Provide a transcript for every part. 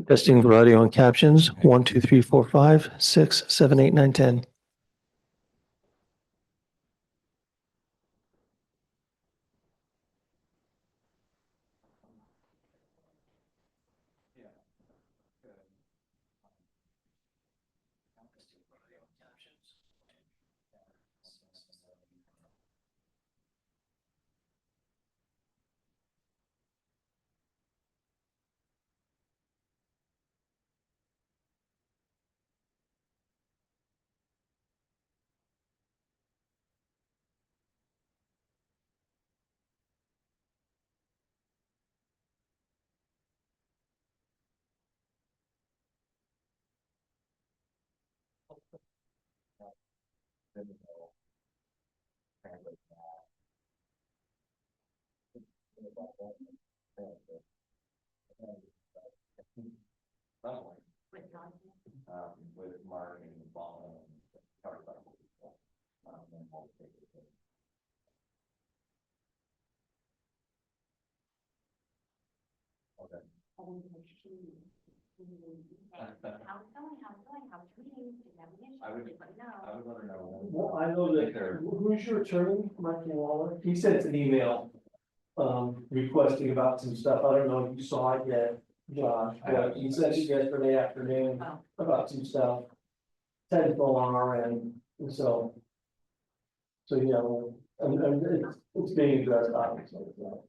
Testing for audio and captions, 1, 2, 3, 4, 5, 6, 7, 8, 9, 10. With Mark and Paul and Well, I know that, who's your attorney, Michael Waller? He sent an email, requesting about some stuff. I don't know if you saw it yet, Josh, but he sent it yesterday afternoon about some stuff. Technical on our end, and so. So, yeah, well, and it's being addressed, obviously, so.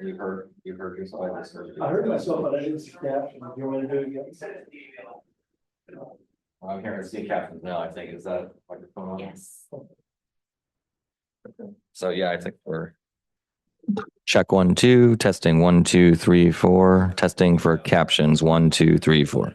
You heard yourself. I heard myself, but I didn't see caption. Do you want to do it again? I'm hearing C captions now, I think, is that microphone on? Yes. So, yeah, I think we're. Check 1, 2, testing 1, 2, 3, 4, testing for captions 1, 2, 3, 4.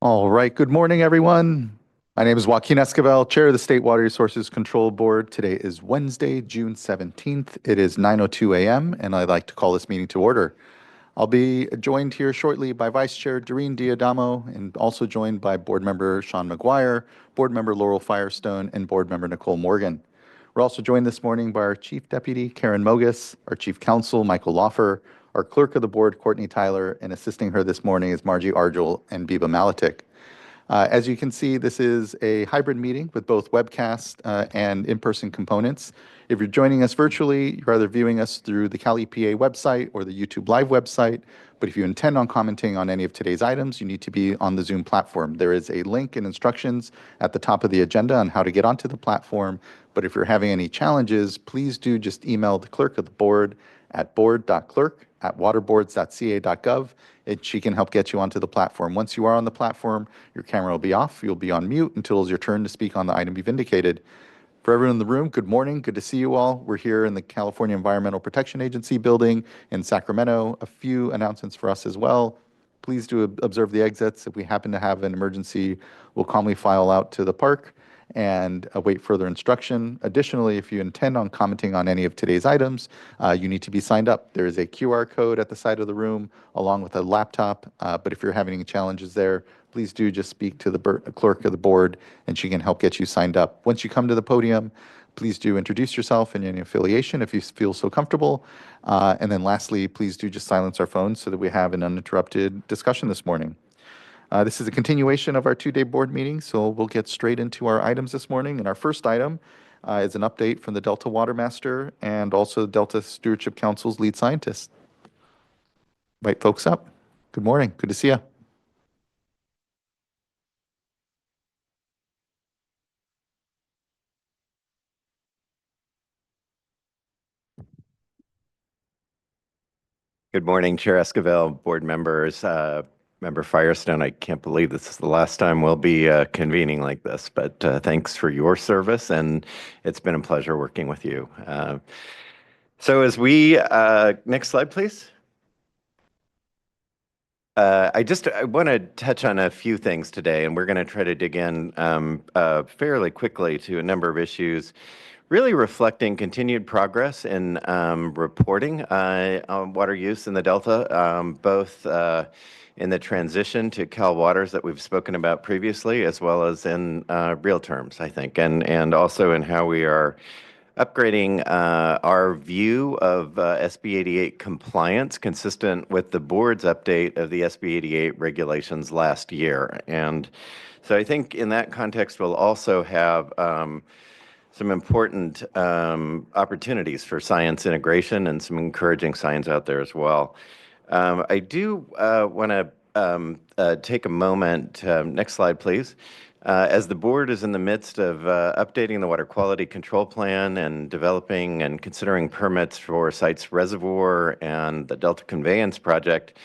All right. Good morning, everyone. My name is Joaquin Esquivel, Chair of the State Water Resources Control Board. Today is Wednesday, June 17th. It is 9:02 a.m., and I'd like to call this meeting to order. I'll be joined here shortly by Vice Chair Doreen Diadamo and also joined by Board Member Sean McGuire, Board Member Laurel Firestone, and Board Member Nicole Morgan. We're also joined this morning by our Chief Deputy, Karen Mogus, our Chief Counsel, Michael Loffer, our Clerk of the Board, Courtney Tyler, and assisting her this morning is Margie Argel and Biba Malitik. As you can see, this is a hybrid meeting with both webcast and in-person components. If you're joining us virtually, you're either viewing us through the Cal EPA website or the YouTube Live website. But if you intend on commenting on any of today's items, you need to be on the Zoom platform. There is a link and instructions at the top of the agenda on how to get onto the platform. But if you're having any challenges, please do just email the clerk of the board at board.clerk@waterboards.ca.gov, and she can help get you onto the platform. Once you are on the platform, your camera will be off. You'll be on mute until it's your turn to speak on the item you've indicated. For everyone in the room, good morning. Good to see you all. We're here in the California Environmental Protection Agency building in Sacramento. A few announcements for us as well. Please do observe the exits. If we happen to have an emergency, we'll calmly file out to the park and await further instruction. Additionally, if you intend on commenting on any of today's items, you need to be signed up. There is a QR code at the side of the room along with a laptop, but if you're having any challenges there, please do just speak to the clerk of the board and she can help get you signed up. Once you come to the podium, please do introduce yourself and any affiliation if you feel so comfortable. And then lastly, please do just silence our phones so that we have an uninterrupted discussion this morning. This is a continuation of our two-day board meeting, so we'll get straight into our items this morning. And our first item is an update from the Delta Water Master and also Delta Stewardship Council's lead scientist. Invite folks up. Good morning. Good to see you. Good morning, Chair Esquivel, board members, Member Firestone. I can't believe this is the last time we'll be convening like this, but thanks for your service, and it's been a pleasure working with you. So as we, next slide, please. I want to touch on a few things today, and we're going to try to dig in fairly quickly to a number of issues, really reflecting continued progress in reporting on water use in the Delta, both in the transition to Cal Waters that we've spoken about previously, as well as in real terms, I think, and also in how we are upgrading our view of SB 88 compliance consistent with the board's update of the SB 88 regulations last year. And so I think in that context, we'll also have some important opportunities for science integration and some encouraging signs out there as well. I do want to take a moment, next slide, please. As the board is in the midst of updating the water quality control plan and developing and considering permits for Sites Reservoir and the Delta Conveyance Project,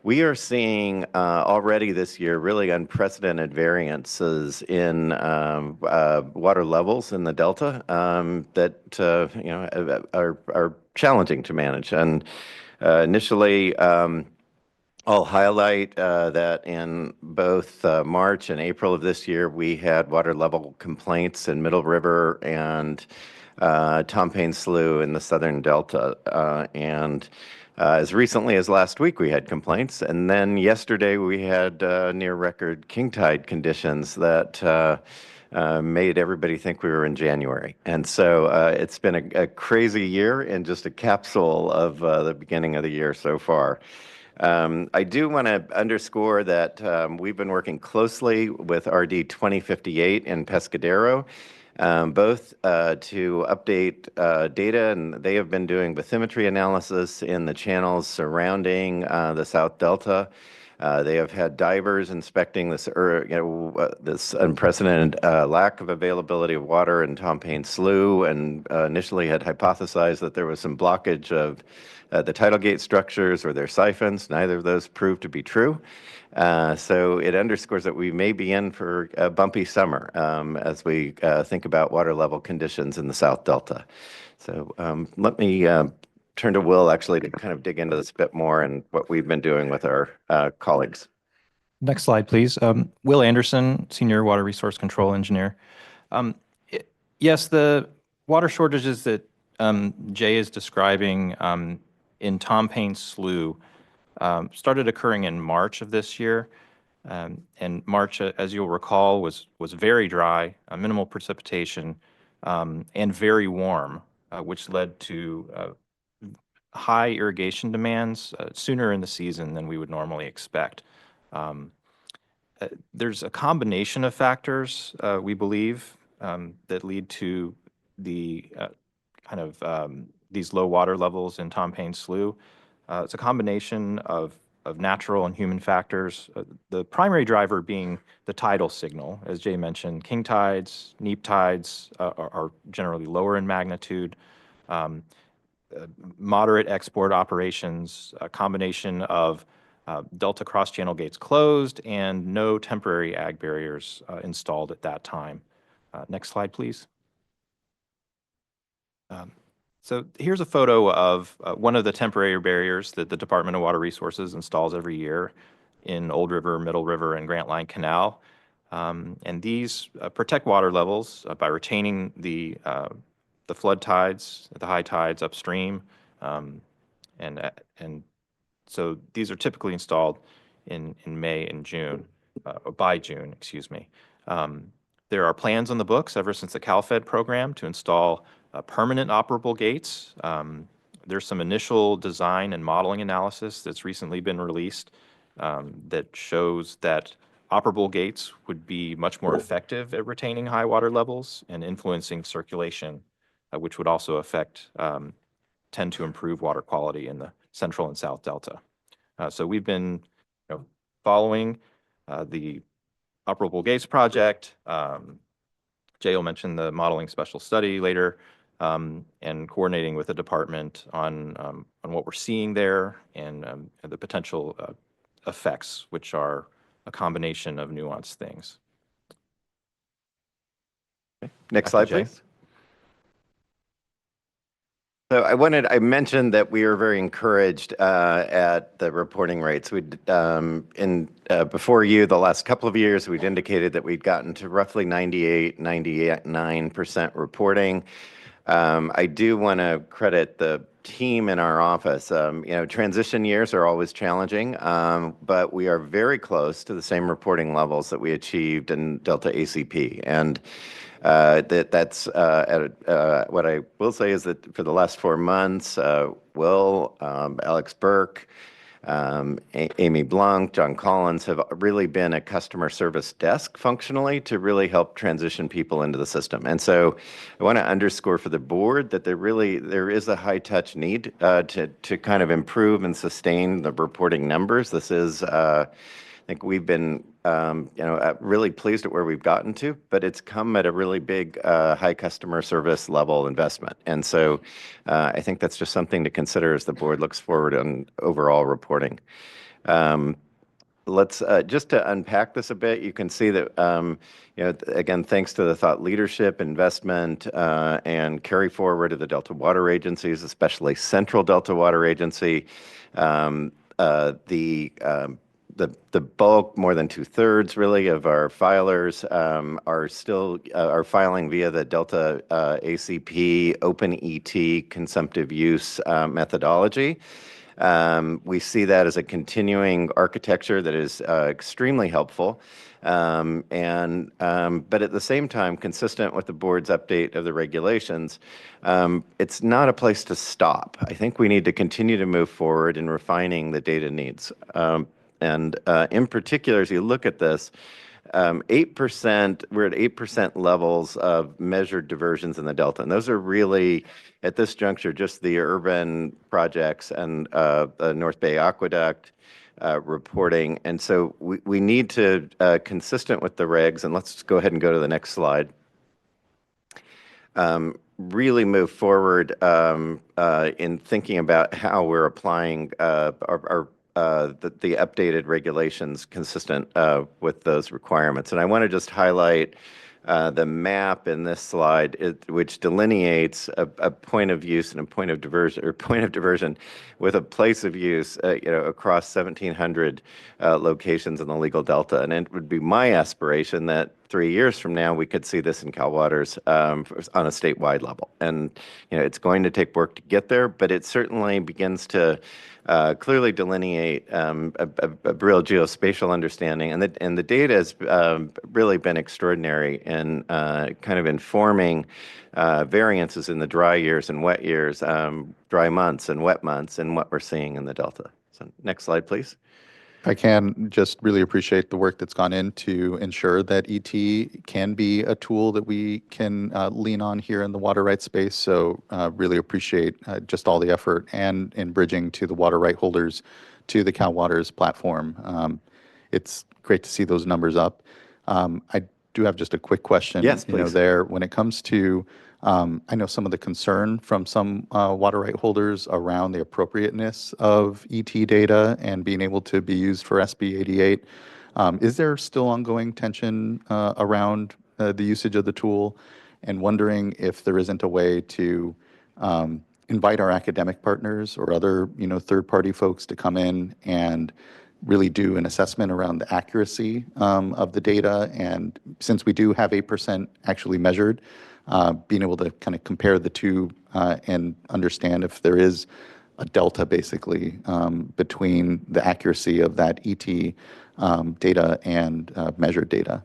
we are seeing already this year really unprecedented variances in water levels in the Delta that you know are challenging to manage. And initially, I'll highlight that in both March and April of this year, we had water level complaints in Middle River and Tom Paine Slough in the Southern Delta. And as recently as last week, we had complaints. And then yesterday, we had near record king tide conditions that made everybody think we were in January. And so it's been a crazy year and just a capsule of the beginning of the year so far. I do want to underscore that we've been working closely with RD 2058 and Pescadero, both to update data, and they have been doing bathymetry analysis in the channels surrounding the South Delta. They have had divers inspecting this, this unprecedented lack of availability of water in Tom Paine Slough, and initially had hypothesized that there was some blockage of the tidal gate structures or their siphons. Neither of those proved to be true. So it underscores that we may be in for a bumpy summer as we think about water level conditions in the South Delta. So let me turn to Will actually to kind of dig into this a bit more and what we've been doing with our colleagues. Next slide, please. Will Anderson, Senior Water Resource Control Engineer. Yes, the water shortages that Jay is describing in Tom Payne Slough started occurring in March of this year. And March, as you'll recall, was very dry, minimal precipitation, and very warm, which led to high irrigation demands sooner in the season than we would normally expect. There's a combination of factors, we believe, that lead to the these low water levels in Tom Payne Slough. It's a combination of natural and human factors. The primary driver being the tidal signal. As Jay mentioned, king tides, neap tides are generally lower in magnitude. Moderate export operations, a combination of Delta cross-channel gates closed and no temporary ag barriers installed at that time. Next slide, please. So here's a photo of one of the temporary barriers that the Department of Water Resources installs every year in Old River, Middle River, and Grant Line Canal. And these protect water levels by retaining the flood tides, the high tides upstream. And so these are typically installed in May and June, or by June, excuse me. There are plans on the books ever since the CalFed program to install permanent operable gates. There's some initial design and modeling analysis that's recently been released that shows that operable gates would be much more effective at retaining high water levels and influencing circulation, which would also tend to improve water quality in the Central and South Delta. So we've been following the operable gates project. Jay will mention the modeling special study later, and coordinating with the department on what we're seeing there and the potential effects, which are a combination of nuanced things. Next slide, please. So I mentioned that we are very encouraged at the reporting rates. Before you, the last couple of years, we'd indicated that we'd gotten to roughly 98, 99% reporting. I do want to credit the team in our office. Transition years are always challenging, but we are very close to the same reporting levels that we achieved in Delta ACP. And that's what I will say is that for the last 4 months, Will, Alex Burke, Amy Blanc, John Collins have really been a customer service desk functionally to really help transition people into the system. And so I want to underscore for the board that there is a high touch need to kind of improve and sustain the reporting numbers. This is, I think we've been really pleased at where we've gotten to, but it's come at a really big high customer service level investment. And so I think that's just something to consider as the board looks forward on overall reporting. Let's just to unpack this a bit, you can see that, again, thanks to the thought leadership, investment, and carry forward of the Delta Water Agencies, especially Central Delta Water Agency, the bulk, more than 2/3 really, of our filers are filing via the Delta ACP Open ET consumptive use methodology. We see that as a continuing architecture that is extremely helpful, but at the same time, consistent with the board's update of the regulations, it's not a place to stop. I think we need to continue to move forward in refining the data needs. And in particular, as you look at this, 8%, we're at 8% levels of measured diversions in the Delta. And those are really, at this juncture, just the urban projects and the North Bay Aqueduct reporting. And so we need to, consistent with the regs, and let's go ahead and go to the next slide, really move forward in thinking about how we're applying the updated regulations consistent with those requirements. And I want to just highlight the map in this slide, which delineates a point of use and a point of diversion, or point of diversion, with a place of use, across 1,700 locations in the legal delta. And it would be my aspiration that 3 years from now we could see this in Cal Waters on a statewide level. And it's going to take work to get there, but it certainly begins to clearly delineate a real geospatial understanding, and the data has really been extraordinary in kind of informing variances in the dry years and wet years, dry months and wet months, and what we're seeing in the Delta. So next slide, please. If I can just really appreciate the work that's gone in to ensure that ET can be a tool that we can lean on here in the water rights space. So really appreciate just all the effort and in bridging to the water right holders to the Cal Waters platform. It's great to see those numbers up. I do have just a quick question. Yes, please. There, when it comes to I know some of the concern from some water right holders around the appropriateness of ET data and being able to be used for SB 88. Is there still ongoing tension around the usage of the tool, and wondering if there isn't a way to invite our academic partners or other third-party folks to come in and really do an assessment around the accuracy of the data? And since we do have 8% actually measured, being able to kind of compare the two and understand if there is a delta basically between the accuracy of that ET data and measured data.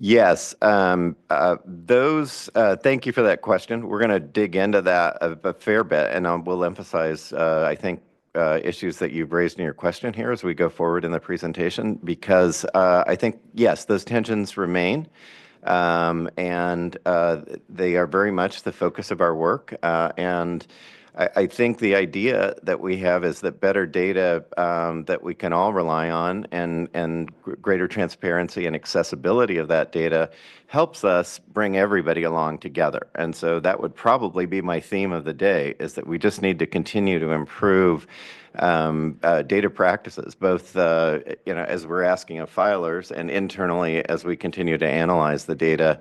Yes, thank you for that question. We're going to dig into that a fair bit, and we'll emphasize, I think, issues that you've raised in your question here as we go forward in the presentation, because I think, yes, those tensions remain. And they are very much the focus of our work. And I think the idea that we have is that better data that we can all rely on, and greater transparency and accessibility of that data helps us bring everybody along together. And so that would probably be my theme of the day, is that we just need to continue to improve data practices, both as we're asking of filers, and internally as we continue to analyze the data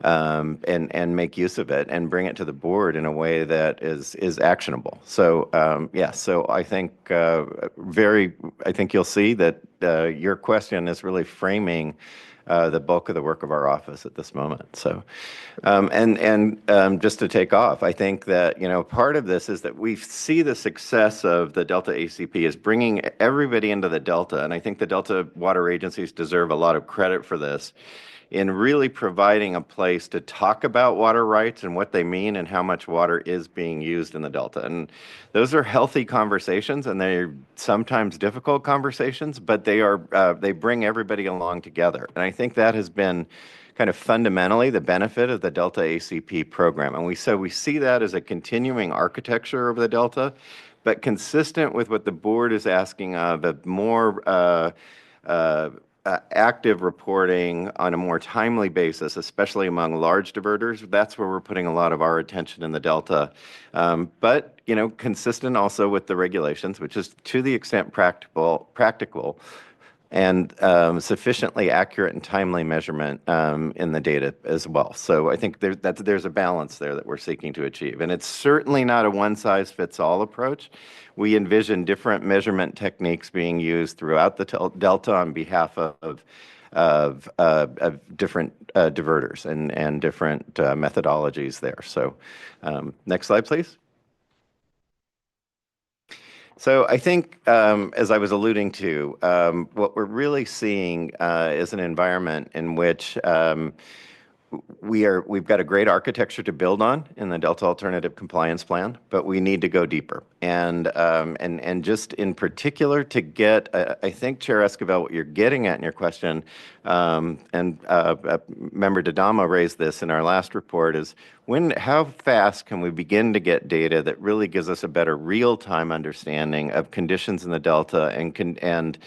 and make use of it and bring it to the board in a way that is actionable. So so I think I think you'll see that your question is really framing the bulk of the work of our office at this moment. So, just to take off, I think that, part of this is that we see the success of the Delta ACP is bringing everybody into the Delta. And I think the Delta water agencies deserve a lot of credit for this, in really providing a place to talk about water rights and what they mean and how much water is being used in the Delta. And those are healthy conversations, and they're sometimes difficult conversations, but they bring everybody along together. And I think that has been kind of fundamentally the benefit of the Delta ACP program. And we see that as a continuing architecture of the Delta, but consistent with what the board is asking of more active reporting on a more timely basis, especially among large diverters. That's where we're putting a lot of our attention in the Delta. But, consistent also with the regulations, which is to the extent practical and sufficiently accurate and timely measurement in the data as well. So I think there's a balance there that we're seeking to achieve. And it's certainly not a one-size-fits-all approach. We envision different measurement techniques being used throughout the Delta on behalf of different diverters and different methodologies there. So next slide, please. So I think, as I was alluding to, what we're really seeing is an environment in which we've got a great architecture to build on in the Delta Alternative Compliance Plan, but we need to go deeper. And just in particular to get, I think, Chair Esquivel, what you're getting at in your question, and Member Dadama raised this in our last report, is how fast can we begin to get data that really gives us a better real-time understanding of conditions in the Delta and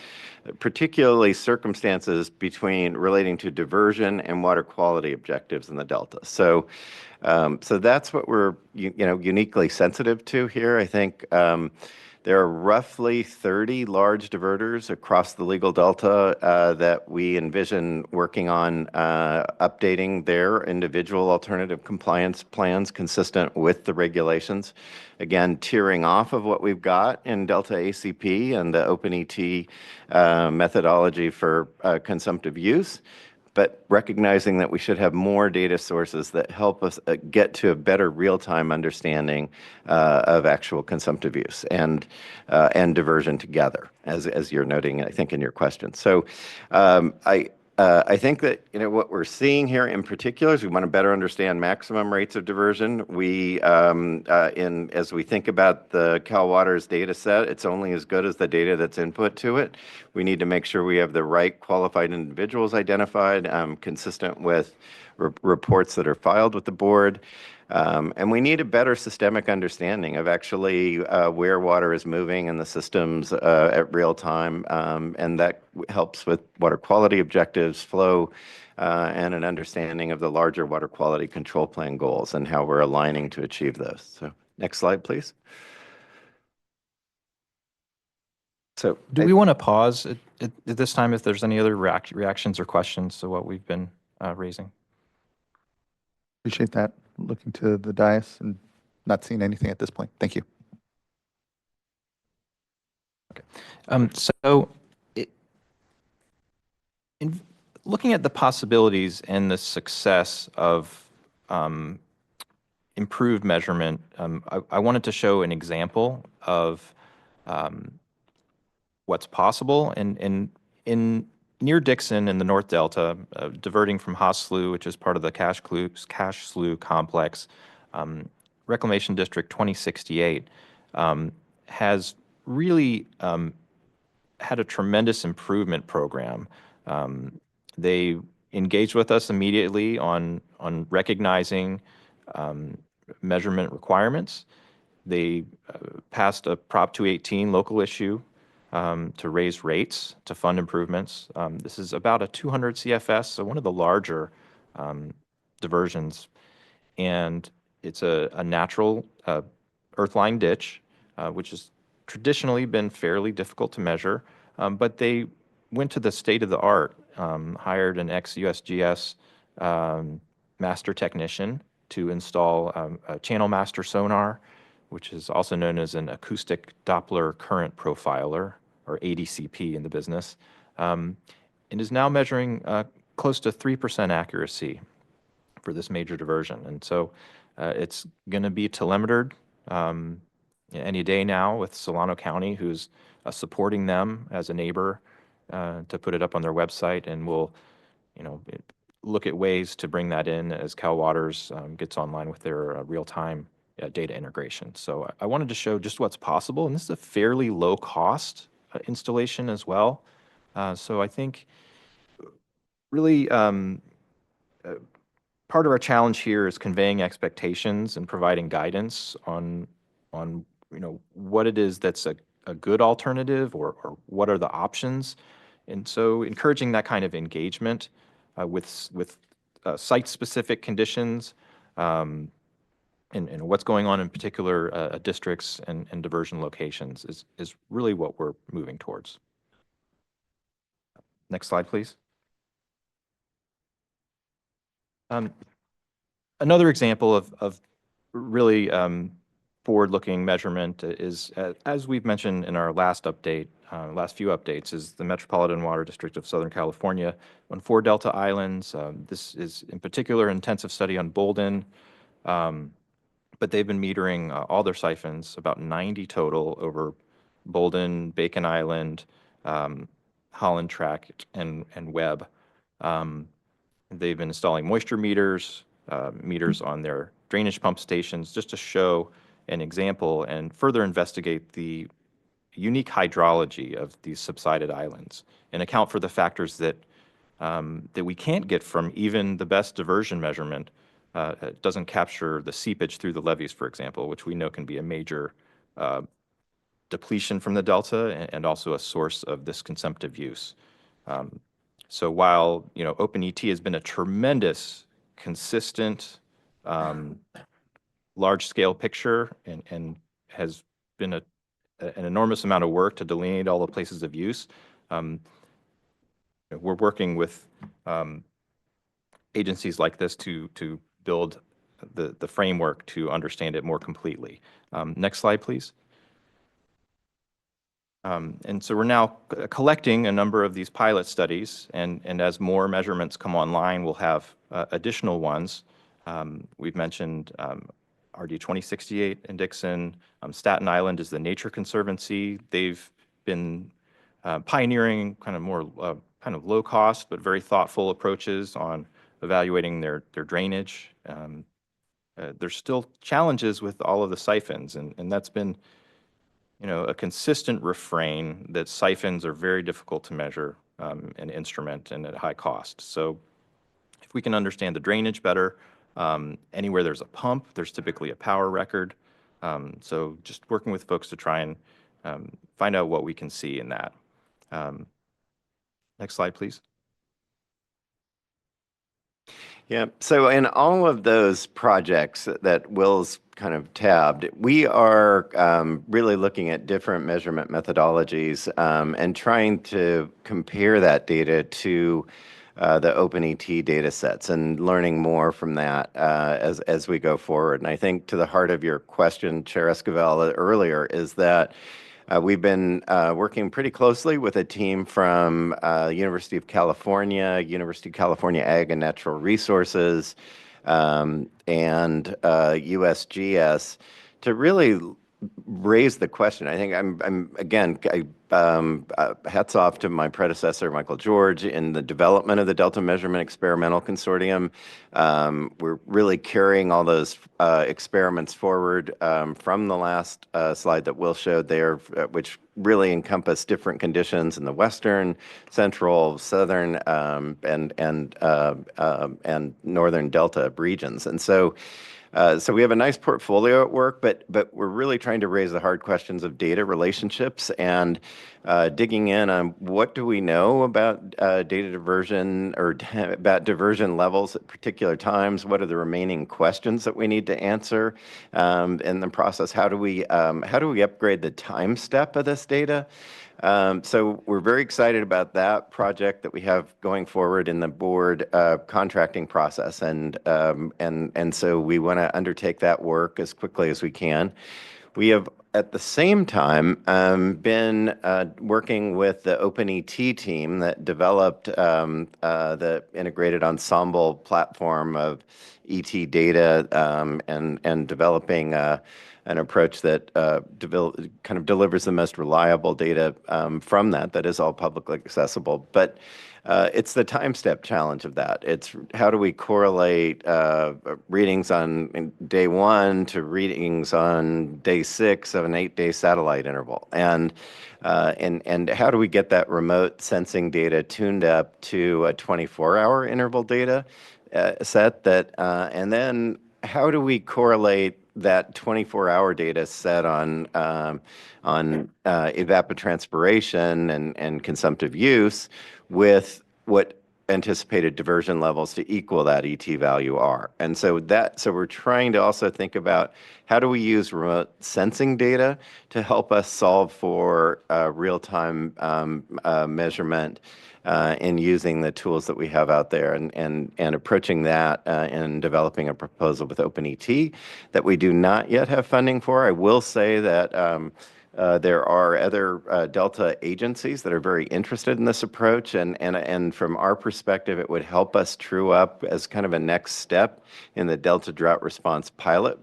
particularly circumstances relating to diversion and water quality objectives in the Delta. So that's what we're uniquely sensitive to here. I think There are roughly 30 large diverters across the legal delta that we envision working on updating their individual alternative compliance plans consistent with the regulations. Again, tiering off of what we've got in Delta ACP and the OpenET methodology for consumptive use, but recognizing that we should have more data sources that help us get to a better real-time understanding of actual consumptive use and diversion together, as you're noting, I think, in your question. So I think that what we're seeing here in particular is we want to better understand maximum rates of diversion. We, as we think about the Cal Water's data set, it's only as good as the data that's input to it. We need to make sure we have the right qualified individuals identified, consistent with reports that are filed with the board. And we need a better systemic understanding of actually where water is moving in the systems at real time. And that helps with water quality objectives, flow, and an understanding of the larger water quality control plan goals and how we're aligning to achieve those. So next slide, please. So Do we want to pause at this time if there's any other reactions or questions to what we've been raising? Appreciate that. Looking to the dais and not seeing anything at this point. Thank you. So in looking at the possibilities and the success of improved measurement, I wanted to show an example of what's possible. And in near Dixon in the North Delta, diverting from Haas Slough, which is part of the Cache Slough complex, Reclamation District 2068 has really had a tremendous improvement program. They engaged with us immediately on recognizing measurement requirements. They passed a Prop 218 local issue to raise rates to fund improvements. This is about a 200 CFS, so one of the larger diversions. And it's a natural earthline ditch, which has traditionally been fairly difficult to measure. But they went to the state of the art, hired an ex-USGS master technician to install a channel master sonar, which is also known as an acoustic Doppler current profiler, or ADCP in the business, and is now measuring close to 3% accuracy for this major diversion. And so it's going to be telemetered any day now with Solano County, who's supporting them as a neighbor to put it up on their website, and we'll look at ways to bring that in as Cal Waters gets online with their real-time data integration. So I wanted to show just what's possible, and this is a fairly low-cost installation as well. So I think really part of our challenge here is conveying expectations and providing guidance on what it is that's a good alternative or what are the options. And so encouraging that kind of engagement with site-specific conditions and what's going on in particular districts and diversion locations is really what we're moving towards. Next slide, please. Another example of really forward-looking measurement is, as we've mentioned in our last update, last few updates, is the Metropolitan Water District of Southern California on 4 Delta Islands. This is in particular intensive study on Bolden, but they've been metering all their siphons, about 90 total, over Bolden, Bacon Island, Holland Tract, and Webb. They've been installing moisture meters, meters on their drainage pump stations, just to show an example and further investigate the unique hydrology of these subsided islands and account for the factors that we can't get from even the best diversion measurement. It doesn't capture the seepage through the levees, for example, which we know can be a major depletion from the delta and also a source of this consumptive use. So while OpenET has been a tremendous, consistent, large-scale picture and has been an enormous amount of work to delineate all the places of use. We're working with agencies like this to build the framework to understand it more completely. Next slide, please. And so we're now collecting a number of these pilot studies, and as more measurements come online, we'll have additional ones. We've mentioned RD 2068 in Dixon. Staten Island is the Nature Conservancy. They've been pioneering kind of more kind of low cost but very thoughtful approaches on evaluating their drainage. There's still challenges with all of the siphons, and that's been a consistent refrain that siphons are very difficult to measure and instrument and at high cost. So if we can understand the drainage better, anywhere there's a pump, there's typically a power record. So just working with folks to try and find out what we can see in that. Next slide, please. Yeah, so in all of those projects that Will's kind of tabbed, we are really looking at different measurement methodologies and trying to compare that data to the OpenET data sets and learning more from that as we go forward. And I think to the heart of your question, Chair Esquivel, earlier, is that we've been working pretty closely with a team from University of California Ag and Natural Resources, and USGS to really raise the question. I think hats off to my predecessor, Michael George, in the development of the Delta Measurement Experimental Consortium. We're really carrying all those experiments forward from the last slide that Will showed there, which really encompass different conditions in the western, central, southern, and northern Delta regions. And so we have a nice portfolio at work, but we're really trying to raise the hard questions of data relationships and digging in on what do we know about data diversion or about diversion levels at particular times. What are the remaining questions that we need to answer in the process? How do we upgrade the time step of this data? So we're very excited about that project that we have going forward in the board contracting process, and so we want to undertake that work as quickly as we can. We have, at the same time, been working with the OpenET team that developed the integrated ensemble platform of ET data and developing an approach that kind of delivers the most reliable data from that is all publicly accessible. But it's the time step challenge of that. It's how do we correlate readings on day 1 to readings on day 6 of an 8-day satellite interval, and how do we get that remote sensing data tuned up to a 24-hour interval data set that, and then how do we correlate that 24-hour data set on evapotranspiration and consumptive use with what anticipated diversion levels to equal that ET value are. And so we're trying to also think about how do we use remote sensing data to help us solve for real-time measurement in using the tools that we have out there, and approaching that and developing a proposal with OpenET that we do not yet have funding for. I will say that there are other Delta agencies that are very interested in this approach, and from our perspective, it would help us true up as kind of a next step in the Delta Drought Response Pilot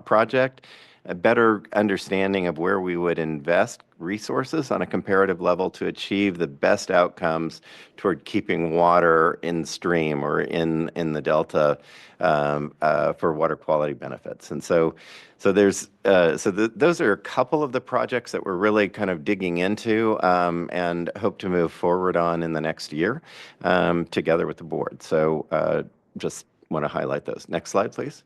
project, a better understanding of where we would invest resources on a comparative level to achieve the best outcomes toward keeping water in stream or in the Delta for water quality benefits. And so those are a couple of the projects that we're really kind of digging into and hope to move forward on in the next year together with the board. So just want to highlight those. Next slide, please.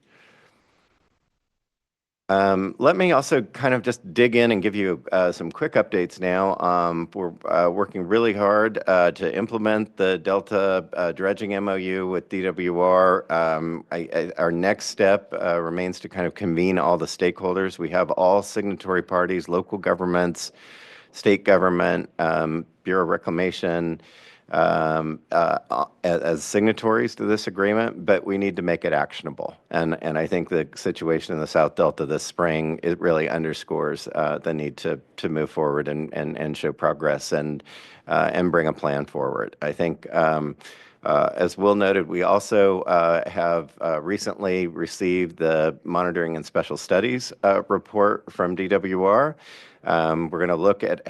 Let me also kind of just dig in and give you some quick updates now. We're working really hard to implement the Delta dredging MOU with DWR. Our next step remains to kind of convene all the stakeholders. We have all signatory parties, local governments, state government, Bureau of Reclamation, as signatories to this agreement, but we need to make it actionable. And I think the situation in the South Delta this spring, it really underscores the need to move forward and show progress and bring a plan forward. I think, as Will noted, we also have recently received the Monitoring and Special Studies report from DWR. We're going to look at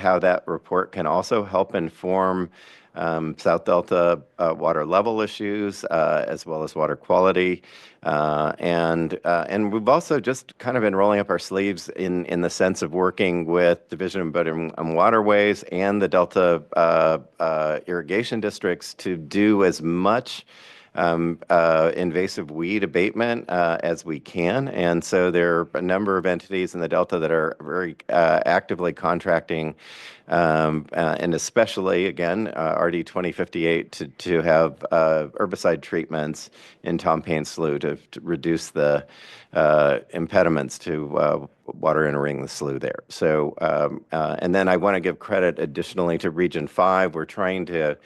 how that report can also help inform South Delta water level issues, as well as water quality. And we've also just kind of been rolling up our sleeves in the sense of working with Division of Boat and Waterways and the Delta irrigation districts to do as much invasive weed abatement as we can. And so there are a number of entities in the Delta that are very actively contracting, and especially, again, RD 2058 to have herbicide treatments in Tom Paine Slough to reduce the impediments to water entering the slough there. So, and then I want to give credit additionally to Region 5. We're trying to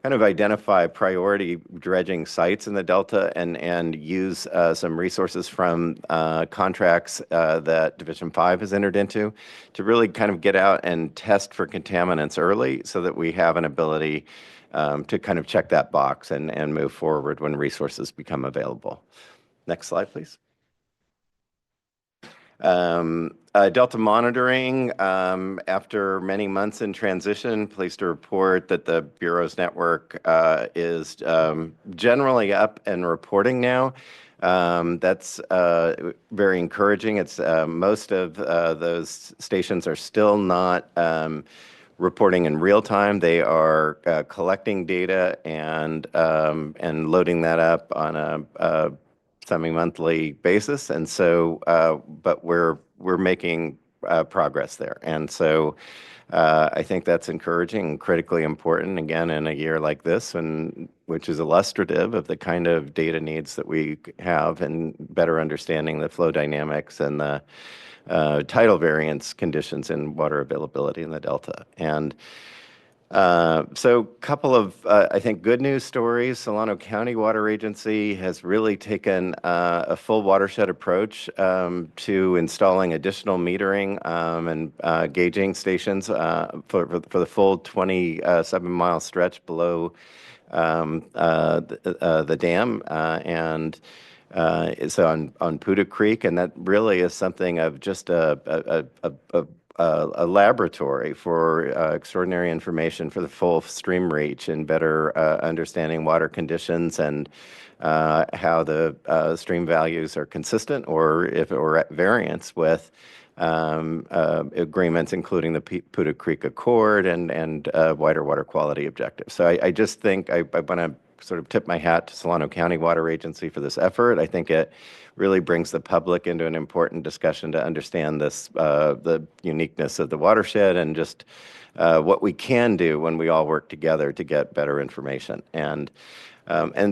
kind of identify priority dredging sites in the Delta and use some resources from contracts that Division 5 has entered into to really kind of get out and test for contaminants early so that we have an ability to kind of check that box and move forward when resources become available. Next slide, please. Delta monitoring, after many months in transition, pleased to report that the Bureau's network is generally up and reporting now. That's very encouraging. It's most of those stations are still not reporting in real time. They are collecting data and loading that up on a semi-monthly basis, and so but we're making progress there, and so I think that's encouraging and critically important again in a year like this, and which is illustrative of the kind of data needs that we have and better understanding the flow dynamics and the tidal variance conditions in water availability in the Delta. And so a couple of, I think, good news stories. Solano County Water Agency has really taken a full watershed approach to installing additional metering and gauging stations for the full 27-mile stretch below the dam. And so on Puda Creek, and that really is something of just a laboratory for extraordinary information for the full stream reach and better understanding water conditions and how the stream values are consistent or if we're at variance with agreements, including the Puda Creek Accord and wider water quality objectives. So I just think I want to sort of tip my hat to Solano County Water Agency for this effort. I think it really brings the public into an important discussion to understand this, the uniqueness of the watershed and just what we can do when we all work together to get better information. And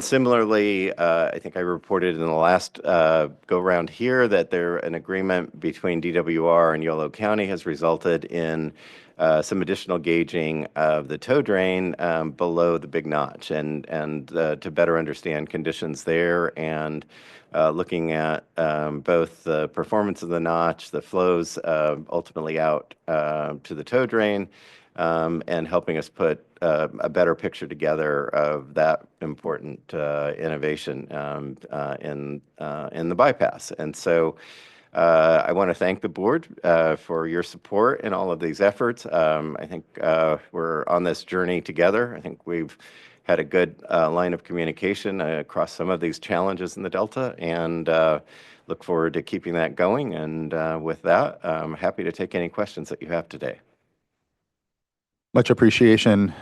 similarly, I think I reported in the last go-round here that an agreement between DWR and Yolo County has resulted in some additional gauging of the tow drain below the Big Notch and to better understand conditions there and looking at both the performance of the notch, the flows ultimately out to the tow drain, and helping us put a better picture together of that important innovation in the bypass. And so I want to thank the board for your support in all of these efforts. I think we're on this journey together. I think we've had a good line of communication across some of these challenges in the Delta, and look forward to keeping that going. And with that, I'm happy to take any questions that you have today. Much appreciation,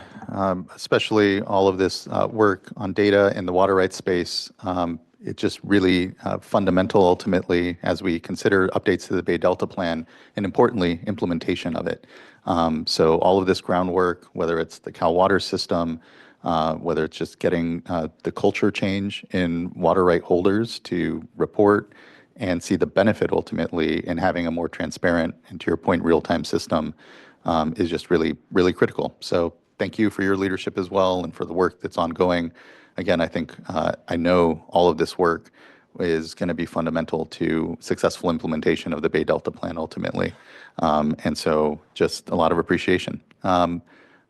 especially all of this work on data in the water rights space. it's just really fundamental ultimately as we consider updates to the Bay Delta Plan and importantly, implementation of it. So all of this groundwork, whether it's the Cal Water system, whether it's just getting the culture change in water right holders to report and see the benefit ultimately in having a more transparent and, to your point, real-time system is just really, really critical. So thank you for your leadership as well and for the work that's ongoing. Again, I think I know all of this work is going to be fundamental to successful implementation of the Bay Delta Plan ultimately. And so just a lot of appreciation. I don't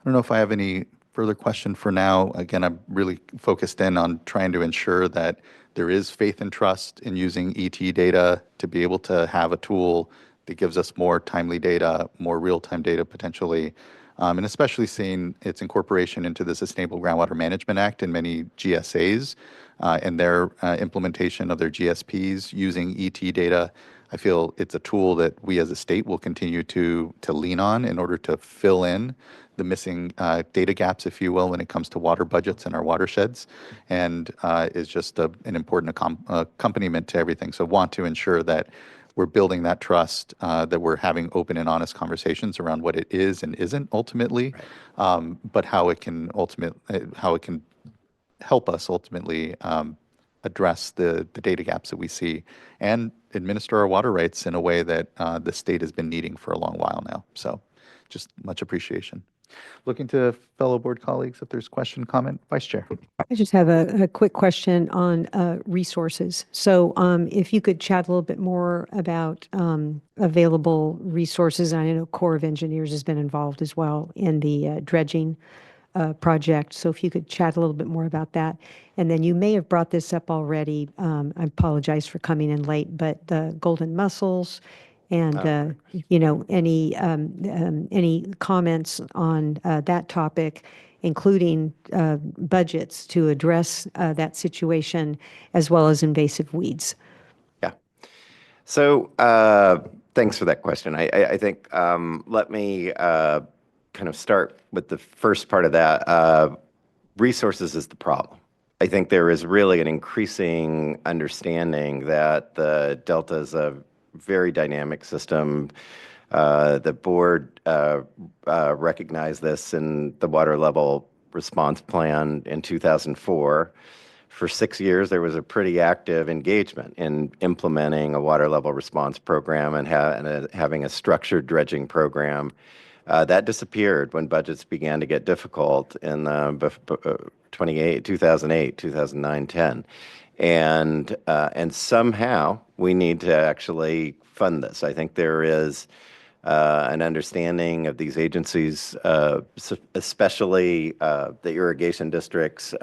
know if I have any further question for now. Again, I'm really focused in on trying to ensure that there is faith and trust in using ET data to be able to have a tool that gives us more timely data, more real-time data potentially, and especially seeing its incorporation into the Sustainable Groundwater Management Act and many GSAs and their implementation of their GSPs using ET data. I feel it's a tool that we as a state will continue to lean on in order to fill in the missing data gaps, if you will, when it comes to water budgets in our watersheds, and is just an important accompaniment to everything. So want to ensure that we're building that trust, that we're having open and honest conversations around what it is and isn't ultimately, but how it can help us ultimately address the data gaps that we see and administer our water rights in a way that the state has been needing for a long while now. So just much appreciation. Looking to fellow board colleagues if there's question, comment. Vice Chair. I just have a quick question on resources. So if you could chat a little bit more about available resources. I know Corps of Engineers has been involved as well in the dredging project. So if you could chat a little bit more about that. And then you may have brought this up already. I apologize for coming in late, but the golden mussels and, you know, any comments on that topic, including budgets to address that situation, as well as invasive weeds. Yeah. So thanks for that question. I think let me kind of start with the first part of that. Resources is the problem. I think there is really an increasing understanding that the Delta is a very dynamic system. The board recognized this in the water level response plan in 2004. For 6 years, there was a pretty active engagement in implementing a water level response program and having a structured dredging program. That disappeared when budgets began to get difficult in 2008, 2009, 10. And somehow we need to actually fund this. I think there is an understanding of these agencies, especially the irrigation districts,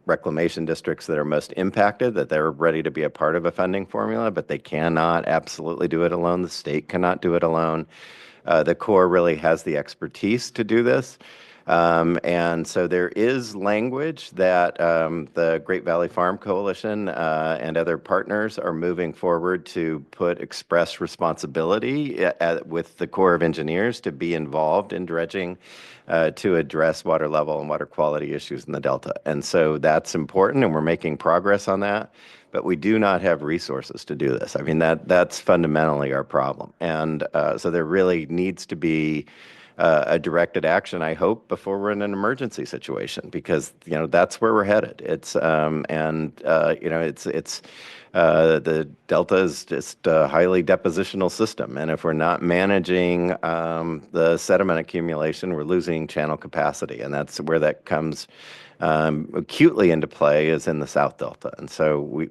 reclamation districts that are most impacted, that they're ready to be a part of a funding formula, but they cannot absolutely do it alone. The state cannot do it alone. The Corps really has the expertise to do this. And so there is language that the Great Valley Farm Coalition and other partners are moving forward to put express responsibility with the Corps of Engineers to be involved in dredging to address water level and water quality issues in the Delta. And so that's important, and we're making progress on that. But we do not have resources to do this. I mean, that's fundamentally our problem. And so there really needs to be a directed action, I hope, before we're in an emergency situation, because that's where we're headed. It's the Delta is just a highly depositional system, and if we're not managing the sediment accumulation, we're losing channel capacity, and that's where that comes acutely into play is in the South Delta. And so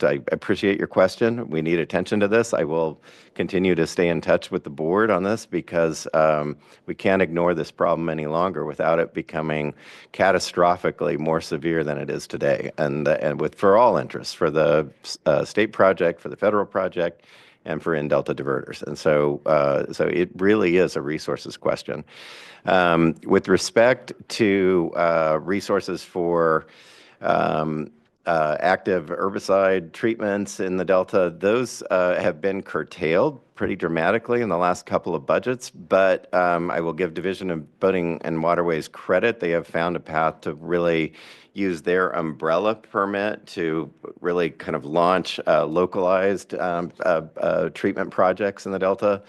I appreciate your question. We need attention to this. I will continue to stay in touch with the board on this because we can't ignore this problem any longer without it becoming catastrophically more severe than it is today. And for all interests, for the state project, for the federal project, and for in-Delta diverters. And so it really is a resources question. With respect to resources for active herbicide treatments in the Delta, those have been curtailed pretty dramatically in the last couple of budgets. But I will give Division of Boating and Waterways credit. They have found a path to really use their umbrella permit to really kind of launch localized treatment projects in the Delta.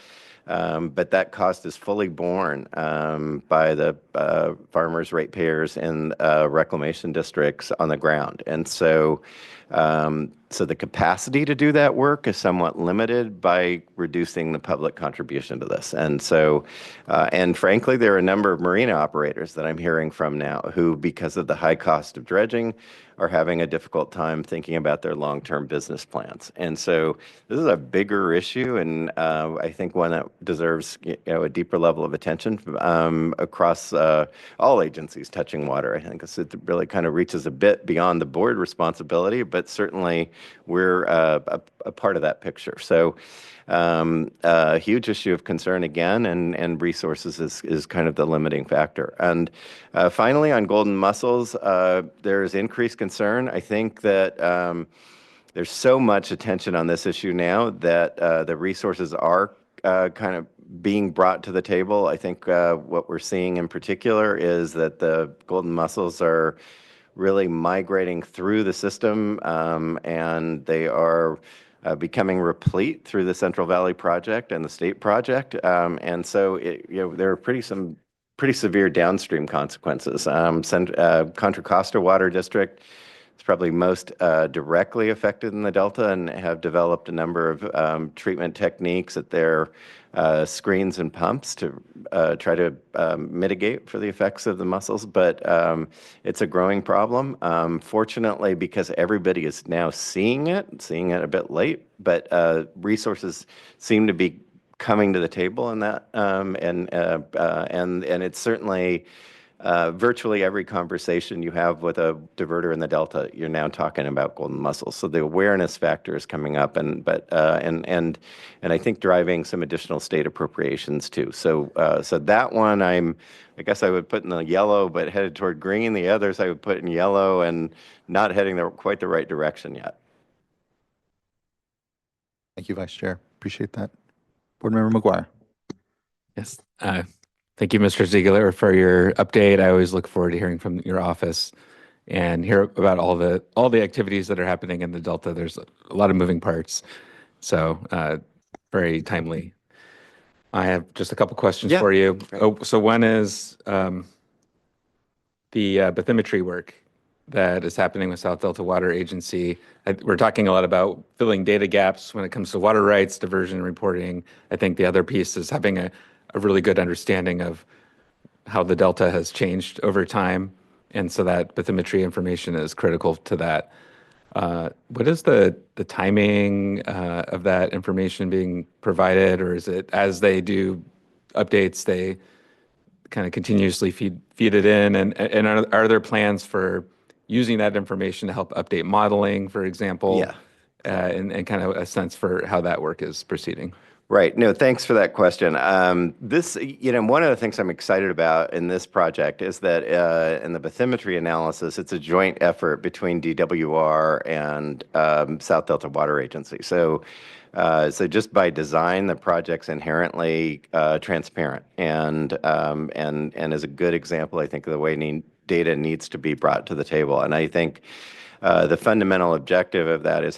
But that cost is fully borne by the farmers, ratepayers, and reclamation districts on the ground. And so, so the capacity to do that work is somewhat limited by reducing the public contribution to this. And so, and frankly, there are a number of marina operators that I'm hearing from now who, because of the high cost of dredging, are having a difficult time thinking about their long-term business plans. And so this is a bigger issue, and I think one that deserves a deeper level of attention across all agencies touching water. I think it really kind of reaches a bit beyond the board responsibility, but certainly we're a part of that picture. So a huge issue of concern again, and resources is kind of the limiting factor. And finally, on golden mussels, there's increased concern. I think that there's so much attention on this issue now that the resources are kind of being brought to the table. I think what we're seeing in particular is that the golden mussels are really migrating through the system, and they are becoming replete through the Central Valley Project and the state project. And so there are some pretty severe downstream consequences. Contra Costa Water District is probably most directly affected in the Delta, and have developed a number of treatment techniques at their screens and pumps to try to mitigate for the effects of the mussels. But it's a growing problem. Fortunately, because everybody is now seeing it a bit late, but resources seem to be coming to the table in that, and it's certainly virtually every conversation you have with a diverter in the Delta, you're now talking about golden mussels. So the awareness factor is coming up, and I think driving some additional state appropriations too. So so that one I guess I would put in the yellow, but headed toward green. The others I would put in yellow and not heading quite the right direction yet. Thank you, Vice Chair. Appreciate that. Board Member McGuire. Yes. Thank you, Mr. Ziegler, for your update. I always look forward to hearing from your office and hear about all the activities that are happening in the Delta. There's a lot of moving parts, so very timely. I have just a couple questions for you. Great. Oh, so one is the bathymetry work that is happening with South Delta Water Agency. We're talking a lot about filling data gaps when it comes to water rights, diversion reporting. I think the other piece is having a really good understanding of how the Delta has changed over time. And so that bathymetry information is critical to that. What is the timing of that information being provided, or is it as they do updates, they kind of continuously feed it in? And are there plans for using that information to help update modeling, for example? Yeah. And kind of a sense for how that work is proceeding. Right. No, thanks for that question. This, one of the things I'm excited about in this project is that in the bathymetry analysis, it's a joint effort between DWR and South Delta Water Agency. So just by design, the project's inherently transparent, and is a good example, I think, of the way data needs to be brought to the table. And I think the fundamental objective of that is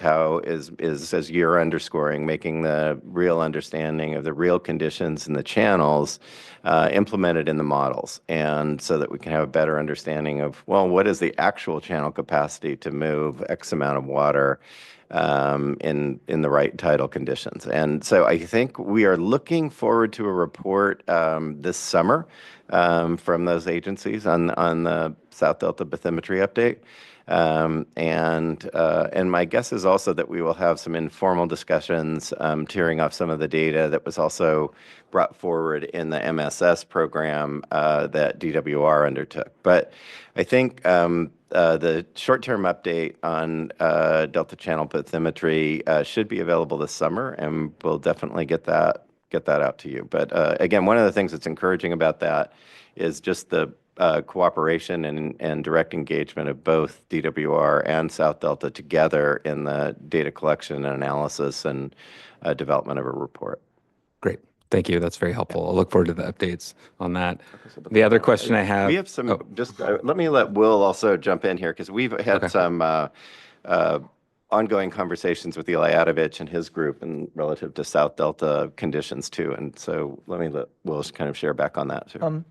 as you're underscoring, making the real understanding of the real conditions in the channels implemented in the models, and so that we can have a better understanding of, well, what is the actual channel capacity to move X amount of water in the right tidal conditions. And so I think we are looking forward to a report this summer from those agencies on the South Delta bathymetry update. And my guess is also that we will have some informal discussions, tearing off some of the data that was also brought forward in the MSS program that DWR undertook. But I think the short-term update on Delta Channel bathymetry should be available this summer, and we'll definitely get that out to you. But again, one of the things that's encouraging about that is just the cooperation and direct engagement of both DWR and South Delta together in the data collection and analysis and development of a report. Great. Thank you. That's very helpful. I'll look forward to the updates on that. The other question I have. We have some, oh, just, let me let Will also jump in here, because we've had Okay. some ongoing conversations with Eli Adovich and his group and relative to South Delta conditions too. And so let Will kind of share back on that too.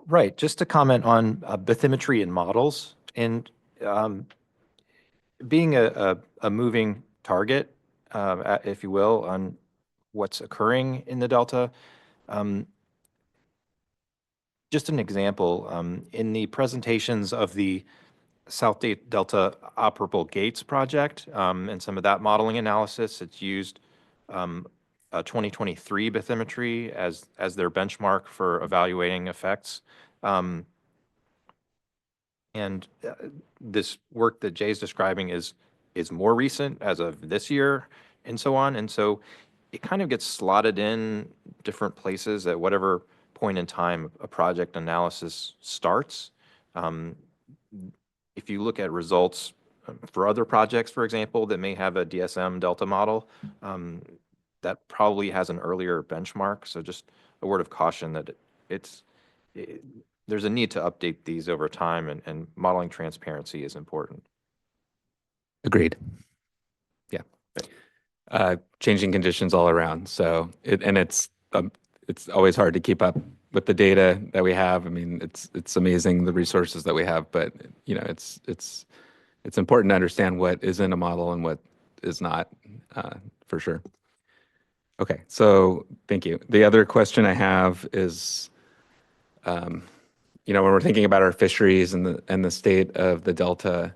Right, just to comment on bathymetry and models, and being a moving target, if you will, on what's occurring in the Delta. Just an example, in the presentations of the South Delta Operable Gates project and some of that modeling analysis, it's used a 2023 bathymetry as their benchmark for evaluating effects. And this work that Jay's describing is more recent, as of this year and so on. And so it kind of gets slotted in different places at whatever point in time a project analysis starts. If you look at results for other projects, for example, that may have a DSM Delta model, that probably has an earlier benchmark. So just a word of caution that there's a need to update these over time, and modeling transparency is important. Agreed. Yeah. Changing conditions all around. So it's always hard to keep up with the data that we have. I mean, it's amazing the resources that we have, but it's important to understand what is in a model and what is not, for sure. Okay, so thank you. The other question I have is, when we're thinking about our fisheries and the state of the Delta,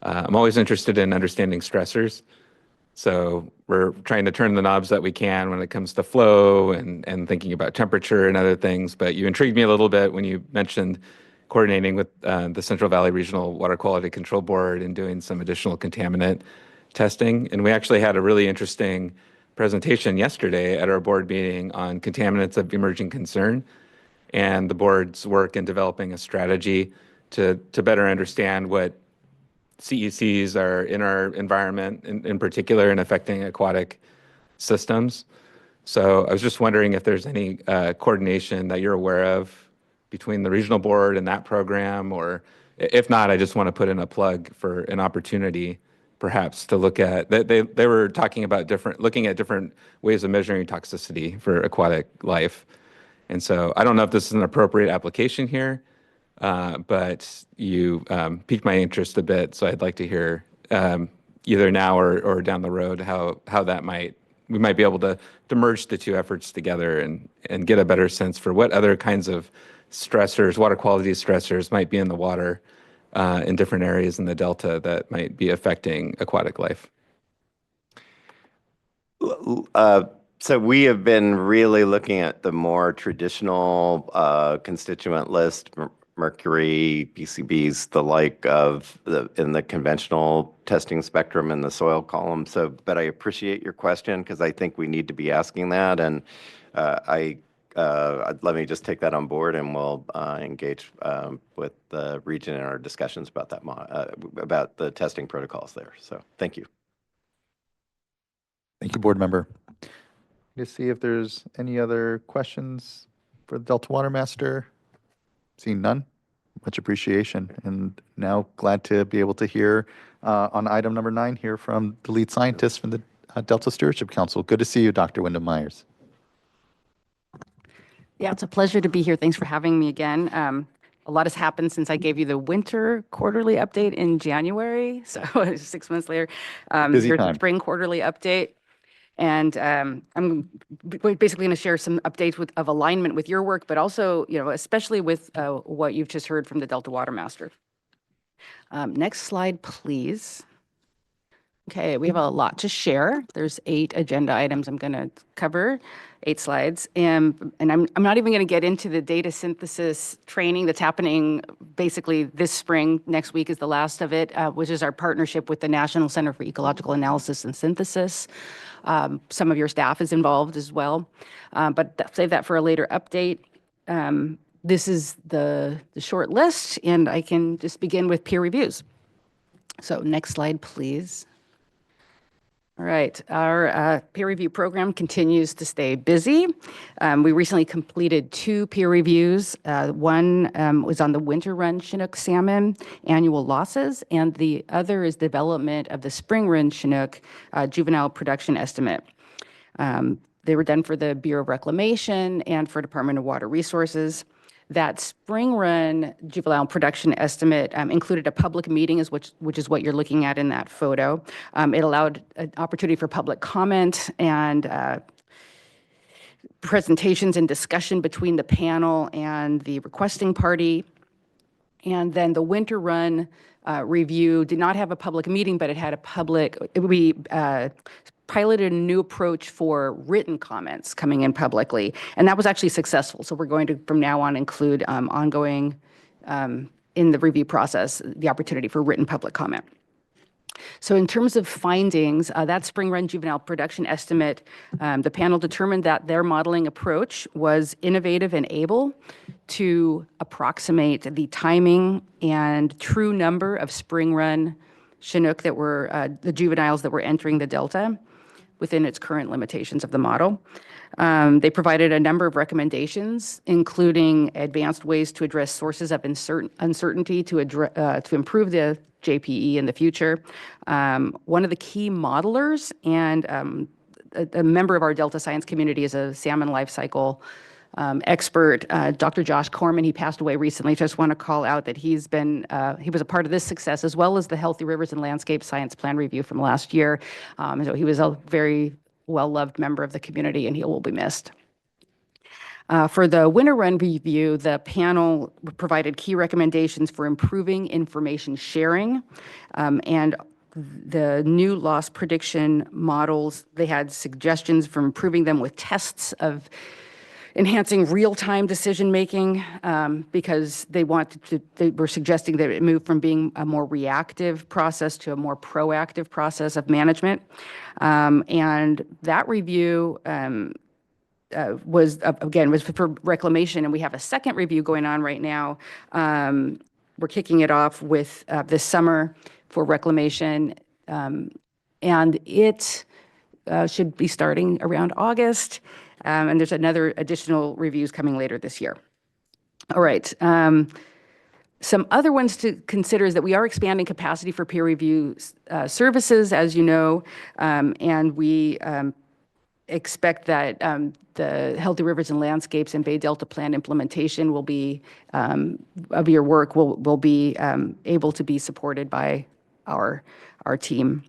I'm always interested in understanding stressors. So we're trying to turn the knobs that we can when it comes to flow and thinking about temperature and other things. But you intrigued me a little bit when you mentioned coordinating with the Central Valley Regional Water Quality Control Board and doing some additional contaminant testing. And we actually had a really interesting presentation yesterday at our board meeting on contaminants of emerging concern and the board's work in developing a strategy to better understand what CECs are in our environment, in particular, and affecting aquatic systems. So I was just wondering if there's any coordination that you're aware of between the regional board and that program, or if not, I just want to put in a plug for an opportunity, perhaps, to look at. They were talking about looking at different ways of measuring toxicity for aquatic life. And so I don't know if this is an appropriate application here, but you piqued my interest a bit. So I'd like to hear either now or down the road how we might be able to merge the two efforts together and get a better sense for what other kinds of stressors, water quality stressors, might be in the water in different areas in the Delta that might be affecting aquatic life. So we have been really looking at the more traditional constituent list, mercury, PCBs, the like of in the conventional testing spectrum in the soil column. So, but I appreciate your question, because I think we need to be asking that. And let me just take that on board, and we'll engage with the region in our discussions about that, about the testing protocols there. So thank you. Thank you, board member. To see if there's any other questions for the Delta Water Master. Seeing none, much appreciation. And now glad to be able to hear on item number 9 here from the lead scientist from the Delta Stewardship Council. Good to see you, Dr. Wyndham Myers. Yeah, it's a pleasure to be here. Thanks for having me again. A lot has happened since I gave you the winter quarterly update in January. So 6 months later, Busy here's time. the spring quarterly update. And I'm basically going to share some updates of alignment with your work, but also, especially with what you've just heard from the Delta Water Master. Next slide, please. Okay, we have a lot to share. There's 8 agenda items I'm going to cover, 8 slides. And I'm not even going to get into the data synthesis training that's happening basically this spring. Next week is the last of it, which is our partnership with the National Center for Ecological Analysis and Synthesis. Some of your staff is involved as well, but save that for a later update. this is the short list, and I can just begin with peer reviews. So next slide, please. All right, our peer review program continues to stay busy. We recently completed 2 peer reviews. One was on the winter run Chinook salmon annual losses, and the other is development of the spring run Chinook juvenile production estimate. They were done for the Bureau of Reclamation and for Department of Water Resources. That spring run juvenile production estimate included a public meeting, which is what you're looking at in that photo. It allowed an opportunity for public comment and presentations and discussion between the panel and the requesting party. And then the winter run review did not have a public meeting, but it had a public, we piloted a new approach for written comments coming in publicly, and that was actually successful. So we're going to, from now on, include ongoing in the review process, the opportunity for written public comment. So in terms of findings, that spring run juvenile production estimate, the panel determined that their modeling approach was innovative and able to approximate the timing and true number of spring run Chinook that were the juveniles that were entering the Delta within its current limitations of the model. They provided a number of recommendations, including advanced ways to address sources of uncertainty to improve the JPE in the future. One of the key modelers and a member of our Delta science community is a salmon life cycle expert, Dr. Josh Corman. He passed away recently. Just want to call out that he was a part of this success, as well as the Healthy Rivers and Landscape Science Plan review from last year. So he was a very well-loved member of the community, and he will be missed. For the winter run review, the panel provided key recommendations for improving information sharing, and the new loss prediction models, they had suggestions for improving them with tests of enhancing real-time decision-making, because they were suggesting that it moved from being a more reactive process to a more proactive process of management. And that review was for reclamation, and we have a second review going on right now. We're kicking it off with this summer for reclamation, and it should be starting around August. And there's another additional reviews coming later this year. All right. Some other ones to consider is that we are expanding capacity for peer review services, as you know, and we expect that the Healthy Rivers and Landscapes and Bay Delta Plan implementation will be, of your work, will be able to be supported by our team.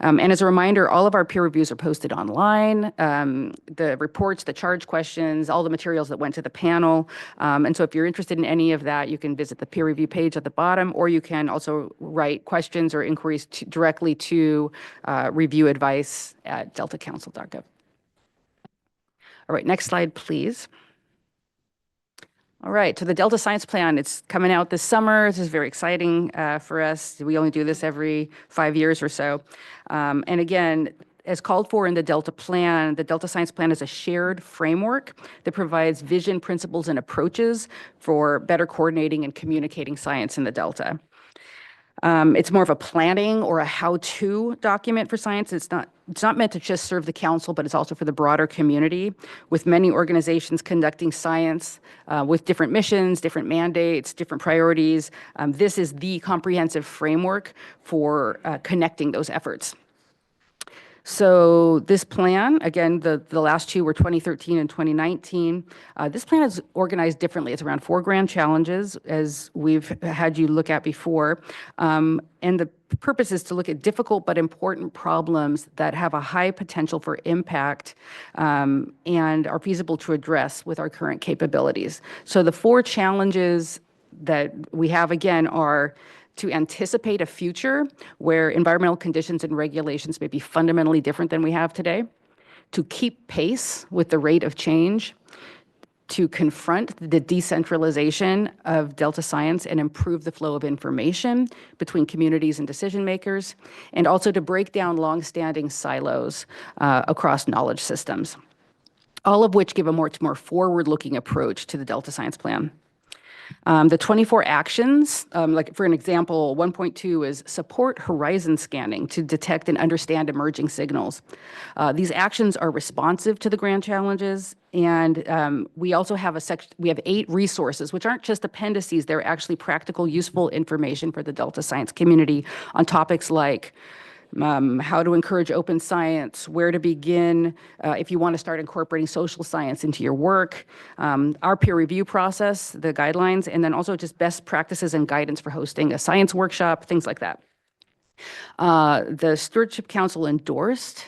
And as a reminder, all of our peer reviews are posted online. The reports, the charge questions, all the materials that went to the panel. And so if you're interested in any of that, you can visit the peer review page at the bottom, or you can also write questions or inquiries directly to reviewadvice@deltacouncil.gov. All right, next slide, please. All right, so the Delta Science Plan, it's coming out this summer. This is very exciting for us. We only do this every 5 years or so. And again, as called for in the Delta Plan, the Delta Science Plan is a shared framework that provides vision, principles, and approaches for better coordinating and communicating science in the Delta. It's more of a planning or a how-to document for science. It's not meant to just serve the council, but it's also for the broader community, with many organizations conducting science with different missions, different mandates, different priorities. This is the comprehensive framework for connecting those efforts. So this plan, again, the last two were 2013 and 2019. This plan is organized differently. It's around 4 grand challenges, as we've had you look at before. And the purpose is to look at difficult but important problems that have a high potential for impact and are feasible to address with our current capabilities. So the 4 challenges that we have, again, are to anticipate a future where environmental conditions and regulations may be fundamentally different than we have today, to keep pace with the rate of change, to confront the decentralization of Delta science and improve the flow of information between communities and decision makers, and also to break down longstanding silos across knowledge systems, all of which give a much more forward-looking approach to the Delta Science Plan. The 24 actions, like for an example, 1.2 is support horizon scanning to detect and understand emerging signals. These actions are responsive to the grand challenges, and we also have we have 8 resources, which aren't just appendices, they're actually practical, useful information for the Delta science community on topics like how to encourage open science, where to begin if you want to start incorporating social science into your work, our peer review process, the guidelines, and then also just best practices and guidance for hosting a science workshop, things like that. The Stewardship Council endorsed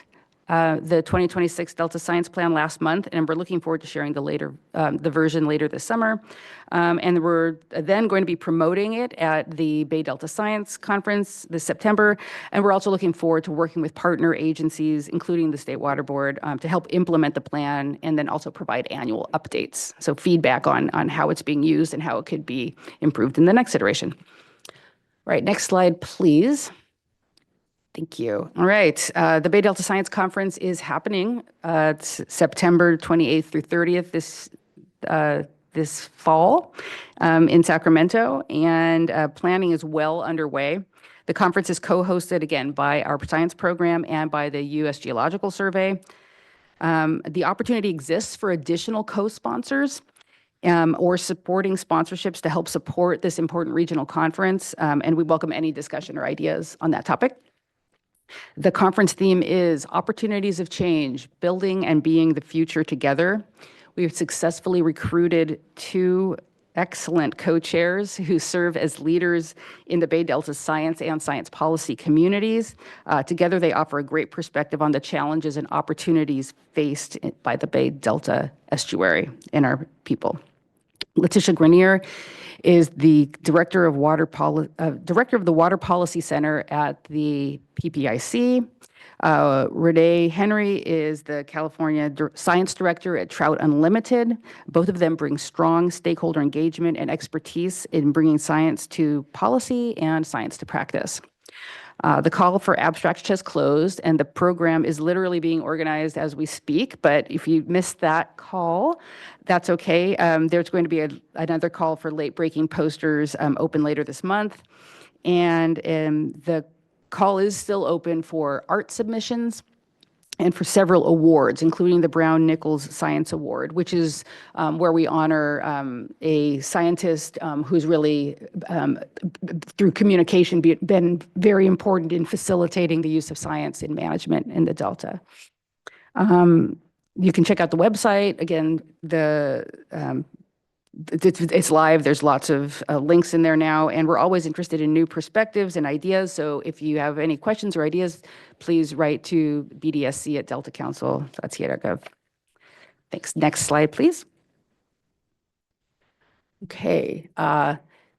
the 2026 Delta Science Plan last month, and we're looking forward to sharing the version later this summer. And we're then going to be promoting it at the Bay Delta Science Conference this September. And we're also looking forward to working with partner agencies, including the State Water Board, to help implement the plan and then also provide annual updates. So feedback on how it's being used and how it could be improved in the next iteration. Right, next slide, please. Thank you. All right. The Bay Delta Science Conference is happening. It's September 28th through 30th this fall in Sacramento, and planning is well underway. The conference is co-hosted again by our science program and by the U.S. Geological Survey. The opportunity exists for additional co-sponsors or supporting sponsorships to help support this important regional conference, and we welcome any discussion or ideas on that topic. The conference theme is Opportunities of Change, Building and Being the Future Together. We've successfully recruited 2 excellent co-chairs who serve as leaders in the Bay Delta science and science policy communities. Together, they offer a great perspective on the challenges and opportunities faced by the Bay Delta estuary and our people. Letitia Grenier is the director of the Water Policy Center at the PPIC. Renee Henry is the California Science Director at Trout Unlimited. Both of them bring strong stakeholder engagement and expertise in bringing science to policy and science to practice. The call for abstracts has closed, and the program is literally being organized as we speak. But if you missed that call, that's okay. There's going to be another call for late-breaking posters open later this month. And the call is still open for art submissions and for several awards, including the Brown-Nichols Science Award, which is where we honor a scientist who's really, through communication, been very important in facilitating the use of science in management in the Delta. You can check out the website. Again, it's live. There's lots of links in there now, and we're always interested in new perspectives and ideas. So if you have any questions or ideas, please write to bdsc@deltacouncil.ca.gov. Thanks. Next slide, please. Okay.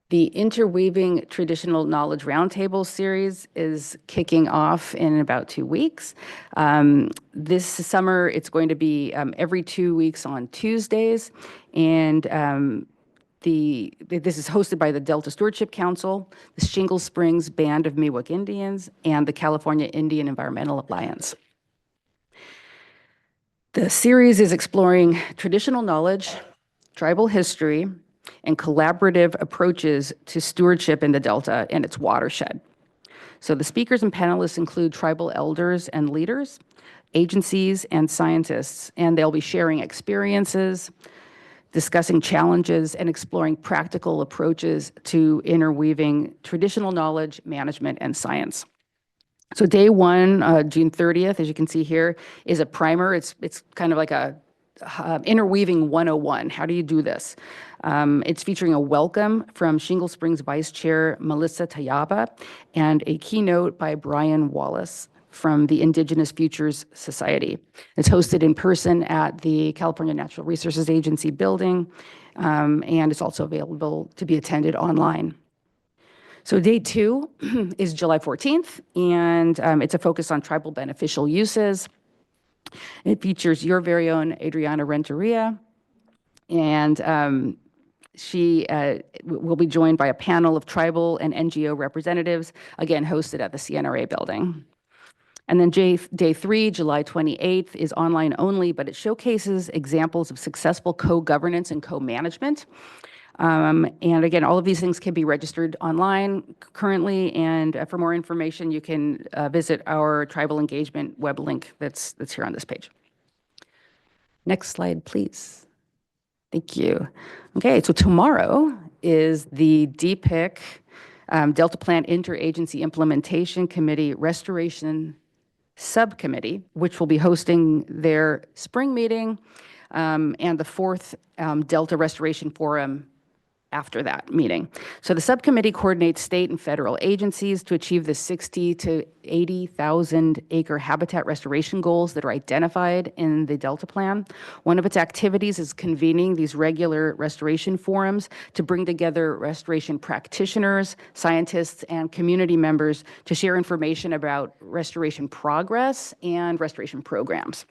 The Interweaving Traditional Knowledge Roundtable series is kicking off in about 2 weeks. This summer, it's going to be every 2 weeks on Tuesdays. And this is hosted by the Delta Stewardship Council, the Shingle Springs Band of Miwok Indians, and the California Indian Environmental Alliance. The series is exploring traditional knowledge, tribal history, and collaborative approaches to stewardship in the Delta and its watershed. So the speakers and panelists include tribal elders and leaders, agencies, and scientists, and they'll be sharing experiences, discussing challenges, and exploring practical approaches to interweaving traditional knowledge, management, and science. So day 1, June 30th, as you can see here, is a primer. It's kind of like a interweaving 101. How do you do this? It's featuring a welcome from Shingle Springs Vice Chair Melissa Tayaba and a keynote by Brian Wallace from the Indigenous Futures Society. It's hosted in person at the California Natural Resources Agency building, and it's also available to be attended online. So day 2 is July 14th, and it's a focus on tribal beneficial uses. It features your very own Adriana Renteria, and she will be joined by a panel of tribal and NGO representatives, again, hosted at the CNRA building. And then day 3, July 28th, is online only, but it showcases examples of successful co-governance and co-management. And again, all of these things can be registered online currently, and for more information, you can visit our tribal engagement web link that's here on this page. Next slide, please. Thank you. Okay, so tomorrow is the DPIC Delta Plan Interagency Implementation Committee Restoration Subcommittee, which will be hosting their spring meeting and the fourth Delta Restoration Forum after that meeting. So the subcommittee coordinates state and federal agencies to achieve the 60 to 80,000 acre habitat restoration goals that are identified in the Delta Plan. One of its activities is convening these regular restoration forums to bring together restoration practitioners, scientists, and community members to share information about restoration progress and restoration programs.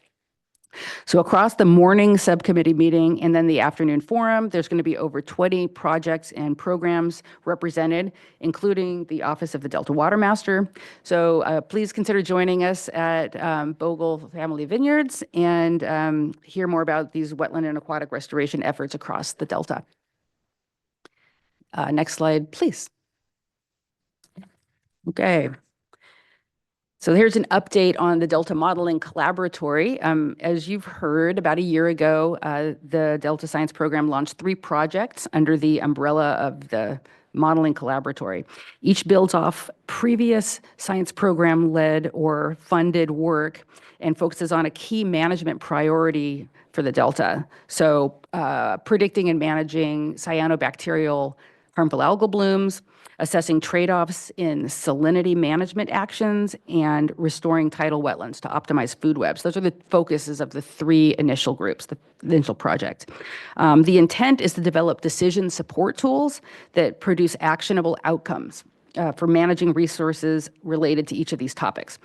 So across the morning subcommittee meeting and then the afternoon forum, there's going to be over 20 projects and programs represented, including the Office of the Delta Water Master. So please consider joining us at Bogle Family Vineyards and hear more about these wetland and aquatic restoration efforts across the Delta. Next slide, please. Okay. So here's an update on the Delta Modeling Collaboratory. As you've heard, about a year ago, the Delta Science Program launched 3 projects under the umbrella of the Modeling Collaboratory. Each builds off previous science program-led or funded work and focuses on a key management priority for the Delta. So predicting and managing cyanobacterial harmful algal blooms, assessing trade-offs in salinity management actions, and restoring tidal wetlands to optimize food webs. Those are the focuses of the 3 initial groups, the initial project. The intent is to develop decision support tools that produce actionable outcomes for managing resources related to each of these topics.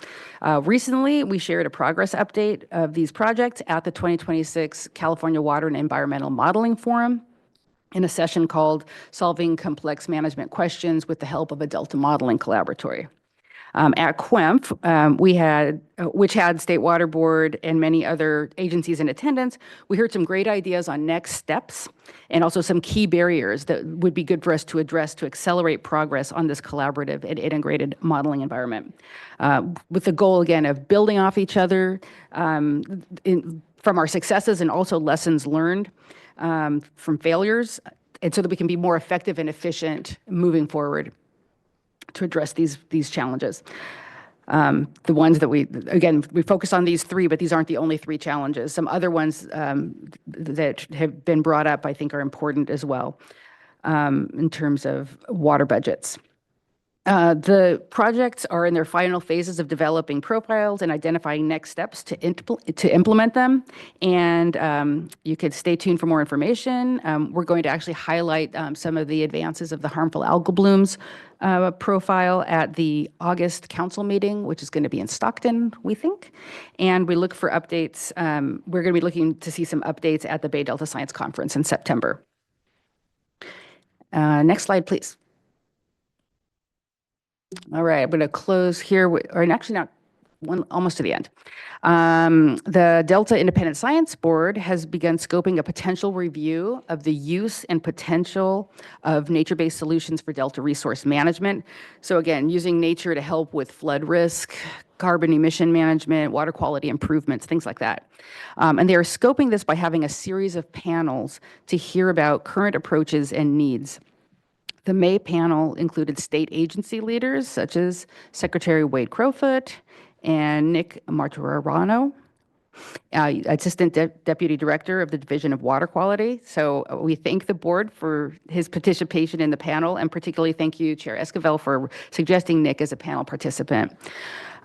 Recently, we shared a progress update of these projects at the 2026 California Water and Environmental Modeling Forum, in a session called Solving Complex Management Questions with the Help of a Delta Modeling Collaboratory. At QEMF, which had State Water Board and many other agencies in attendance, we heard some great ideas on next steps and also some key barriers that would be good for us to address to accelerate progress on this collaborative and integrated modeling environment. With the goal, again, of building off each other from our successes and also lessons learned from failures, and so that we can be more effective and efficient moving forward to address these challenges. The ones that we focus on these 3, but these aren't the only 3 challenges. Some other ones that have been brought up, I think, are important as well in terms of water budgets. The projects are in their final phases of developing profiles and identifying next steps to implement them. And you could stay tuned for more information. We're going to actually highlight some of the advances of the harmful algal blooms profile at the August council meeting, which is going to be in Stockton, we think. And we look for updates. We're going to be looking to see some updates at the Bay Delta Science Conference in September. Next slide, please. All right, I'm going to close here, almost to the end. The Delta Independent Science Board has begun scoping a potential review of the use and potential of nature-based solutions for Delta resource management. So again, using nature to help with flood risk, carbon emission management, water quality improvements, things like that. And they are scoping this by having a series of panels to hear about current approaches and needs. The May panel included state agency leaders such as Secretary Wade Crowfoot and Nick Martirano, Assistant Deputy Director of the Division of Water Quality. So we thank the board for his participation in the panel, and particularly thank you, Chair Esquivel, for suggesting Nick as a panel participant.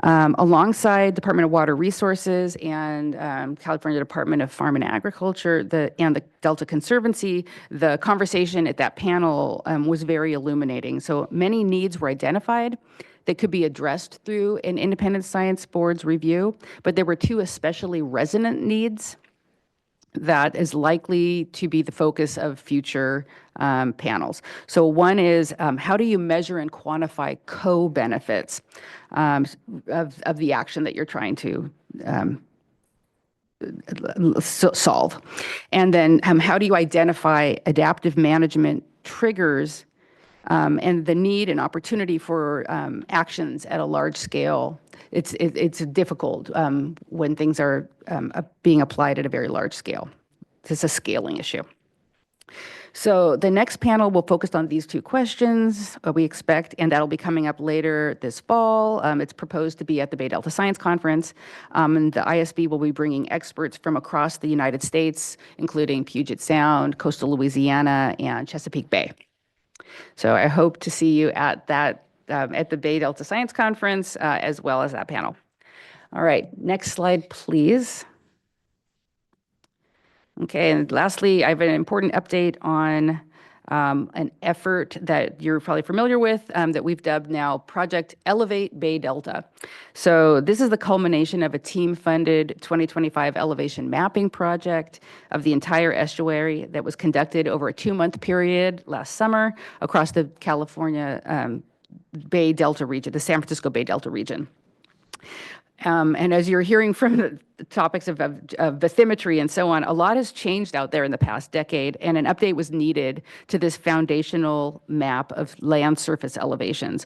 Alongside Department of Water Resources and California Department of Farm and Agriculture and the Delta Conservancy, the conversation at that panel was very illuminating. So many needs were identified that could be addressed through an independent science board's review, but there were 2 especially resonant needs that is likely to be the focus of future panels. So one is, how do you measure and quantify co-benefits of the action that you're trying to solve. And then how do you identify adaptive management triggers and the need and opportunity for actions at a large scale? It's difficult when things are being applied at a very large scale. It's a scaling issue. So the next panel will focus on these two questions, we expect, and that'll be coming up later this fall. It's proposed to be at the Bay Delta Science Conference, and the ISB will be bringing experts from across the United States, including Puget Sound, coastal Louisiana, and Chesapeake Bay. So I hope to see you at that, at the Bay Delta Science Conference, as well as that panel. All right, next slide, please. Okay, and lastly, I have an important update on an effort that you're probably familiar with that we've dubbed now Project Elevate Bay Delta. So this is the culmination of a team-funded 2025 elevation mapping project of the entire estuary that was conducted over a 2-month period last summer across the California Bay Delta region, the San Francisco Bay Delta region. And as you're hearing from the topics of bathymetry and so on, a lot has changed out there in the past decade, and an update was needed to this foundational map of land surface elevations.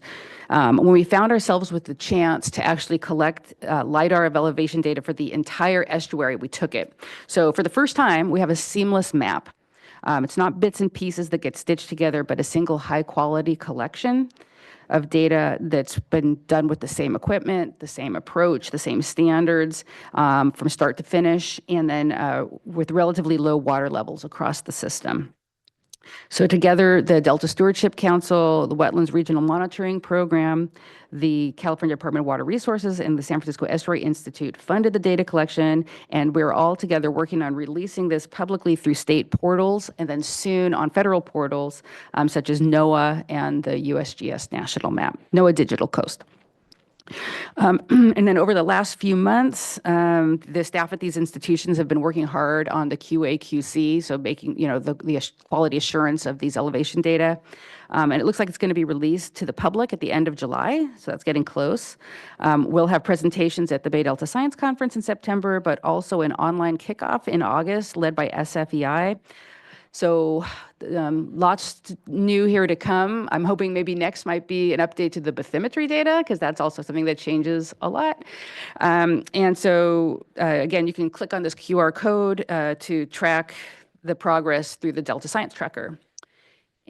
When we found ourselves with the chance to actually collect LiDAR of elevation data for the entire estuary, we took it. So for the first time, we have a seamless map. It's not bits and pieces that get stitched together, but a single high-quality collection of data that's been done with the same equipment, the same approach, the same standards from start to finish, and then with relatively low water levels across the system. So together, the Delta Stewardship Council, the Wetlands Regional Monitoring Program, the California Department of Water Resources, and the San Francisco Estuary Institute funded the data collection, and we're all together working on releasing this publicly through state portals, and then soon on federal portals, such as NOAA and the USGS National Map, NOAA Digital Coast. And then over the last few months, the staff at these institutions have been working hard on the QA/QC, so making, the quality assurance of these elevation data. And it looks like it's going to be released to the public at the end of July, so that's getting close. We'll have presentations at the Bay Delta Science Conference in September, but also an online kickoff in August led by SFEI. So lots new here to come. I'm hoping maybe next might be an update to the bathymetry data, because that's also something that changes a lot. And so, again, you can click on this QR code to track the progress through the Delta Science Tracker.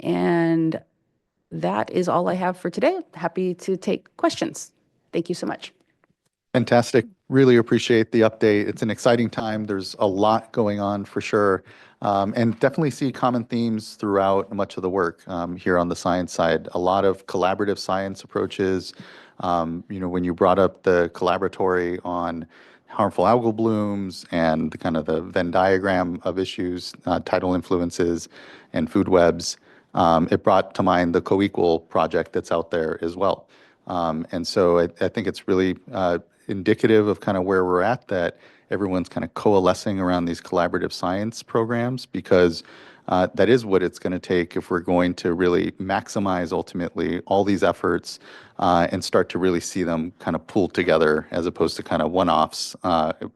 And that is all I have for today. Happy to take questions. Thank you so much. Fantastic. Really appreciate the update. It's an exciting time. There's a lot going on for sure. And definitely see common themes throughout much of the work here on the science side. A lot of collaborative science approaches. When you brought up the collaboratory on harmful algal blooms and the kind of the Venn diagram of issues, tidal influences and food webs, it brought to mind the Co-Equal project that's out there as well. And so I think it's really indicative of kind of where we're at, that everyone's kind of coalescing around these collaborative science programs, because that is what it's going to take if we're going to really maximize ultimately all these efforts and start to really see them kind of pulled together as opposed to kind of one-offs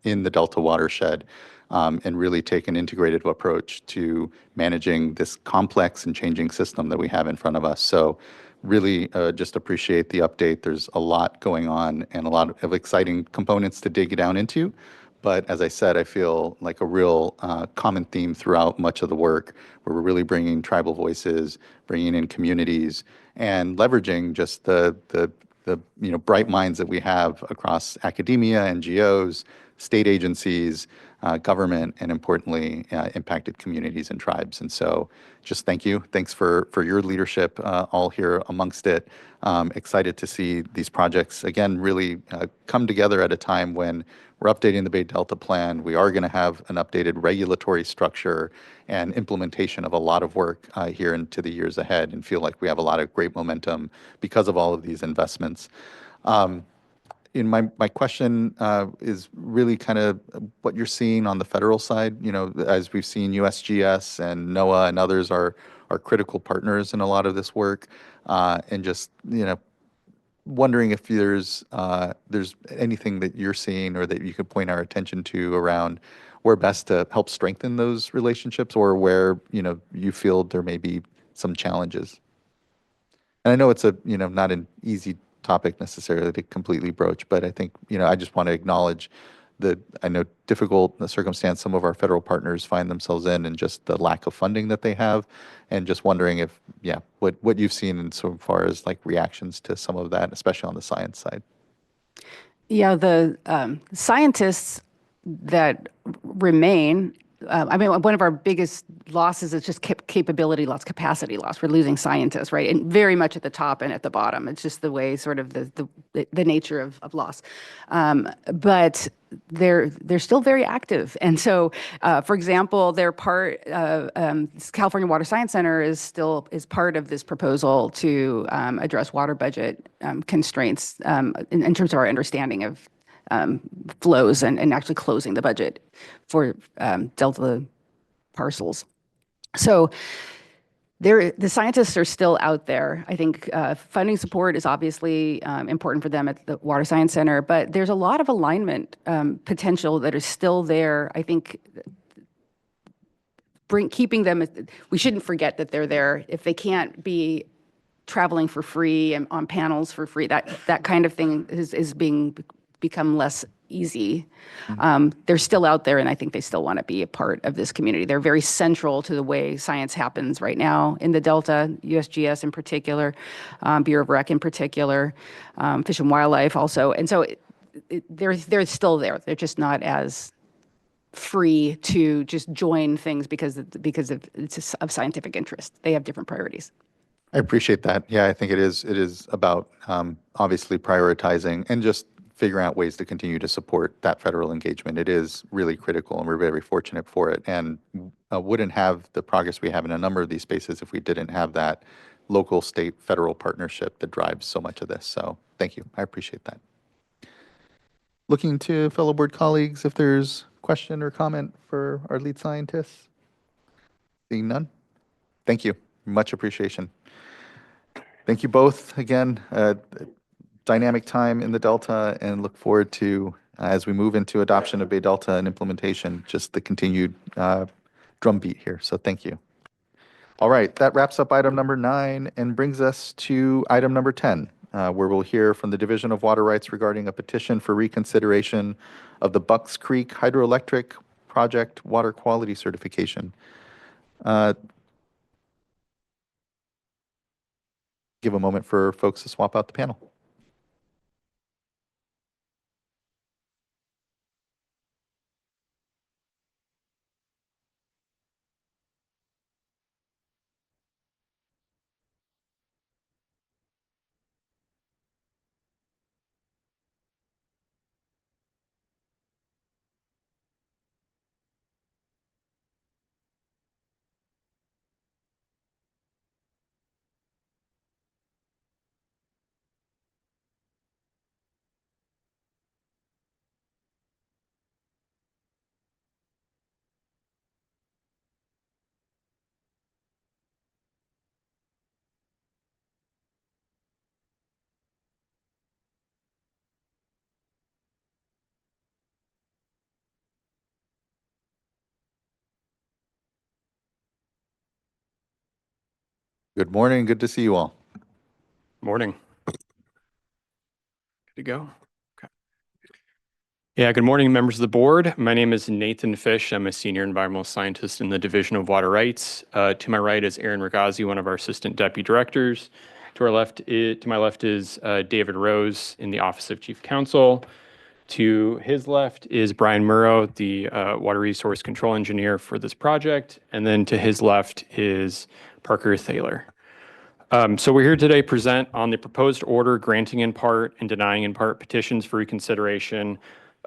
in the Delta watershed, and really take an integrated approach to managing this complex and changing system that we have in front of us. So really just appreciate the update. There's a lot going on and a lot of exciting components to dig down into. But as I said, I feel like a real common theme throughout much of the work, where we're really bringing tribal voices, bringing in communities, and leveraging just the bright minds that we have across academia, NGOs, state agencies, government, and importantly, impacted communities and tribes. And so just thank you. Thanks for your leadership all here amongst it. Excited to see these projects, again, really come together at a time when we're updating the Bay Delta Plan. We are going to have an updated regulatory structure and implementation of a lot of work here into the years ahead, and feel like we have a lot of great momentum because of all of these investments. My question is really kind of what you're seeing on the federal side. As we've seen, USGS and NOAA and others are critical partners in a lot of this work, and just wondering if there's anything that you're seeing or that you could point our attention to around where best to help strengthen those relationships, or where, you feel there may be some challenges. And I know it's not an easy topic necessarily to completely broach, but I think, I just want to acknowledge I know difficult the circumstance some of our federal partners find themselves in, and just the lack of funding that they have, and just wondering if, what you've seen in so far as like reactions to some of that, especially on the science side. Yeah, the scientists that remain, one of our biggest losses is just capability loss, capacity loss. We're losing scientists, right? And very much at the top and at the bottom. It's just the way, sort of the nature of loss. But they're still very active. And so, for example, they're part of California Water Science Center is part of this proposal to address water budget constraints in terms of our understanding of flows and actually closing the budget for Delta parcels. So the scientists are still out there. I think funding support is obviously important for them at the Water Science Center, but there's a lot of alignment potential that is still there. I think keeping them, we shouldn't forget that they're there. If they can't be traveling for free and on panels for free, that kind of thing is become less easy. They're still out there, and I think they still want to be a part of this community. They're very central to the way science happens right now in the Delta, USGS in particular, Bureau of Rec in particular, Fish and Wildlife also. And so they're still there. They're just not as free to just join things because of scientific interest. They have different priorities. I appreciate that. Yeah, I think it is about obviously prioritizing and just figuring out ways to continue to support that federal engagement. It is really critical, and we're very fortunate for it. And wouldn't have the progress we have in a number of these spaces if we didn't have that local, state, federal partnership that drives so much of this. So thank you. I appreciate that. Looking to fellow board colleagues if there's question or comment for our lead scientists. Seeing none. Thank you. Much appreciation. Thank you both again. Dynamic time in the Delta, and look forward to, as we move into adoption of Bay Delta and implementation, just the continued drumbeat here. So thank you. All right, that wraps up item number 9 and brings us to item number 10, where we'll hear from the Division of Water Rights regarding a petition for reconsideration of the Bucks Creek Hydroelectric Project water quality certification. Give a moment for folks to swap out the panel. Good morning. Good to see you all. Morning. Good to go. Okay. Yeah, good morning, members of the board. My name is Nathan Fish. I'm a senior environmental scientist in the Division of Water Rights. To my right is Aaron Ragazzi, one of our assistant deputy directors. To my left is David Rose in the Office of Chief Counsel. To his left is Brian Murrow, the water resource control engineer for this project. And then to his left is Parker Thaler. So we're here today to present on the proposed order granting in part and denying in part petitions for reconsideration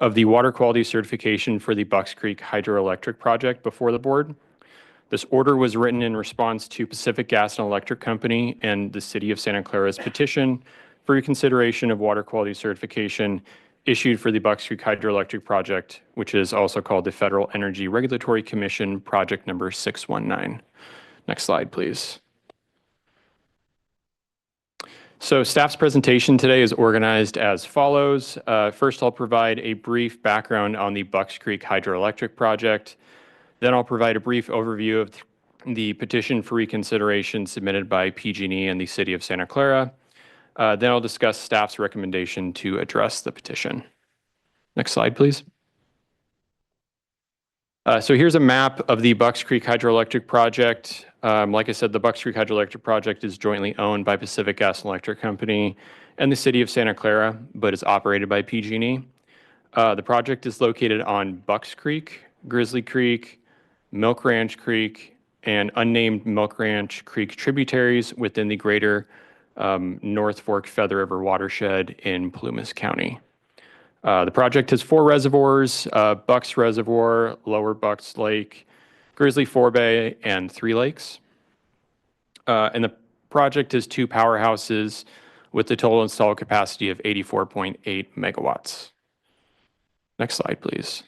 of the water quality certification for the Bucks Creek Hydroelectric Project before the board. This order was written in response to Pacific Gas and Electric Company and the City of Santa Clara's petition for reconsideration of water quality certification issued for the Bucks Creek Hydroelectric Project, which is also called the Federal Energy Regulatory Commission Project number 619. Next slide, please. So staff's presentation today is organized as follows. First, I'll provide a brief background on the Bucks Creek Hydroelectric Project. Then I'll provide a brief overview of the petition for reconsideration submitted by PG&E and the City of Santa Clara. Then I'll discuss staff's recommendation to address the petition. Next slide, please. So here's a map of the Bucks Creek Hydroelectric Project. Like I said, the Bucks Creek Hydroelectric Project is jointly owned by Pacific Gas and Electric Company and the City of Santa Clara, but is operated by PG&E. The project is located on Bucks Creek, Grizzly Creek, Milk Ranch Creek, and unnamed Milk Ranch Creek tributaries within the greater North Fork Feather River watershed in Plumas County. The project has 4 reservoirs, Bucks Reservoir, Lower Bucks Lake, Grizzly Forebay, and 3 lakes. And the project has 2 powerhouses with a total installed capacity of 84.8 megawatts. Next slide, please.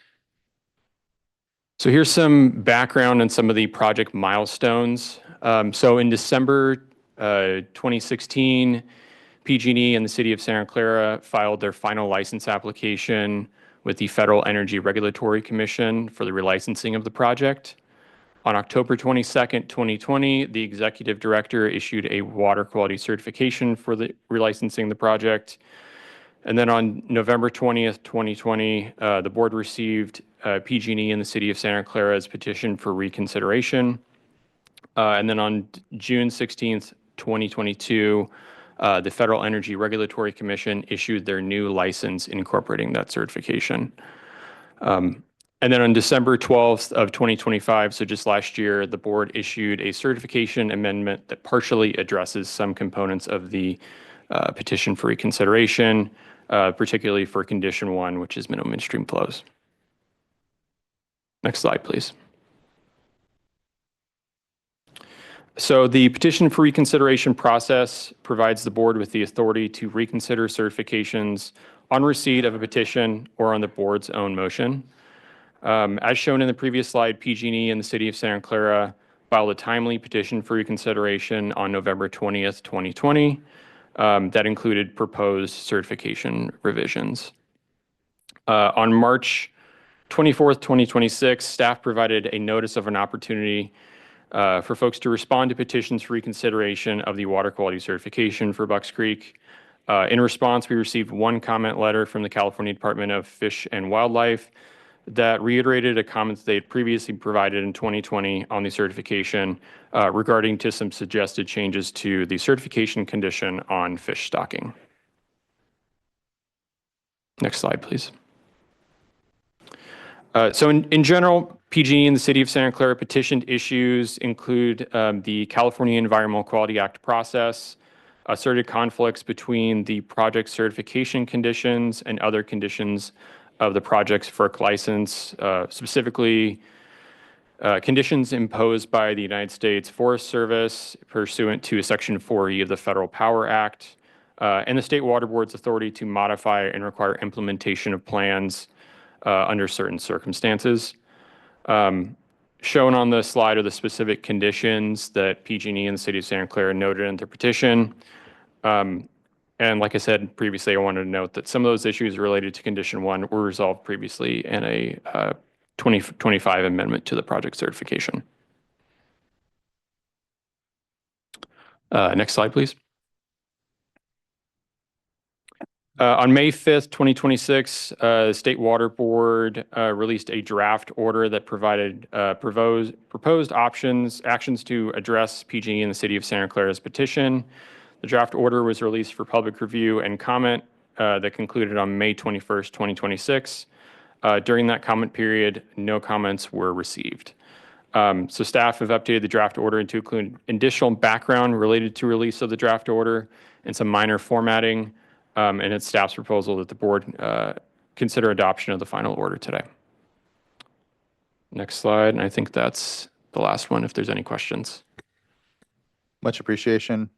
So here's some background on some of the project milestones. So in December 2016, PG&E and the City of Santa Clara filed their final license application with the Federal Energy Regulatory Commission for the relicensing of the project. On October 22nd, 2020, the executive director issued a water quality certification for the relicensing of the project. And then on November 20th, 2020, the board received PG&E and the City of Santa Clara's petition for reconsideration. And then on June 16th, 2022, the Federal Energy Regulatory Commission issued their new license incorporating that certification. And then on December 12th of 2025, so just last year, the board issued a certification amendment that partially addresses some components of the petition for reconsideration, particularly for condition 1, which is minimum midstream flows. Next slide, please. So the petition for reconsideration process provides the board with the authority to reconsider certifications on receipt of a petition or on the board's own motion. As shown in the previous slide, PG&E and the City of Santa Clara filed a timely petition for reconsideration on November 20th, 2020 that included proposed certification revisions. On March 24th, 2026, staff provided a notice of an opportunity for folks to respond to petitions for reconsideration of the water quality certification for Bucks Creek. In response, we received 1 comment letter from the California Department of Fish and Wildlife that reiterated a comment they had previously provided in 2020 on the certification regarding to some suggested changes to the certification condition on fish stocking. Next slide, please. So in general, PG&E and the City of Santa Clara petitioned issues include the California Environmental Quality Act process, asserted conflicts between the project certification conditions and other conditions of the project's FERC license, specifically conditions imposed by the United States Forest Service pursuant to Section 4E of the Federal Power Act, and the State Water Board's authority to modify and require implementation of plans under certain circumstances. Shown on the slide are the specific conditions that PG&E and the City of Santa Clara noted in their petition. And like I said previously, I wanted to note that some of those issues related to condition 1 were resolved previously in a 2025 amendment to the project certification. Next slide, please. On May 5th, 2026, the State Water Board released a draft order that provided proposed actions to address PG&E and the City of Santa Clara's petition. The draft order was released for public review and comment that concluded on May 21st, 2026. During that comment period, no comments were received. So staff have updated the draft order to include additional background related to release of the draft order and some minor formatting. And it's staff's proposal that the board consider adoption of the final order today. Next slide, and I think that's the last one if there's any questions. Much appreciation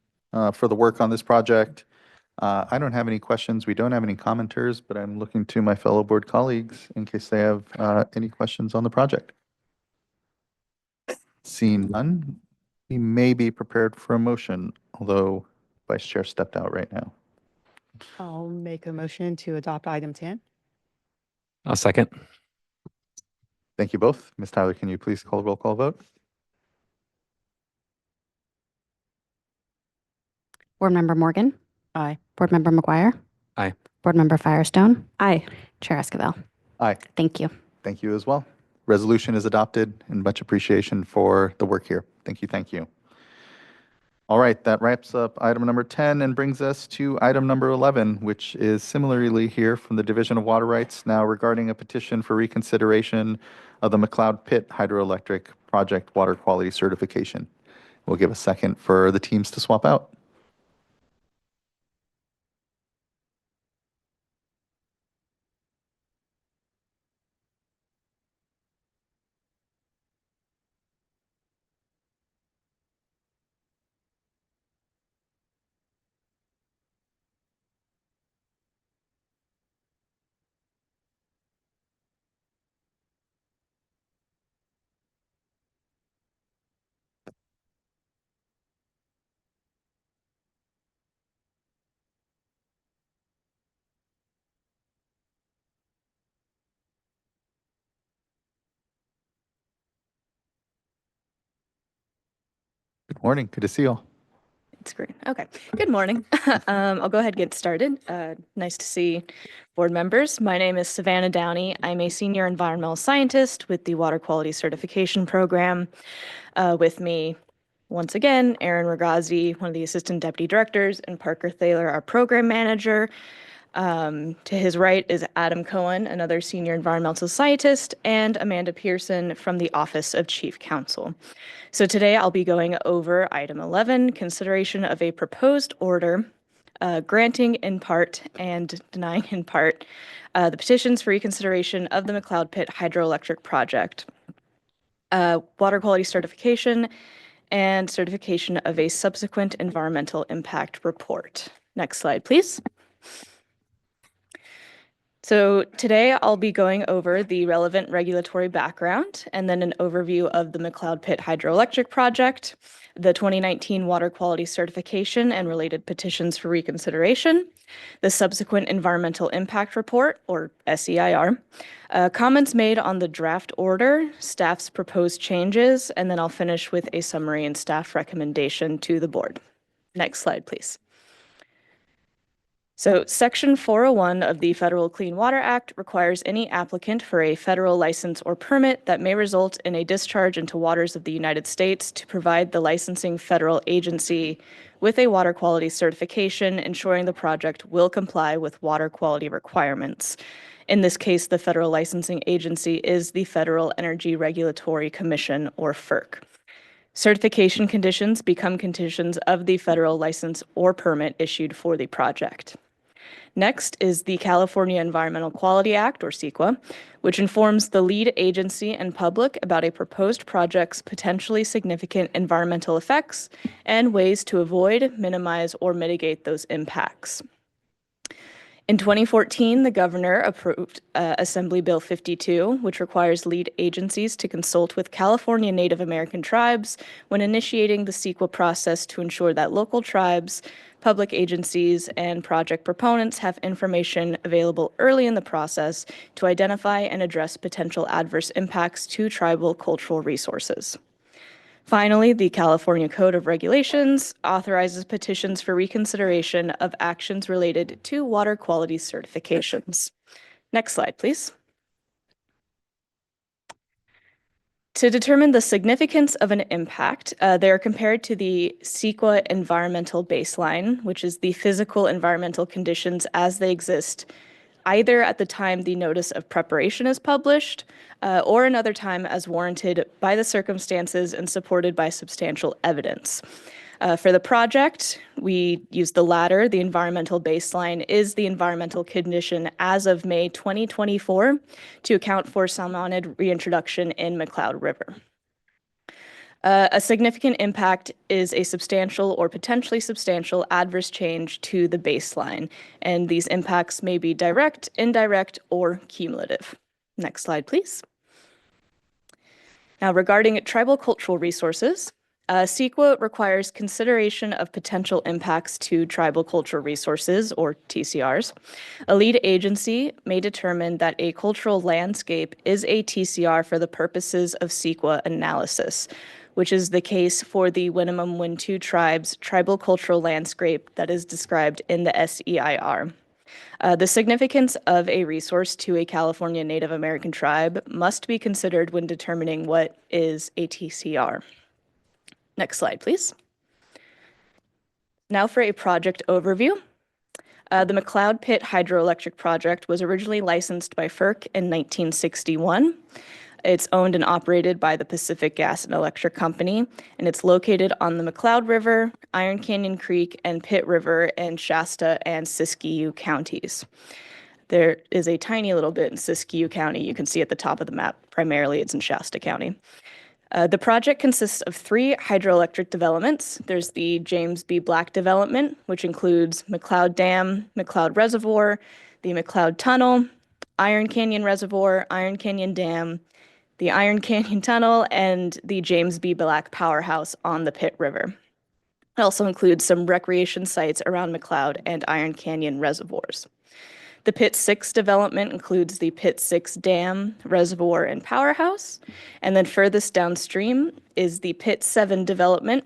for the work on this project. I don't have any questions. We don't have any commenters, but I'm looking to my fellow board colleagues in case they have any questions on the project. Seeing none, we may be prepared for a motion, although Vice Chair stepped out right now. I'll make a motion to adopt item 10. I'll second. Thank you both. Ms. Tyler, can you please call roll call vote? Board Member Morgan. Aye. Board Member McGuire. Aye. Board Member Firestone. Aye. Chair Esquivel. Aye. Thank you. Thank you as well. Resolution is adopted, and much appreciation for the work here. Thank you, thank you. All right, that wraps up item number 10 and brings us to item number 11, which is similarly here from the Division of Water Rights, now regarding a petition for reconsideration of the McLeod Pit Hydroelectric Project Water Quality Certification. We'll give a second for the teams to swap out. Good morning, good to see you all. It's great. Okay. Good morning. I'll go ahead and get started. Nice to see board members. My name is Savannah Downey. I'm a senior environmental scientist with the Water Quality Certification Program. With me, once again, Aaron Ragazzi, one of the assistant deputy directors, and Parker Thaler, our program manager. To his right is Adam Cohen, another senior environmental scientist, and Amanda Pearson from the Office of Chief Counsel. So today I'll be going over item 11, consideration of a proposed order granting in part and denying in part the petitions for reconsideration of the McLeod Pit Hydroelectric Project, water quality certification, and certification of a subsequent environmental impact report. Next slide, please. So today I'll be going over the relevant regulatory background and then an overview of the McLeod Pit Hydroelectric Project, the 2019 water quality certification and related petitions for reconsideration, the subsequent environmental impact report, or SEIR, comments made on the draft order, staff's proposed changes, and then I'll finish with a summary and staff recommendation to the board. Next slide, please. So Section 401 of the Federal Clean Water Act requires any applicant for a federal license or permit that may result in a discharge into waters of the United States to provide the licensing federal agency with a water quality certification, ensuring the project will comply with water quality requirements. In this case, the federal licensing agency is the Federal Energy Regulatory Commission, or FERC. Certification conditions become conditions of the federal license or permit issued for the project. Next is the California Environmental Quality Act, or CEQA, which informs the lead agency and public about a proposed project's potentially significant environmental effects and ways to avoid, minimize, or mitigate those impacts. In 2014, the governor approved Assembly Bill 52, which requires lead agencies to consult with California Native American tribes when initiating the CEQA process to ensure that local tribes, public agencies, and project proponents have information available early in the process to identify and address potential adverse impacts to tribal cultural resources. Finally, the California Code of Regulations authorizes petitions for reconsideration of actions related to water quality certifications. Next slide, please. To determine the significance of an impact, they are compared to the CEQA environmental baseline, which is the physical environmental conditions as they exist, either at the time the notice of preparation is published or another time as warranted by the circumstances and supported by substantial evidence. For the project, we use the latter. The environmental baseline is the environmental condition as of May 2024 to account for salmonid reintroduction in McLeod River. A significant impact is a substantial or potentially substantial adverse change to the baseline, and these impacts may be direct, indirect, or cumulative. Next slide, please. Now, regarding tribal cultural resources, CEQA requires consideration of potential impacts to tribal cultural resources, or TCRs. A lead agency may determine that a cultural landscape is a TCR for the purposes of CEQA analysis, which is the case for the Winnemem-Wintu tribe's tribal cultural landscape that is described in the SEIR. The significance of a resource to a California Native American tribe must be considered when determining what is a TCR. Next slide, please. Now for a project overview. The McLeod Pit Hydroelectric Project was originally licensed by FERC in 1961. It's owned and operated by the Pacific Gas and Electric Company, and it's located on the McLeod River, Iron Canyon Creek, and Pitt River in Shasta and Siskiyou counties. There is a tiny little bit in Siskiyou County. You can see at the top of the map. Primarily, it's in Shasta County. The project consists of 3 hydroelectric developments. There's the James B. Black development, which includes McLeod Dam, McLeod Reservoir, the McLeod Tunnel, Iron Canyon Reservoir, Iron Canyon Dam, the Iron Canyon Tunnel, and the James B. Black Powerhouse on the Pitt River. It also includes some recreation sites around McLeod and Iron Canyon reservoirs. The Pitt 6 development includes the Pitt 6 Dam, Reservoir, and Powerhouse. And then furthest downstream is the Pitt 7 development,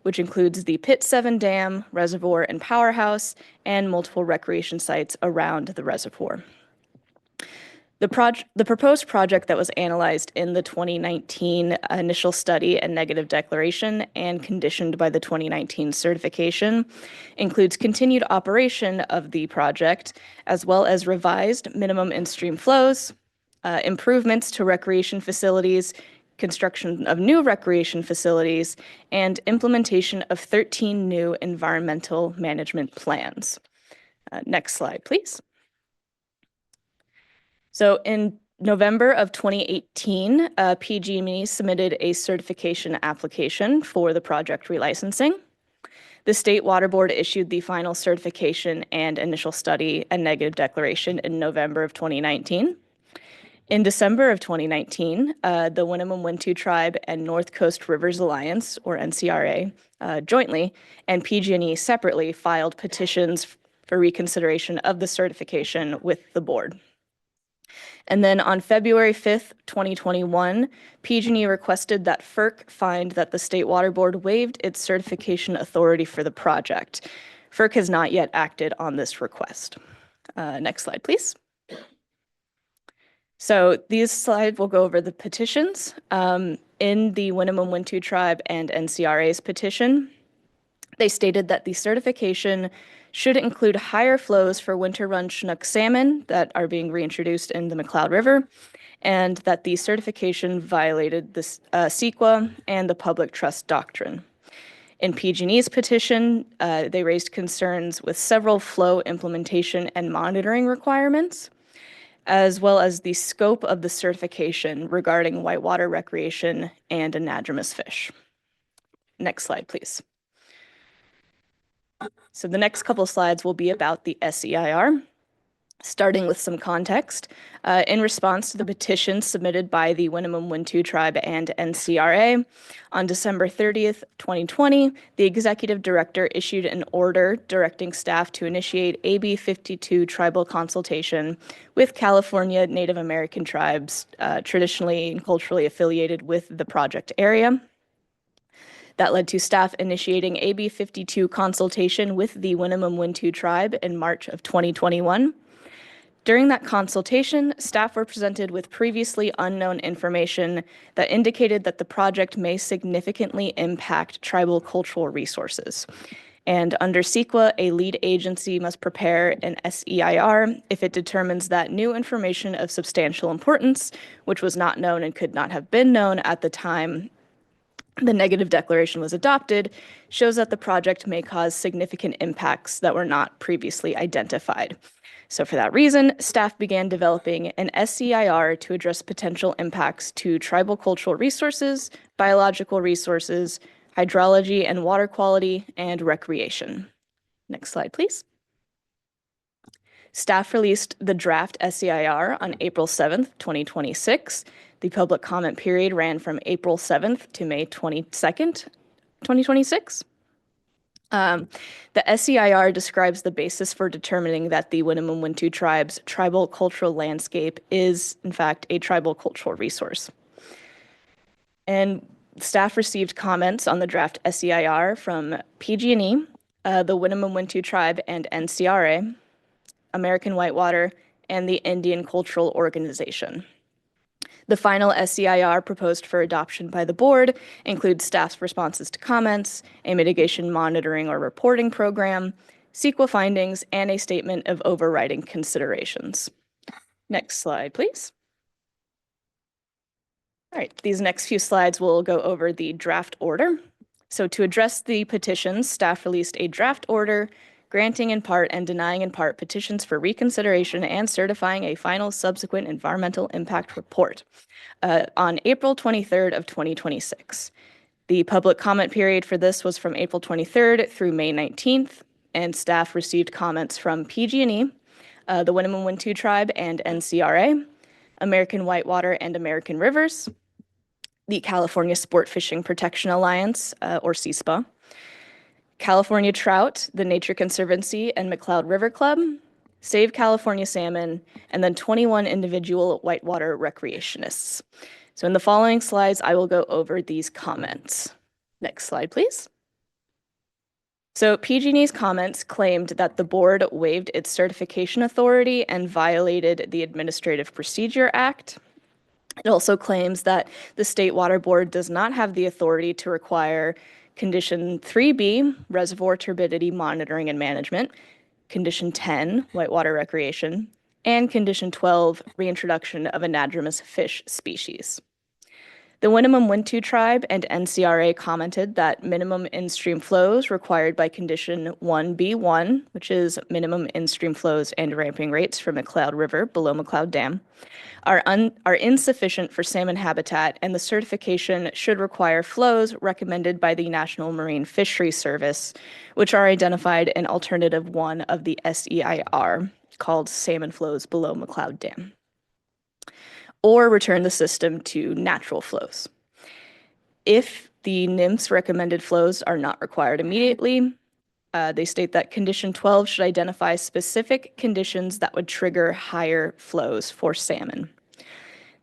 which includes the Pitt 7 Dam, Reservoir, and Powerhouse, and multiple recreation sites around the reservoir. The proposed project that was analyzed in the 2019 initial study and negative declaration and conditioned by the 2019 certification includes continued operation of the project, as well as revised minimum in-stream flows, improvements to recreation facilities, construction of new recreation facilities, and implementation of 13 new environmental management plans. Next slide, please. So in November of 2018, PG&E submitted a certification application for the project relicensing. The State Water Board issued the final certification and initial study and negative declaration in November of 2019. In December of 2019, the Winnemem-Wintu Tribe and North Coast Rivers Alliance, or NCRA, jointly, and PG&E separately filed petitions for reconsideration of the certification with the board. And then on February 5th, 2021, PG&E requested that FERC find that the State Water Board waived its certification authority for the project. FERC has not yet acted on this request. Next slide, please. So these slides will go over the petitions. In the Winnemem-Wintu Tribe and NCRA's petition, they stated that the certification should include higher flows for winter run Chinook salmon that are being reintroduced in the McLeod River, and that the certification violated the CEQA and the public trust doctrine. In PG&E's petition, they raised concerns with several flow implementation and monitoring requirements, as well as the scope of the certification regarding whitewater recreation and anadromous fish. Next slide, please. So the next couple of slides will be about the SEIR, starting with some context. In response to the petition submitted by the Winnemem-Wintu Tribe and NCRA, on December 30th, 2020, the executive director issued an order directing staff to initiate AB 52 tribal consultation with California Native American tribes traditionally and culturally affiliated with the project area. That led to staff initiating AB 52 consultation with the Winnemem-Wintu Tribe in March of 2021. During that consultation, staff were presented with previously unknown information that indicated that the project may significantly impact tribal cultural resources. And under CEQA, a lead agency must prepare an SEIR if it determines that new information of substantial importance, which was not known and could not have been known at the time the negative declaration was adopted, shows that the project may cause significant impacts that were not previously identified. So for that reason, staff began developing an SEIR to address potential impacts to tribal cultural resources, biological resources, hydrology and water quality, and recreation. Next slide, please. Staff released the draft SEIR on April 7th, 2026. The public comment period ran from April 7th to May 22nd 2026. The SEIR describes the basis for determining that the Winnemem-Wintu tribe's tribal cultural landscape is, in fact, a tribal cultural resource. And staff received comments on the draft SEIR from PG&E, the Winnemem-Wintu tribe and NCRA, American Whitewater, and the Indian Cultural Organization. The final SEIR proposed for adoption by the board includes staff's responses to comments, a mitigation monitoring or reporting program, CEQA findings, and a statement of overriding considerations. Next slide, please. All right, these next few slides will go over the draft order. So to address the petitions, staff released a draft order granting in part and denying in part petitions for reconsideration and certifying a final subsequent environmental impact report on April 23rd of 2026. The public comment period for this was from April 23rd through May 19th, and staff received comments from PG&E, the Winnemem-Wintu tribe and NCRA, American Whitewater and American Rivers, the California Sport Fishing Protection Alliance, or CSPA, California Trout, the Nature Conservancy and McCloud River Club, Save California Salmon, and then 21 individual whitewater recreationists. So in the following slides, I will go over these comments. Next slide, please. So PG&E's comments claimed that the board waived its certification authority and violated the Administrative Procedure Act. It also claims that the State Water Board does not have the authority to require Condition 3B, Reservoir Turbidity Monitoring and Management, Condition 10, Whitewater Recreation, and Condition 12, Reintroduction of Anadromous Fish Species. The Winnemem-Wintu tribe and NCRA commented that minimum in-stream flows required by Condition 1B1, which is minimum in-stream flows and ramping rates for McCloud River below McCloud Dam, are insufficient for salmon habitat, and the certification should require flows recommended by the National Marine Fisheries Service, which are identified in Alternative 1 of the SEIR, called Salmon Flows Below McCloud Dam, or return the system to natural flows. If the NIMS recommended flows are not required immediately, they state that Condition 12 should identify specific conditions that would trigger higher flows for salmon.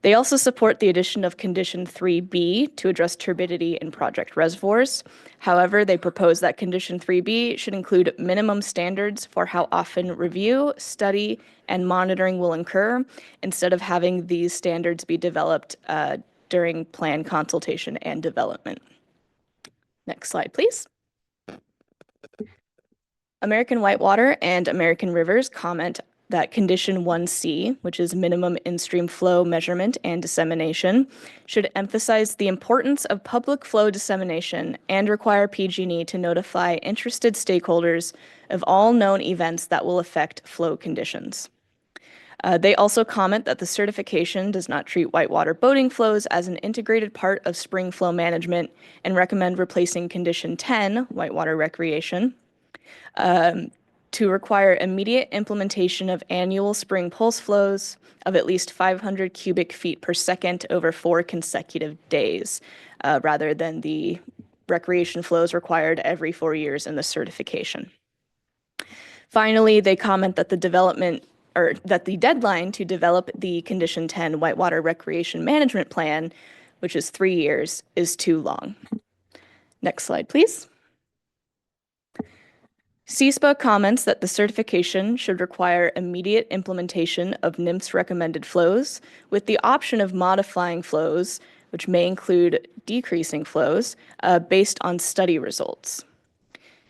They also support the addition of Condition 3B to address turbidity in project reservoirs. However, they propose that Condition 3B should include minimum standards for how often review, study, and monitoring will occur, instead of having these standards be developed during plan consultation and development. Next slide, please. American Whitewater and American Rivers comment that Condition 1C, which is minimum in-stream flow measurement and dissemination, should emphasize the importance of public flow dissemination and require PG&E to notify interested stakeholders of all known events that will affect flow conditions. They also comment that the certification does not treat whitewater boating flows as an integrated part of spring flow management and recommend replacing Condition 10, whitewater recreation, to require immediate implementation of annual spring pulse flows of at least 500 cubic feet per second over 4 consecutive days, rather than the recreation flows required every 4 years in the certification. Finally, they comment that the deadline to develop the Condition 10 Whitewater Recreation Management Plan, which is 3 years, is too long. Next slide, please. CSPA comments that the certification should require immediate implementation of NIMS recommended flows, with the option of modifying flows, which may include decreasing flows, based on study results.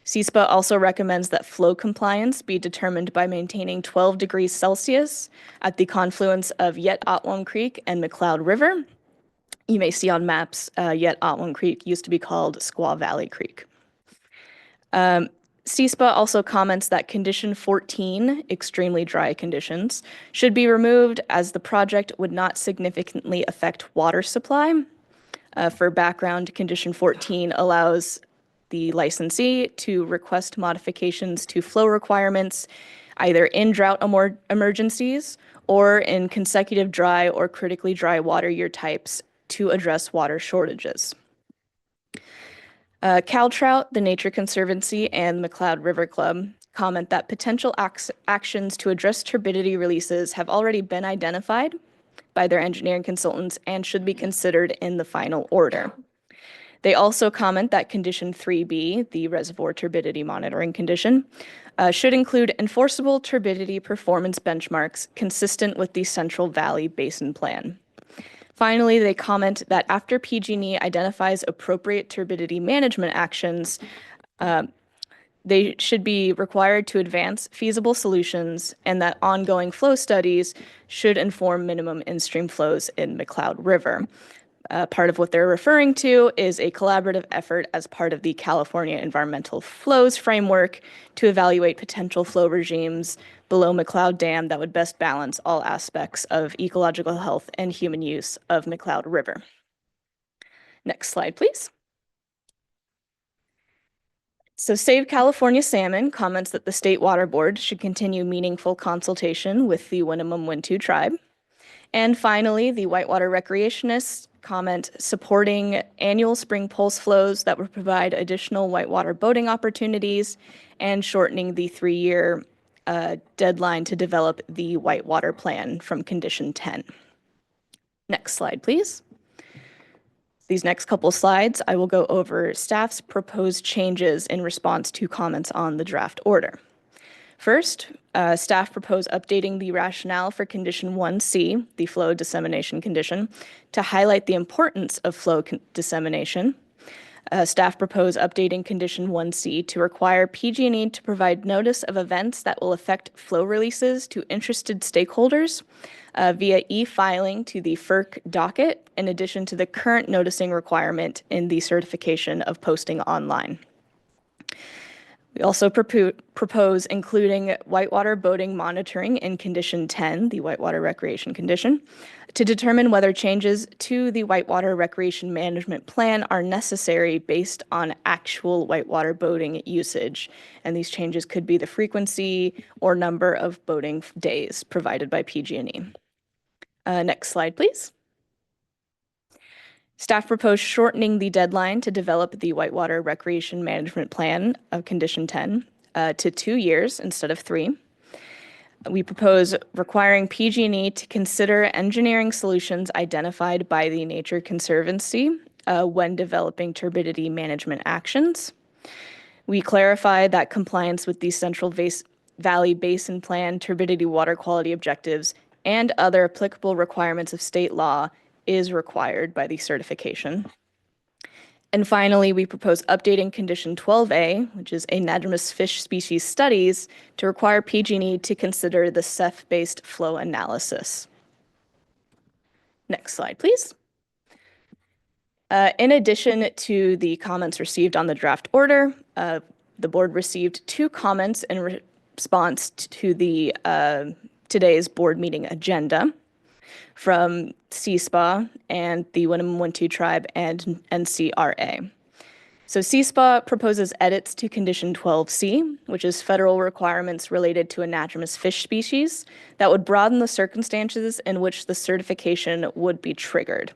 CSPA also recommends that flow compliance be determined by maintaining 12 degrees Celsius at the confluence of Yet Otwam Creek and McCloud River. You may see on maps, Yet Otwam Creek used to be called Squaw Valley Creek. CSPA also comments that Condition 14, extremely dry conditions, should be removed as the project would not significantly affect water supply. For background, Condition 14 allows the licensee to request modifications to flow requirements either in drought emergencies or in consecutive dry or critically dry water year types to address water shortages. Cal Trout, the Nature Conservancy, and the McLeod River Club comment that potential actions to address turbidity releases have already been identified by their engineering consultants and should be considered in the final order. They also comment that Condition 3B, the reservoir turbidity monitoring condition, should include enforceable turbidity performance benchmarks consistent with the Central Valley Basin Plan. Finally, they comment that after PG&E identifies appropriate turbidity management actions, they should be required to advance feasible solutions, and that ongoing flow studies should inform minimum in-stream flows in McLeod River. Part of what they're referring to is a collaborative effort as part of the California Environmental Flows Framework to evaluate potential flow regimes below McLeod Dam that would best balance all aspects of ecological health and human use of McLeod River. Next slide, please. So Save California Salmon comments that the State Water Board should continue meaningful consultation with the Winnemem-Wintu tribe. And finally, the Whitewater Recreationists comment supporting annual spring pulse flows that would provide additional whitewater boating opportunities and shortening the 3-year deadline to develop the Whitewater Plan from Condition 10. Next slide, please. These next couple slides, I will go over staff's proposed changes in response to comments on the draft order. First, staff propose updating the rationale for Condition 1C, the flow dissemination condition, to highlight the importance of flow dissemination. Staff propose updating Condition 1C to require PG&E to provide notice of events that will affect flow releases to interested stakeholders via e-filing to the FERC docket, in addition to the current noticing requirement in the certification of posting online. We also propose including whitewater boating monitoring in Condition 10, the whitewater recreation condition, to determine whether changes to the whitewater recreation management plan are necessary based on actual whitewater boating usage. And these changes could be the frequency or number of boating days provided by PG&E. Next slide, please. Staff proposed shortening the deadline to develop the Whitewater Recreation Management Plan of Condition 10 to 2 years instead of 3. We propose requiring PG&E to consider engineering solutions identified by the Nature Conservancy when developing turbidity management actions. We clarify that compliance with the Central Valley Basin Plan turbidity water quality objectives and other applicable requirements of state law is required by the certification. And finally, we propose updating Condition 12A, which is anadromous fish species studies, to require PG&E to consider the Ceph-based flow analysis. Next slide, please. In addition to the comments received on the draft order, the board received 2 comments in response to the today's board meeting agenda from CSPA and the Winnemem-Wintu tribe and NCRA. So CSPA proposes edits to Condition 12C, which is federal requirements related to anadromous fish species that would broaden the circumstances in which the certification would be triggered.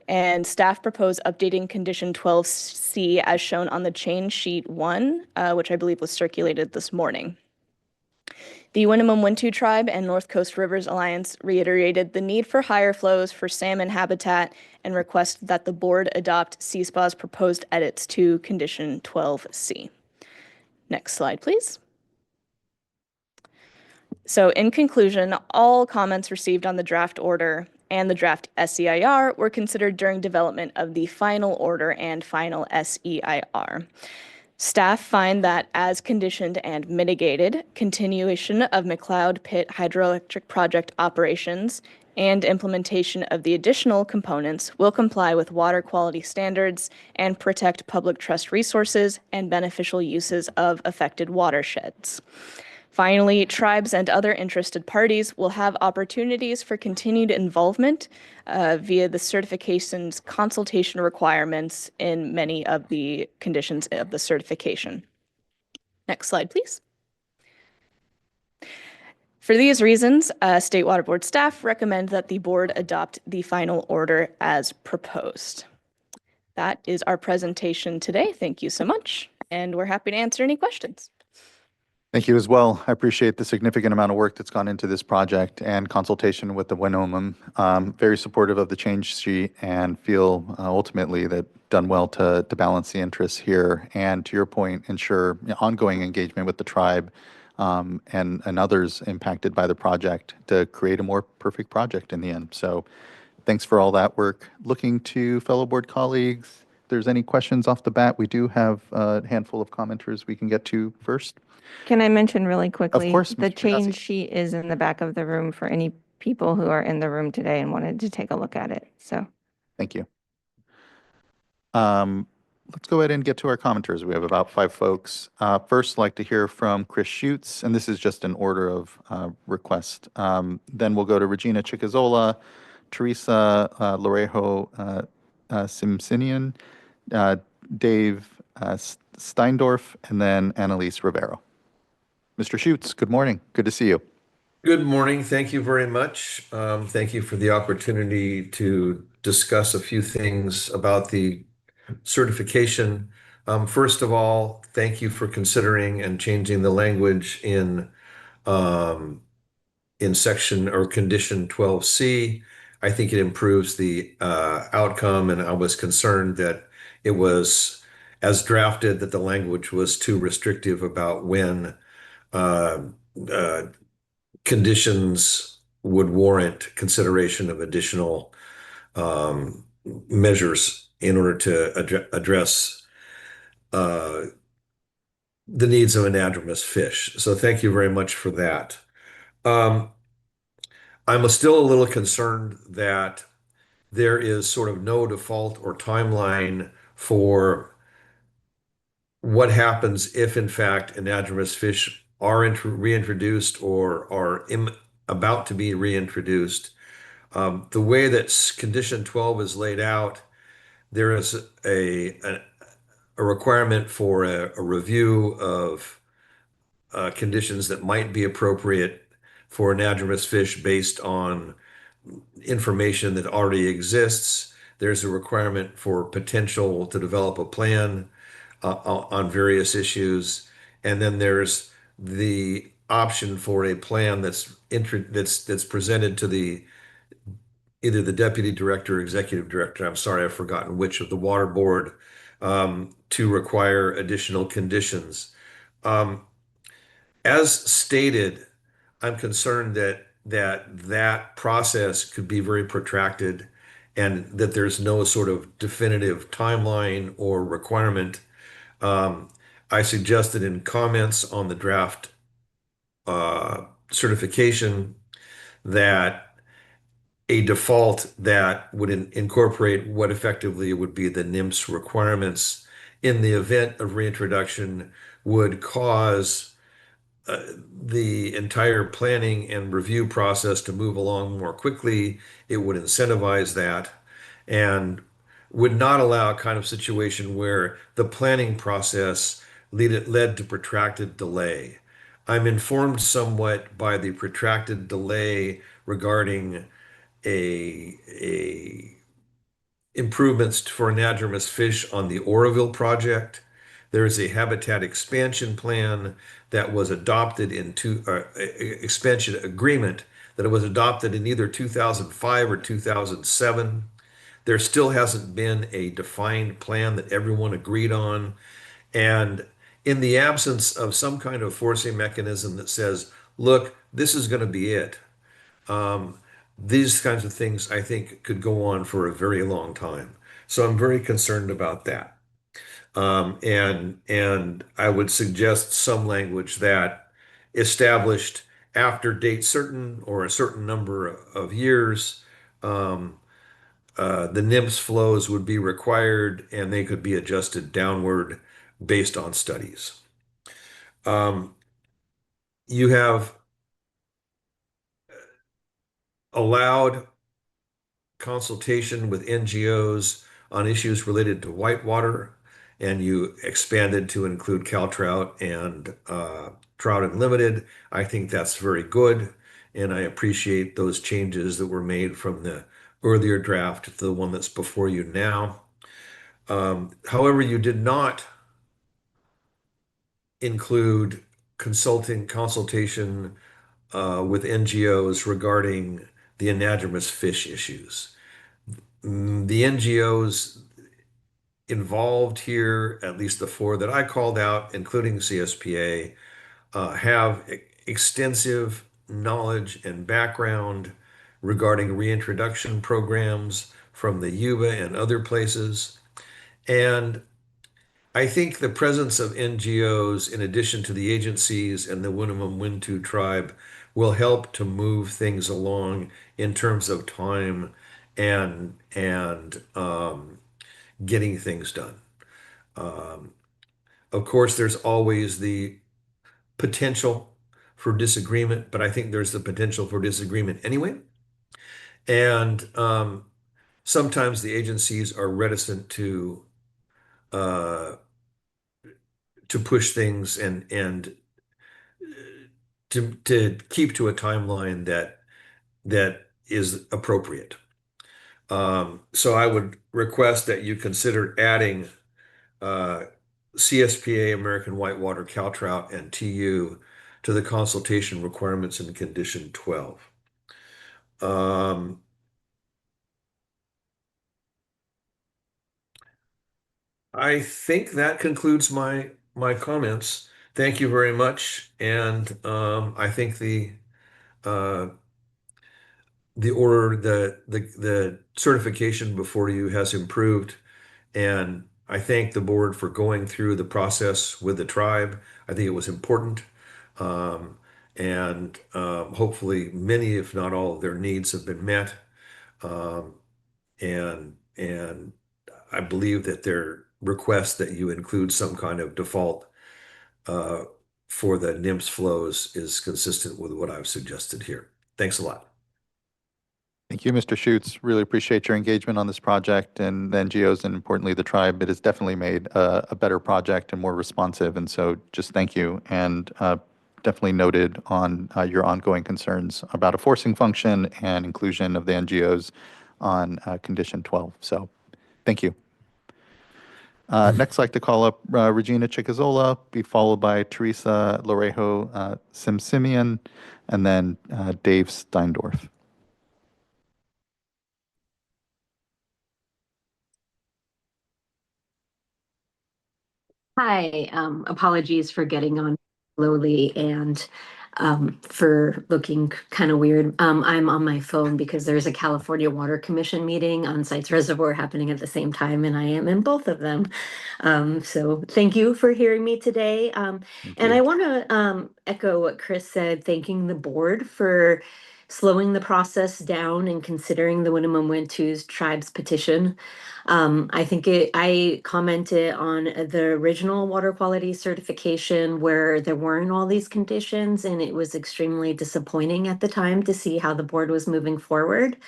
And staff propose updating Condition 12C as shown on the change sheet 1, which I believe was circulated this morning. The Winnemem-Wintu tribe and North Coast Rivers Alliance reiterated the need for higher flows for salmon habitat and requested that the board adopt CSPA's proposed edits to Condition 12C. Next slide, please. So in conclusion, all comments received on the draft order and the draft SEIR were considered during development of the final order and final SEIR. Staff find that as conditioned and mitigated, continuation of McLeod Pit hydroelectric project operations and implementation of the additional components will comply with water quality standards and protect public trust resources and beneficial uses of affected watersheds. Finally, tribes and other interested parties will have opportunities for continued involvement via the certification's consultation requirements in many of the conditions of the certification. Next slide, please. For these reasons, State Water Board staff recommend that the board adopt the final order as proposed. that is our presentation today. Thank you so much, and we're happy to answer any questions. Thank you as well. I appreciate the significant amount of work that's gone into this project and consultation with the WNOMM. Very supportive of the change sheet and feel ultimately that done well to balance the interests here and, to your point, ensure ongoing engagement with the tribe and others impacted by the project to create a more perfect project in the end. So thanks for all that work. Looking to fellow board colleagues, if there's any questions off the bat, we do have a handful of commenters we can get to first. Can I mention really quickly? course, The Mr. change Grassi. sheet is in the back of the room for any people who are in the room today and wanted to take a look at it. So Thank you. Let's go ahead and get to our commenters. We have about 5 folks. First, I'd like to hear from Chris Schutz, and this is just an order of request. Then we'll go to Regina Chicazola, Teresa Lorejo Simsinian, Dave Steindorf, and then Annalise Rivero. Mr. Schutz, good morning. Good to see you. Good morning. Thank you very much. Thank you for the opportunity to discuss a few things about the certification. First of all, thank you for considering and changing the language in section or condition 12C. I think it improves the outcome, and I was concerned that it was as drafted that the language was too restrictive about when conditions would warrant consideration of additional measures in order to address the needs of anadromous fish. So thank you very much for that. I'm still a little concerned that there is sort of no default or timeline for what happens if, in fact, anadromous fish are reintroduced or are about to be reintroduced. The way that condition 12 is laid out, there is a requirement for a review of conditions that might be appropriate for anadromous fish based on information that already exists. There's a requirement for potential to develop a plan on various issues. And then there's the option for a plan that's presented to either the deputy director or executive director, I'm sorry, I've forgotten which, of the water board, to require additional conditions. As stated, I'm concerned that process could be very protracted and that there's no sort of definitive timeline or requirement. I suggested in comments on the draft certification that a default that would incorporate what effectively would be the NIMS requirements in the event of reintroduction would cause the entire planning and review process to move along more quickly. It would incentivize that and would not allow a kind of situation where the planning process led to protracted delay. I'm informed somewhat by the protracted delay regarding a improvements for anadromous fish on the Oroville project. There is a habitat expansion plan that was adopted expansion agreement that was adopted in either 2005 or 2007. There still hasn't been a defined plan that everyone agreed on. And in the absence of some kind of forcing mechanism that says, look, this is going to be it, these kinds of things, I think, could go on for a very long time. So I'm very concerned about that. And I would suggest some language that established after date certain or a certain number of years, the NIMS flows would be required and they could be adjusted downward based on studies. You have allowed consultation with NGOs on issues related to whitewater, and you expanded to include Caltrout and Trout Unlimited. I think that's very good, and I appreciate those changes that were made from the earlier draft to the one that's before you now. However, you did not include consultation with NGOs regarding the anadromous fish issues. The NGOs involved here, at least the four that I called out, including CSPA, have extensive knowledge and background regarding reintroduction programs from the Yuba and other places. And I think the presence of NGOs, in addition to the agencies and the Winnemem-Wintu tribe, will help to move things along in terms of time and getting things done. Of course, there's always the potential for disagreement, but I think there's the potential for disagreement anyway. And sometimes the agencies are reticent uh, to push things and to keep to a timeline that is appropriate. So I would request that you consider adding CSPA, American Whitewater, Cal Trout, and TU to the consultation requirements in condition 12. I think that concludes my comments. Thank you very much, and I think uh, the certification before you has improved, and I thank the board for going through the process with the tribe. I think it was important, and hopefully many, if not all, of their needs have been met, um, and I believe that their request that you include some kind of default uh, for the NIMS flows is consistent with what I've suggested here. Thanks a lot. Thank you, Mr. Schutz. Really appreciate your engagement on this project and the NGOs and importantly the tribe. It has definitely made a better project and more responsive. And so just thank you and definitely noted on your ongoing concerns about a forcing function and inclusion of the NGOs on condition 12. So thank you. Next, I'd like to call up Regina Chicazola, be followed by Teresa Lorejo Simsimian, and then Dave Steindorf. Hi, apologies for getting on slowly and for looking kind of weird. I'm on my phone because there's a California Water Commission meeting on Sites Reservoir happening at the same time, and I am in both of them. So thank you for hearing me today. And I want to echo what Chris said, thanking the board for slowing the process down and considering the Winnemem-Wintu's tribe's petition. I commented on the original water quality certification where there weren't all these conditions, and it was extremely disappointing at the time to see how the board was moving forward.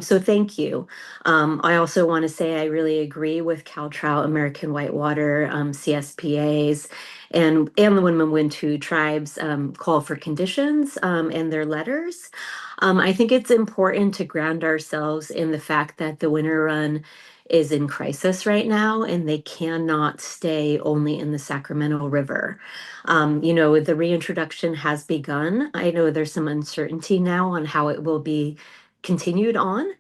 So thank you. I also want to say I really agree with Cal Trout, American Whitewater, CSPAs, and the Winnemem-Wintu tribes call for conditions and their letters. I think it's important to ground ourselves in the fact that the winter run is in crisis right now, and they cannot stay only in the Sacramento River. The reintroduction has begun. I know there's some uncertainty now on how it will be continued on.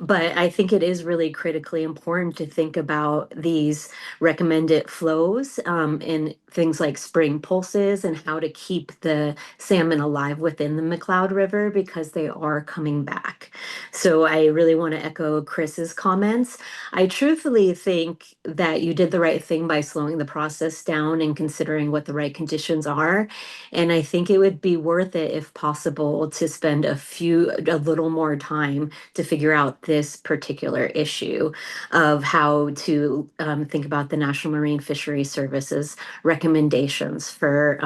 But I think it is really critically important to think about these recommended flows in things like spring pulses and how to keep the salmon alive within the McCloud River because they are coming back. So I really want to echo Chris's comments. I truthfully think that you did the right thing by slowing the process down and considering what the right conditions are. And I think it would be worth it, if possible, to spend a little more time to figure out this particular issue of how to think about the National Marine Fisheries Service's recommendations for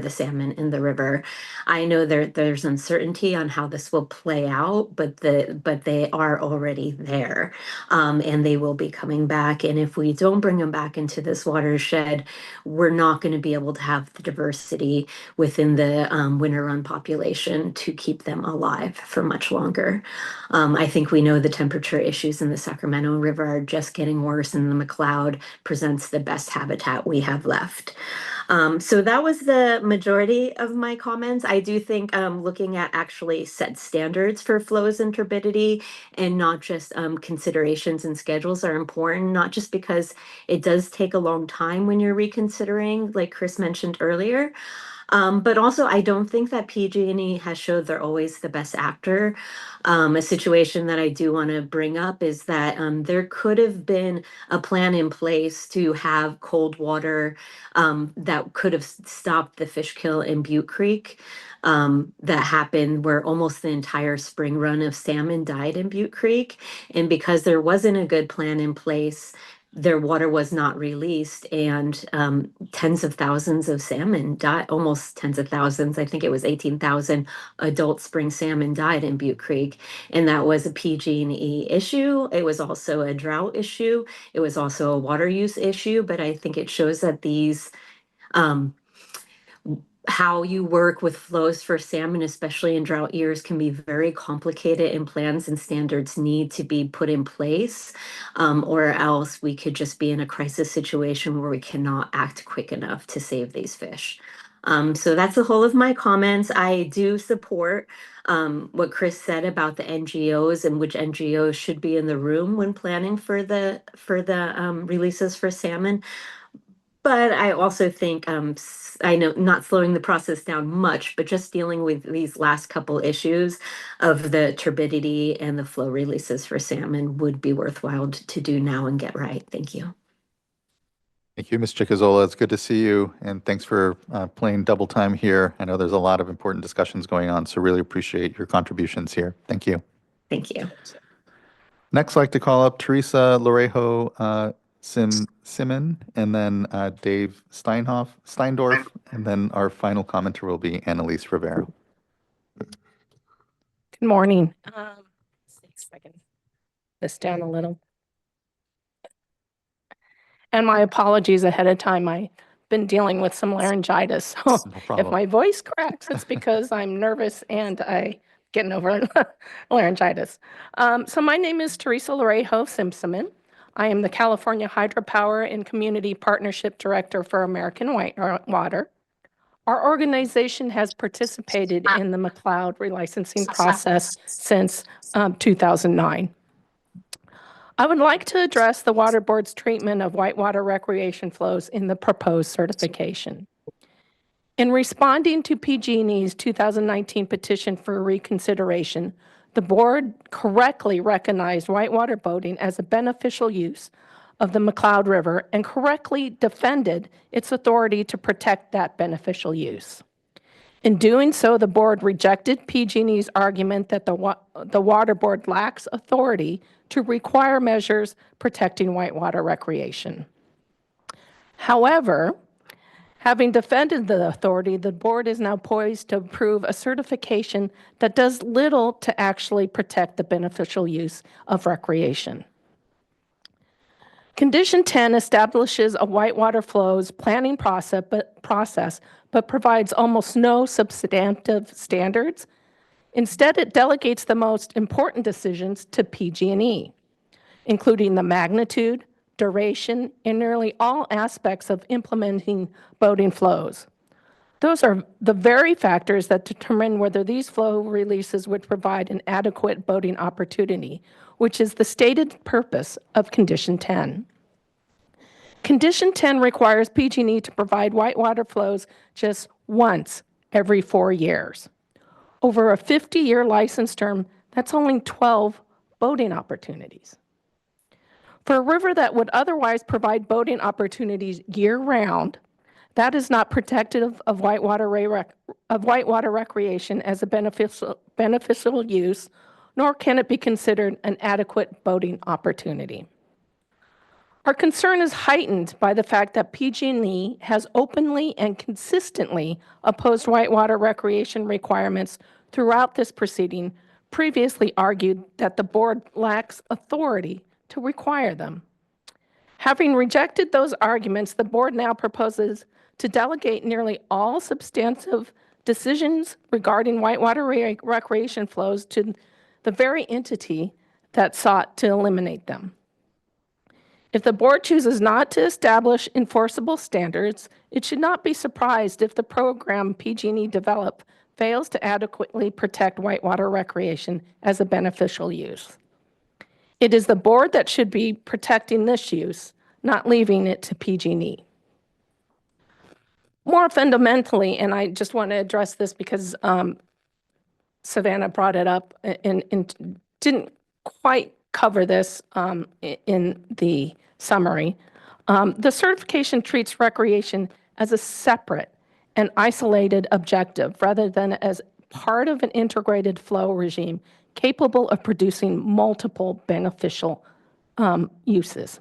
the salmon in the river. I know there's uncertainty on how this will play out, but they are already there, and they will be coming back. And if we don't bring them back into this watershed, we're not going to be able to have the diversity within the winter run population to keep them alive for much longer. I think we know the temperature issues in the Sacramento River are just getting worse, and the McCloud presents the best habitat we have left. So that was the majority of my comments. I do think looking at actually set standards for flows and turbidity and not just considerations and schedules are important, not just because it does take a long time when you're reconsidering, like Chris mentioned earlier. But also, I don't think that PG&E has showed they're always the best actor. A situation that I do want to bring up is that there could have been a plan in place to have cold water that could have stopped the fish kill in Butte Creek that happened where almost the entire spring run of salmon died in Butte Creek. And because there wasn't a good plan in place, their water was not released, and tens of thousands of salmon died, almost tens of thousands. I think it was 18,000 adult spring salmon died in Butte Creek, and that was a PG&E issue. It was also a drought issue. It was also a water use issue, but I think it shows that these how you work with flows for salmon, especially in drought years, can be very complicated, and plans and standards need to be put in place, or else we could just be in a crisis situation where we cannot act quick enough to save these fish. So that's the whole of my comments. I do support what Chris said about the NGOs and which NGOs should be in the room when planning for the releases for salmon. But I also think, I know not slowing the process down much, but just dealing with these last couple issues of the turbidity and the flow releases for salmon would be worthwhile to do now and get right. Thank you. Thank you, Ms. Chicazola. It's good to see you, and thanks for playing double time here. I know there's a lot of important discussions going on, so really appreciate your contributions here. Thank you. Thank you. Next, I'd like to call up Teresa Lorejo Simon, and then Dave Steindorf, and then our final commenter will be Annalise Rivera. Good morning. See if I can this down a little. And my apologies ahead of time. I've been dealing with some laryngitis. So if my voice cracks, it's because I'm nervous and I getting over laryngitis. So my name is Teresa Lorejo Simpson. I am the California Hydropower and Community Partnership Director for American Whitewater. Our organization has participated in the McCloud relicensing process since 2009. I would like to address the Water Board's treatment of whitewater recreation flows in the proposed certification. In responding to PG&E's 2019 petition for reconsideration, the board correctly recognized whitewater boating as a beneficial use of the McCloud River and correctly defended its authority to protect that beneficial use. In doing so, the board rejected PG&E's argument that the Water Board lacks authority to require measures protecting whitewater recreation. However, having defended the authority, the board is now poised to approve a certification that does little to actually protect the beneficial use of recreation. Condition 10 establishes a whitewater flows planning process, but provides almost no substantive standards. Instead, it delegates the most important decisions to PG&E, including the magnitude, duration, and nearly all aspects of implementing boating flows. Those are the very factors that determine whether these flow releases would provide an adequate boating opportunity, which is the stated purpose of Condition 10. Condition 10 requires PG&E to provide whitewater flows just once every 4 years. Over a 50-year license term, that's only 12 boating opportunities. For a river that would otherwise provide boating opportunities year-round, that is not protective of whitewater recreation as a beneficial use, nor can it be considered an adequate boating opportunity. Our concern is heightened by the fact that PG&E has openly and consistently opposed whitewater recreation requirements throughout this proceeding, previously argued that the board lacks authority to require them. Having rejected those arguments, the board now proposes to delegate nearly all substantive decisions regarding whitewater recreation flows to the very entity that sought to eliminate them. If the board chooses not to establish enforceable standards, it should not be surprised if the program PG&E developed fails to adequately protect whitewater recreation as a beneficial use. It is the board that should be protecting this use, not leaving it to PG&E. More fundamentally, and I just want to address this because Savannah brought it up and didn't quite cover this in the summary. The certification treats recreation as a separate and isolated objective rather than as part of an integrated flow regime capable of producing multiple beneficial uses.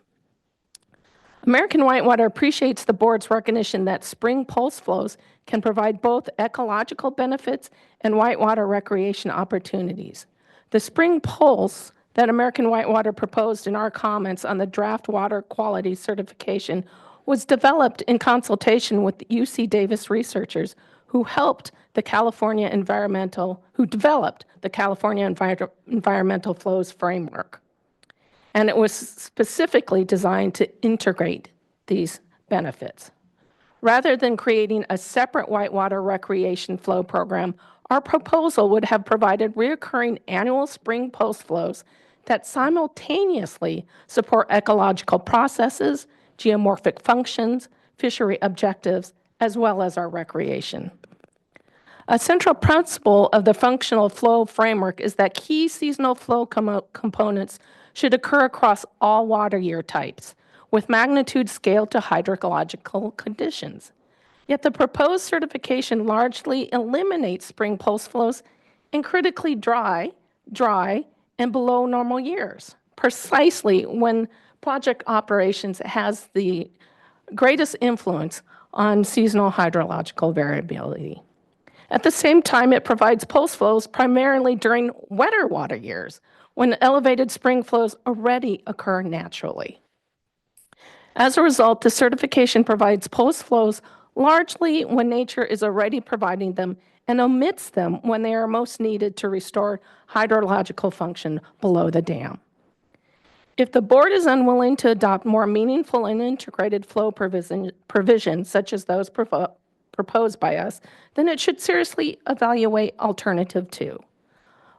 American Whitewater appreciates the board's recognition that spring pulse flows can provide both ecological benefits and whitewater recreation opportunities. The spring pulse that American Whitewater proposed in our comments on the draft water quality certification was developed in consultation with UC Davis researchers who developed the California Environmental Flows Framework. And it was specifically designed to integrate these benefits. Rather than creating a separate whitewater recreation flow program, our proposal would have provided recurring annual spring pulse flows that simultaneously support ecological processes, geomorphic functions, fishery objectives, as well as our recreation. A central principle of the functional flow framework is that key seasonal flow components should occur across all water year types, with magnitude scaled to hydrological conditions. Yet the proposed certification largely eliminates spring pulse flows in critically dry, and below normal years, precisely when project operations has the greatest influence on seasonal hydrological variability. At the same time, it provides pulse flows primarily during wetter water years, when elevated spring flows already occur naturally. As a result, the certification provides pulse flows largely when nature is already providing them and omits them when they are most needed to restore hydrological function below the dam. If the board is unwilling to adopt more meaningful and integrated flow provisions, such as those proposed by us, then it should seriously evaluate Alternative 2.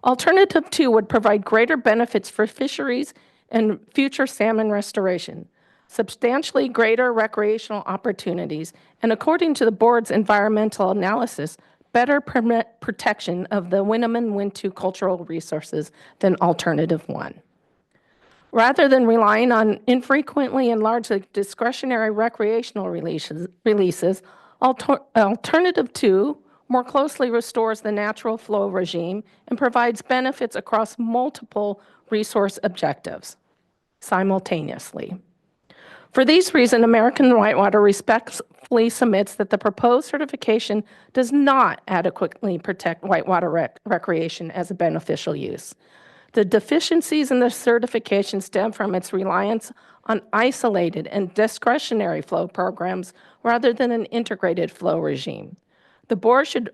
Alternative 2 would provide greater benefits for fisheries and future salmon restoration, substantially greater recreational opportunities, and according to the board's environmental analysis, better protection of the Winneman-Wintu cultural resources than Alternative 1. Rather than relying on infrequently and largely discretionary recreational releases, Alternative 2 more closely restores the natural flow regime and provides benefits across multiple resource objectives simultaneously. For these reasons, American Whitewater respectfully submits that the proposed certification does not adequately protect whitewater recreation as a beneficial use. The deficiencies in the certification stem from its reliance on isolated and discretionary flow programs rather than an integrated flow regime. The board should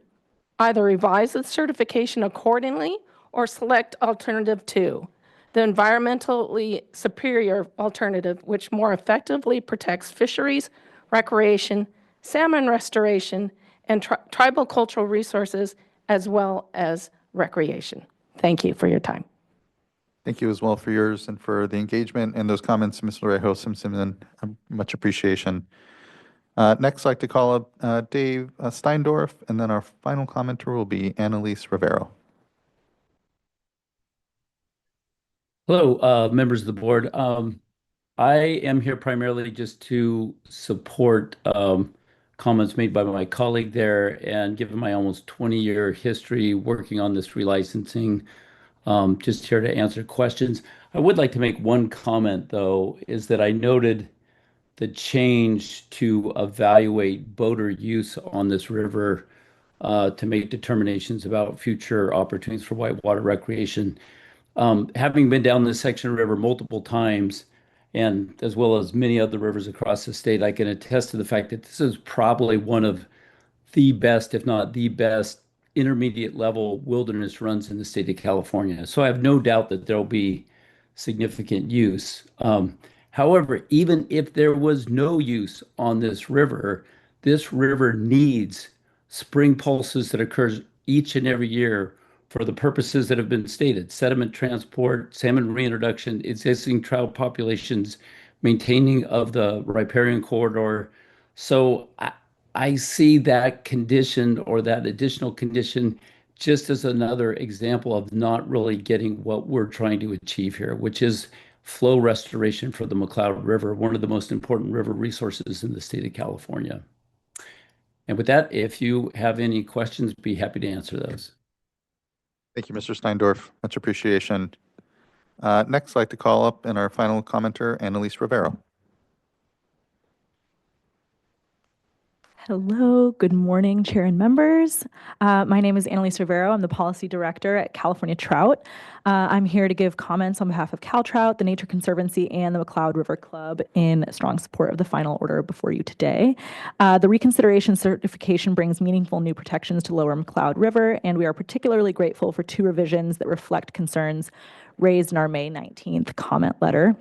either revise the certification accordingly or select Alternative 2, the environmentally superior alternative which more effectively protects fisheries, recreation, salmon restoration, and tribal cultural resources, as well as recreation. Thank you for your time. Thank you as well for yours and for the engagement and those comments, Ms. Lorejo Simpson. Much appreciation. Next, I'd like to call up Dave Steindorf, and then our final commenter will be Annalise Rivero. Hello, members of the board. I am here primarily just to support comments made by my colleague there, and given my almost 20-year history working on this relicensing, just here to answer questions. I would like to make one comment, though, is that I noted the change to evaluate boater use on this river to make determinations about future opportunities for whitewater recreation. Having been down this section of the river multiple times, and as well as many other rivers across the state, I can attest to the fact that this is probably one of the best, if not the best, intermediate level wilderness runs in the state of California. So I have no doubt that there'll be significant use. However, even if there was no use on this river needs spring pulses that occurs each and every year for the purposes that have been stated: sediment transport, salmon reintroduction, existing trout populations, maintaining of the riparian corridor. So I see that condition or that additional condition just as another example of not really getting what we're trying to achieve here, which is flow restoration for the McCloud River, one of the most important river resources in the state of California. And with that, if you have any questions, be happy to answer those. Thank you, Mr. Steindorf. Much appreciation. Next, I'd like to call up in our final commenter, Annalise Rivero. Hello, good morning, Chair and members. My name is Annalise Rivero. I'm the Policy Director at California Trout. I'm here to give comments on behalf of Cal Trout, the Nature Conservancy, and the McCloud River Club in strong support of the final order before you today. The reconsideration certification brings meaningful new protections to Lower McCloud River, and we are particularly grateful for 2 revisions that reflect concerns raised in our May 19th comment letter.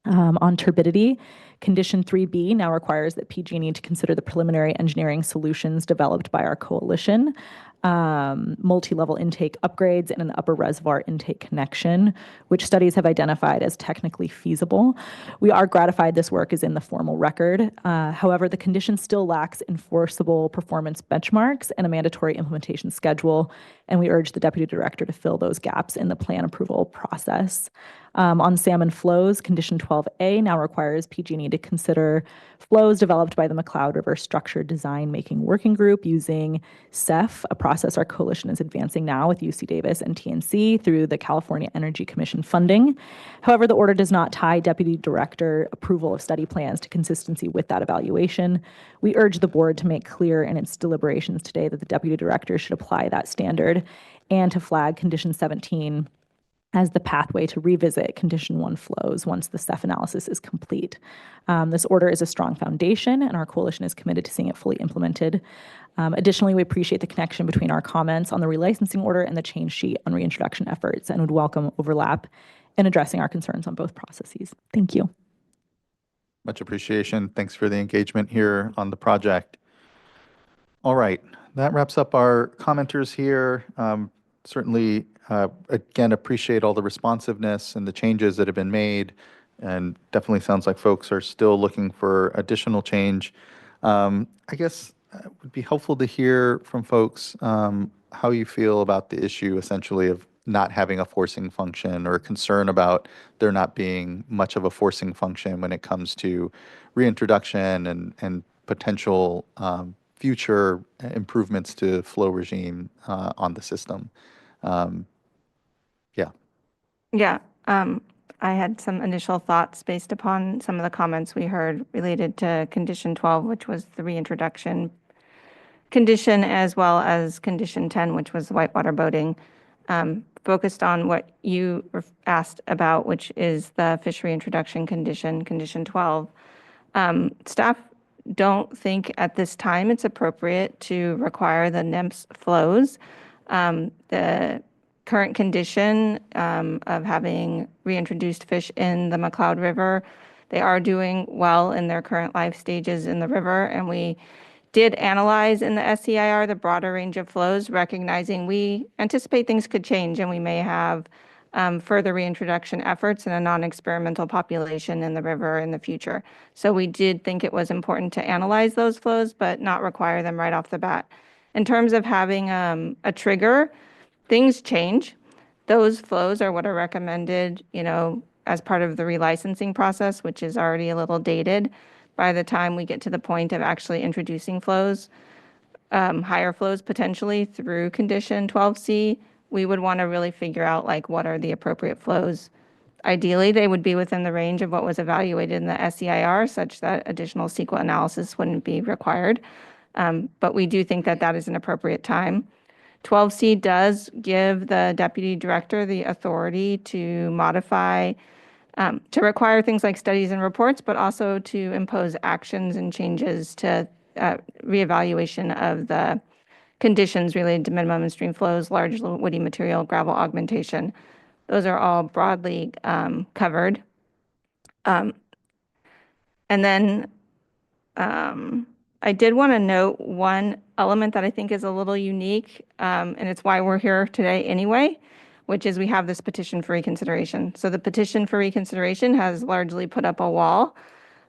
On turbidity, Condition 3B now requires that PG&E to consider the preliminary engineering solutions developed by our coalition, multi-level intake upgrades and an upper reservoir intake connection, which studies have identified as technically feasible. We are gratified this work is in the formal record. However, the condition still lacks enforceable performance benchmarks and a mandatory implementation schedule, and we urge the Deputy Director to fill those gaps in the plan approval process. On salmon flows, Condition 12A now requires PG&E to consider flows developed by the McCloud River Structure Design Making Working Group using CEF, a process our coalition is advancing now with UC Davis and TNC through the California Energy Commission funding. However, the order does not tie Deputy Director approval of study plans to consistency with that evaluation. We urge the board to make clear in its deliberations today that the Deputy Director should apply that standard and to flag Condition 17 as the pathway to revisit Condition 1 flows once the CEF analysis is complete. This order is a strong foundation, and our coalition is committed to seeing it fully implemented. Additionally, we appreciate the connection between our comments on the relicensing order and the change sheet on reintroduction efforts, and would welcome overlap in addressing our concerns on both processes. Thank you. Much appreciation. Thanks for the engagement here on the project. All right, that wraps up our commenters here. Certainly, again, appreciate all the responsiveness and the changes that have been made, and definitely sounds like folks are still looking for additional change. I guess it would be helpful to hear from folks how you feel about the issue essentially of not having a forcing function, or concern about there not being much of a forcing function when it comes to reintroduction and potential future improvements to flow regime on the system. Yeah, I had some initial thoughts based upon some of the comments we heard related to Condition 12, which was the reintroduction condition, as well as Condition 10, which was whitewater boating. Focused on what you asked about, which is the fish reintroduction condition, Condition 12. Staff don't think at this time it's appropriate to require the NEMS flows. The current condition of having reintroduced fish in the McCloud River, they are doing well in their current life stages in the river, and we did analyze in the SCIR the broader range of flows, recognizing we anticipate things could change and we may have further reintroduction efforts in a non-experimental population in the river in the future. So we did think it was important to analyze those flows, but not require them right off the bat. In terms of having a trigger, things change. Those flows are what are recommended, as part of the relicensing process, which is already a little dated. By the time we get to the point of actually introducing flows, higher flows potentially through Condition 12C, we would want to really figure out what are the appropriate flows. Ideally, they would be within the range of what was evaluated in the SCIR, such that additional CEQA analysis wouldn't be required. But we do think that that is an appropriate time. 12C does give the Deputy Director the authority to modify, to require things like studies and reports, but also to impose actions and changes to reevaluation of the conditions related to minimum and stream flows, large woody material, gravel augmentation. Those are all broadly covered. And then I did want to note one element that I think is a little unique, and it's why we're here today anyway, which is we have this petition for reconsideration. So the petition for reconsideration has largely put up a wall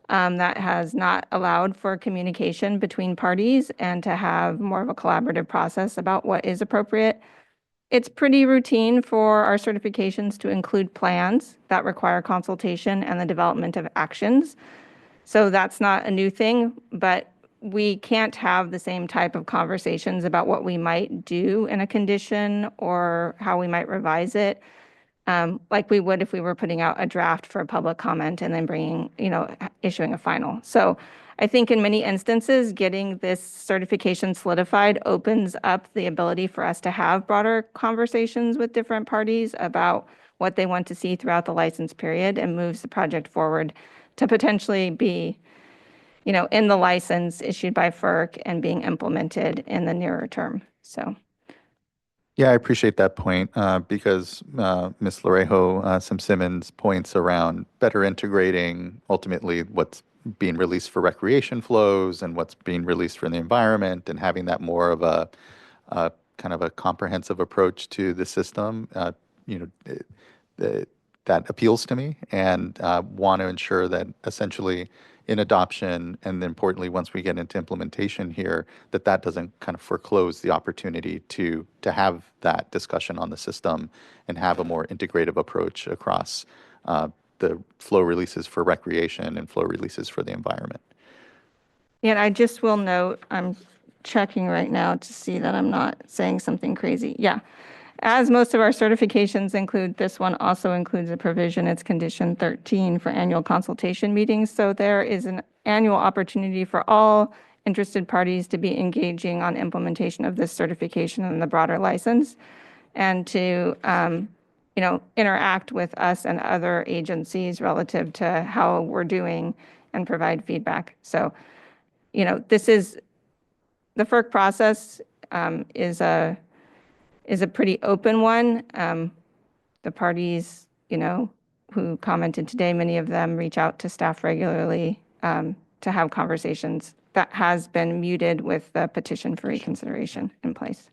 that has not allowed for communication between parties and to have more of a collaborative process about what is appropriate. It's pretty routine for our certifications to include plans that require consultation and the development of actions. So that's not a new thing, but we can't have the same type of conversations about what we might do in a condition or how we might revise it, like we would if we were putting out a draft for public comment and then issuing a final. So I think in many instances, getting this certification solidified opens up the ability for us to have broader conversations with different parties about what they want to see throughout the license period and moves the project forward to potentially be, in the license issued by FERC and being implemented in the nearer term. So. Yeah, I appreciate that point because Ms. Larejo, Simmons points around better integrating ultimately what's being released for recreation flows and what's being released for the environment and having that more of a kind of a comprehensive approach to the system. That appeals to me and want to ensure that essentially in adoption and then importantly once we get into implementation here that doesn't kind of foreclose the opportunity to have that discussion on the system and have a more integrative approach across the flow releases for recreation and flow releases for the environment. And I just will note, I'm checking right now to see that I'm not saying something crazy. Yeah. As most of our certifications include, this one also includes a provision, it's condition 13 for annual consultation meetings. So there is an annual opportunity for all interested parties to be engaging on implementation of this certification and the broader license and to, interact with us and other agencies relative to how we're doing and provide feedback. So, this is, the FERC process is a pretty open one. The parties, who commented today, many of them reach out to staff regularly to have conversations. That has been muted with the petition for reconsideration in place.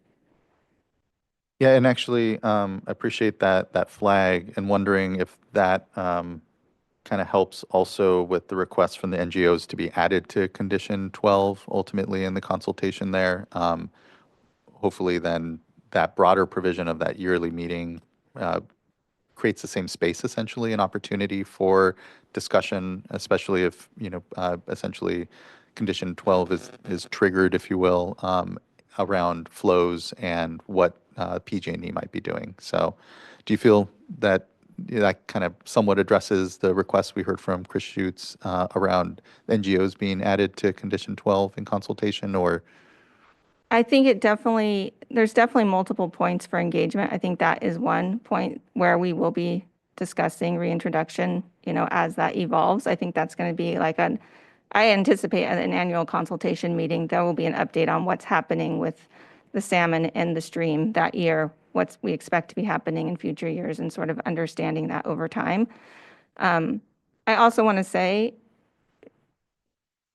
Yeah, and actually, I appreciate that flag and wondering if that kind of helps also with the request from the NGOs to be added to condition 12 ultimately in the consultation there. Hopefully then that broader provision of that yearly meeting creates the same space, essentially, an opportunity for discussion, especially if, essentially condition 12 is triggered, if you will, around flows and what PG&E might be doing. So do you feel that that kind of somewhat addresses the request we heard from Chris Schutz around NGOs being added to condition 12 in consultation, or? I think there's definitely multiple points for engagement. I think that is one point where we will be discussing reintroduction, as that evolves. I think that's going to be I anticipate at an annual consultation meeting, there will be an update on what's happening with the salmon in the stream that year, what we expect to be happening in future years, and sort of understanding that over time. I also want to say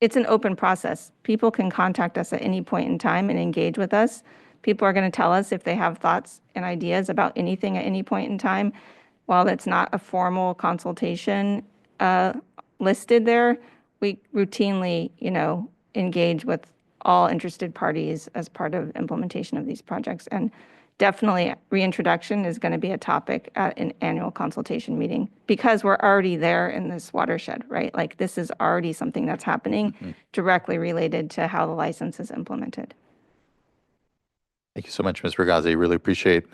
it's an open process. People can contact us at any point in time and engage with us. People are going to tell us if they have thoughts and ideas about anything at any point in time. While it's not a formal consultation listed there, we routinely, engage with all interested parties as part of implementation of these projects. And definitely reintroduction is going to be a topic at an annual consultation meeting because we're already there in this watershed, right? Like this is already something that's happening directly related to how the license is implemented. Thank you so much, Ms. Regazzi. Really appreciate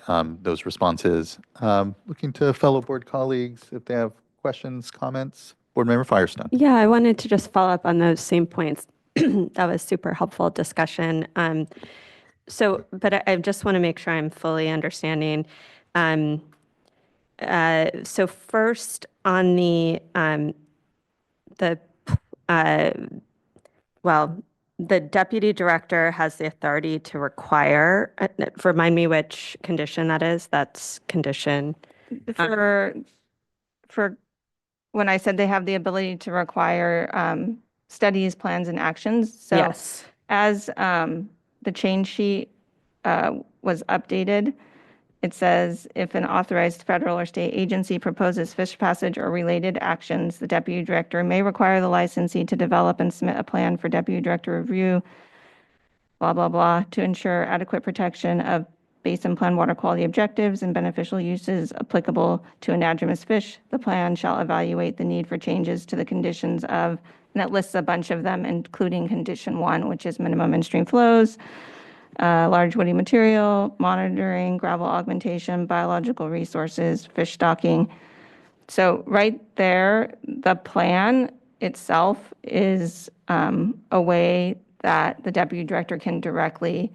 those responses. Looking to fellow board colleagues if they have questions, comments. Board Member Firestone. Yeah, I wanted to just follow up on those same points. That was super helpful discussion. But I just want to make sure I'm fully understanding. So first on the deputy director has the authority to require, remind me which condition that is. That's condition. For when I said they have the ability to require studies, plans, and actions. So Yes. as the change sheet was updated, it says if an authorized federal or state agency proposes fish passage or related actions, the deputy director may require the licensee to develop and submit a plan for deputy director review, blah, blah, blah, to ensure adequate protection of basin plan water quality objectives and beneficial uses applicable to anadromous fish. The plan shall evaluate the need for changes to the conditions of, and it lists a bunch of them, including condition 1, which is minimum in-stream flows, large woody material, monitoring, gravel augmentation, biological resources, fish stocking. So right there, the plan itself is a way that the deputy director can directly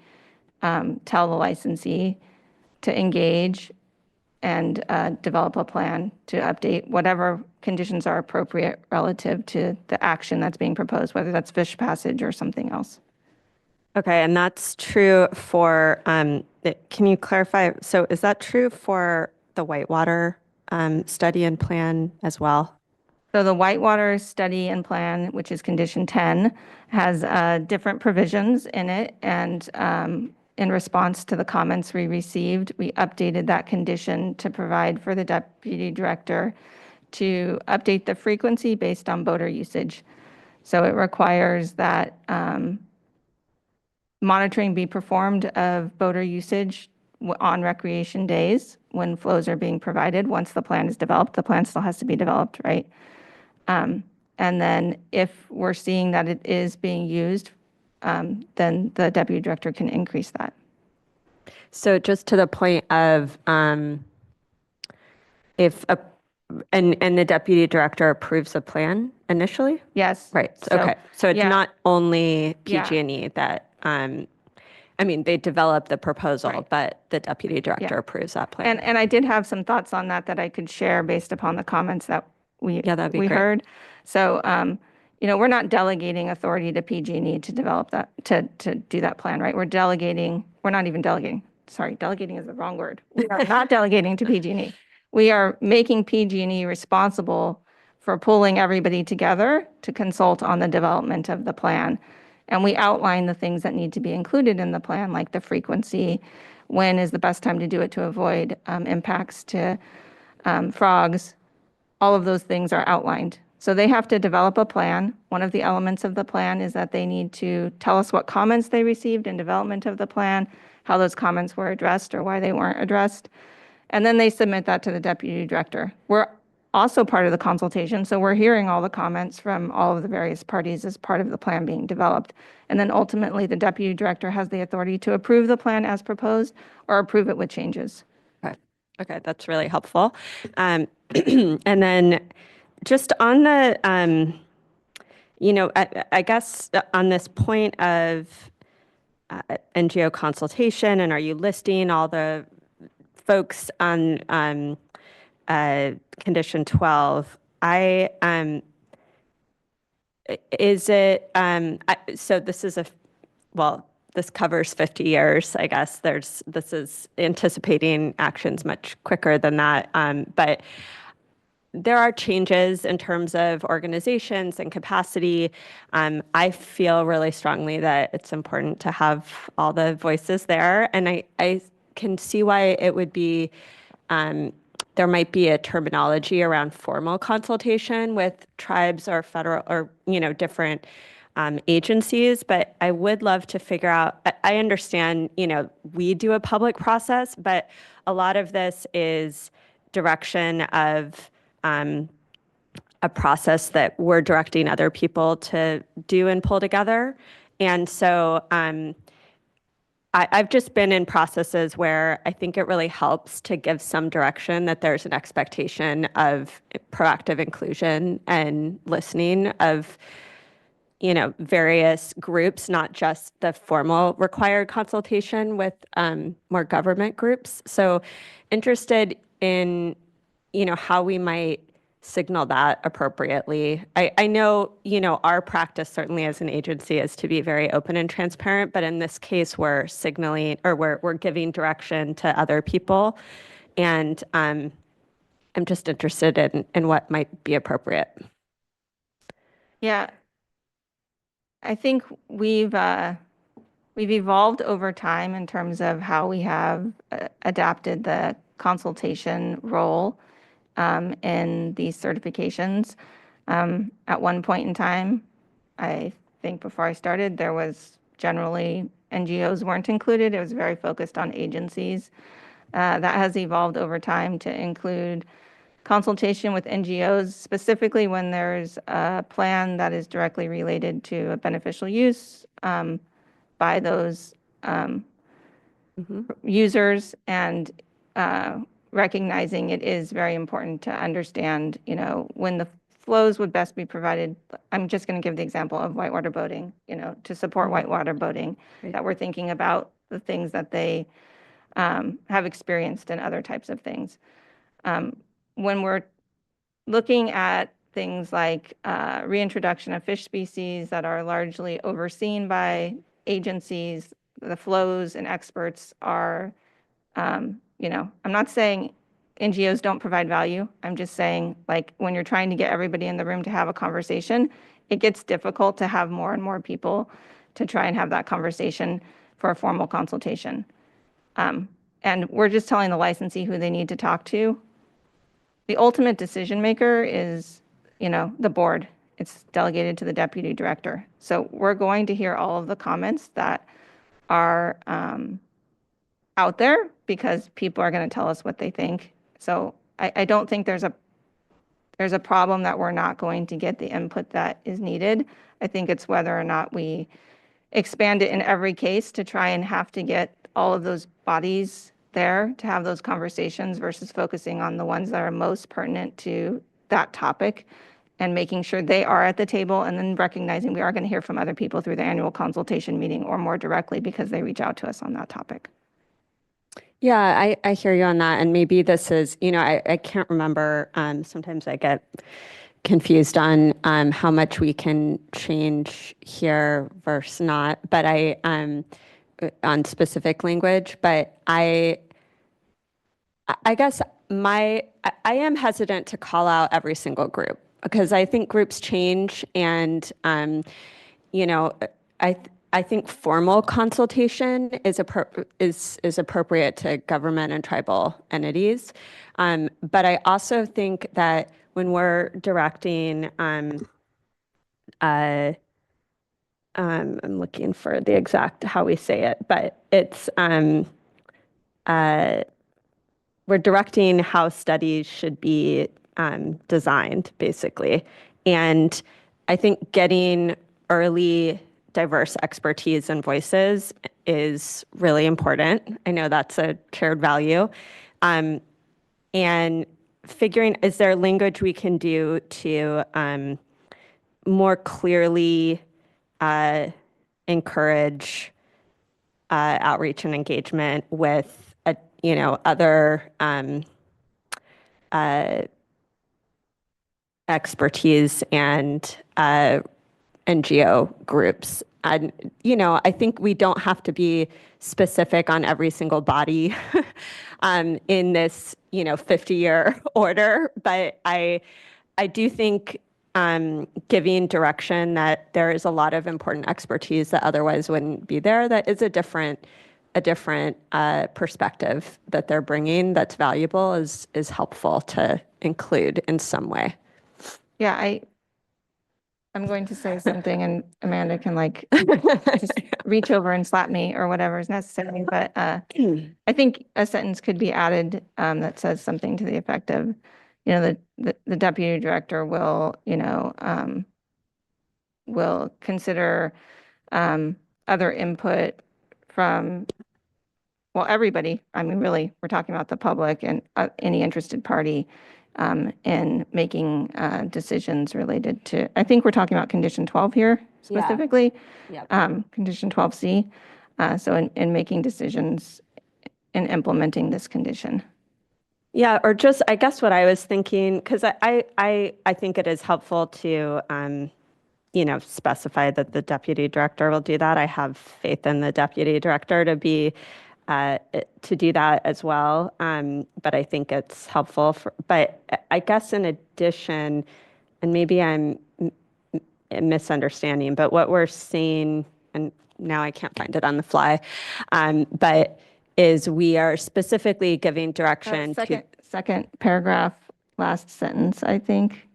tell the licensee to engage and develop a plan to update whatever conditions are appropriate relative to the action that's being proposed, whether that's fish passage or something else. Okay, and that's true for, can you clarify? So is that true for the Whitewater study and plan as well? So the Whitewater study and plan, which is condition 10, has different provisions in it. And in response to the comments we received, we updated that condition to provide for the deputy director to update the frequency based on boater usage. So it requires that monitoring be performed of boater usage on recreation days when flows are being provided. Once the plan is developed, the plan still has to be developed, right? And then if we're seeing that it is being used, then the deputy director can increase that. So just to the point of if and the deputy director approves a plan initially? Yes. Right. Okay. So it's yeah. not only Yeah. PG&E that I mean, they develop the proposal, Right. but the deputy director Yeah. approves that plan. And I did have some thoughts on that I could share based upon the comments that we that'd be great. heard. So, we're not delegating authority to PG&E to develop that, to do that plan, right? We're not even delegating. Sorry, delegating is the wrong word. We are not delegating to PG&E. We are making PG&E responsible for pulling everybody together to consult on the development of the plan. And we outline the things that need to be included in the plan, like the frequency, when is the best time to do it to avoid impacts to frogs. All of those things are outlined. So they have to develop a plan. One of the elements of the plan is that they need to tell us what comments they received in development of the plan, how those comments were addressed or why they weren't addressed. And then they submit that to the deputy director. We're also part of the consultation, so we're hearing all the comments from all of the various parties as part of the plan being developed. And then ultimately, the deputy director has the authority to approve the plan as proposed or approve it with changes. Okay, that's really helpful. And then just on the, I guess on this point of NGO consultation, and are you listing all the folks on condition 12? So this is this covers 50 years, I guess. This is anticipating actions much quicker than that. But there are changes in terms of organizations and capacity. I feel really strongly that it's important to have all the voices there. And I can see why it would be, there might be a terminology around formal consultation with tribes or federal or, different agencies, but I would love to figure out, I understand, we do a public process, but a lot of this is direction of a process that we're directing other people to do and pull together. And so I've just been in processes where I think it really helps to give some direction that there's an expectation of proactive inclusion and listening of various groups, not just the formal required consultation with more government groups. So interested in, how we might signal that appropriately. I know, our practice certainly as an agency is to be very open and transparent, but in this case, we're signaling or we're giving direction to other people. And I'm just interested in what might be appropriate. Yeah, I think we've evolved over time in terms of how we have adapted the consultation role in these certifications. At one point in time, I think before I started, there was generally NGOs weren't included. It was very focused on agencies. That has evolved over time to include consultation with NGOs, specifically when there's a plan that is directly related to a beneficial use by those users, and recognizing it is very important to understand, when the flows would best be provided. I'm just going to give the example of whitewater boating, to support whitewater boating, that we're thinking about the things that they have experienced and other types of things. When we're looking at things like reintroduction of fish species that are largely overseen by agencies, the flows and experts are, I'm not saying NGOs don't provide value. I'm just saying, like, when you're trying to get everybody in the room to have a conversation, it gets difficult to have more and more people to try and have that conversation for a formal consultation. And we're just telling the licensee who they need to talk to. The ultimate decision maker is, the board. It's delegated to the deputy director. So we're going to hear all of the comments that are out there, because people are going to tell us what they think. So I don't think there's a problem that we're not going to get the input that is needed. I think it's whether or not we expand it in every case to try and have to get all of those bodies there to have those conversations versus focusing on the ones that are most pertinent to that topic and making sure they are at the table, and then recognizing we are going to hear from other people through the annual consultation meeting or more directly because they reach out to us on that topic. Yeah, I hear you on that. And maybe this is, I can't remember. Sometimes I get confused on how much we can change here versus not, but on specific language. But I guess I am hesitant to call out every single group, because I think groups change, and I think formal consultation is appropriate to government and tribal entities. But I also think that when we're directing, I'm looking for the exact how we say it, but it's we're directing how studies should be designed, basically. And I think getting early diverse expertise and voices is really important. I know that's a shared value. And figuring, is there language we can do to more clearly encourage outreach and engagement with other expertise and NGO groups. And, I think we don't have to be specific on every single body in this, 50-year order, but I do think giving direction that there is a lot of important expertise that otherwise wouldn't be there, that is a different perspective that they're bringing that's valuable is helpful to include in some way. Yeah, I'm going to say something, and Amanda can just reach over and slap me or whatever is necessary. But I think a sentence could be added that says something to the effect of, the deputy director will consider other input from, well, everybody. I mean, really, we're talking about the public and any interested party in making decisions related to, I think we're talking about condition 12 here specifically, condition 12C. So in making decisions in implementing this condition. Yeah, or just, I guess what I was thinking, because I think it is helpful to, specify that the deputy director will do that. I have faith in the deputy director to be, to do that as well. But I think it's helpful but I guess in addition, and maybe I'm misunderstanding, but what we're seeing, and now I can't find it on the fly, but is we are specifically giving direction to. Second paragraph, last sentence, I think.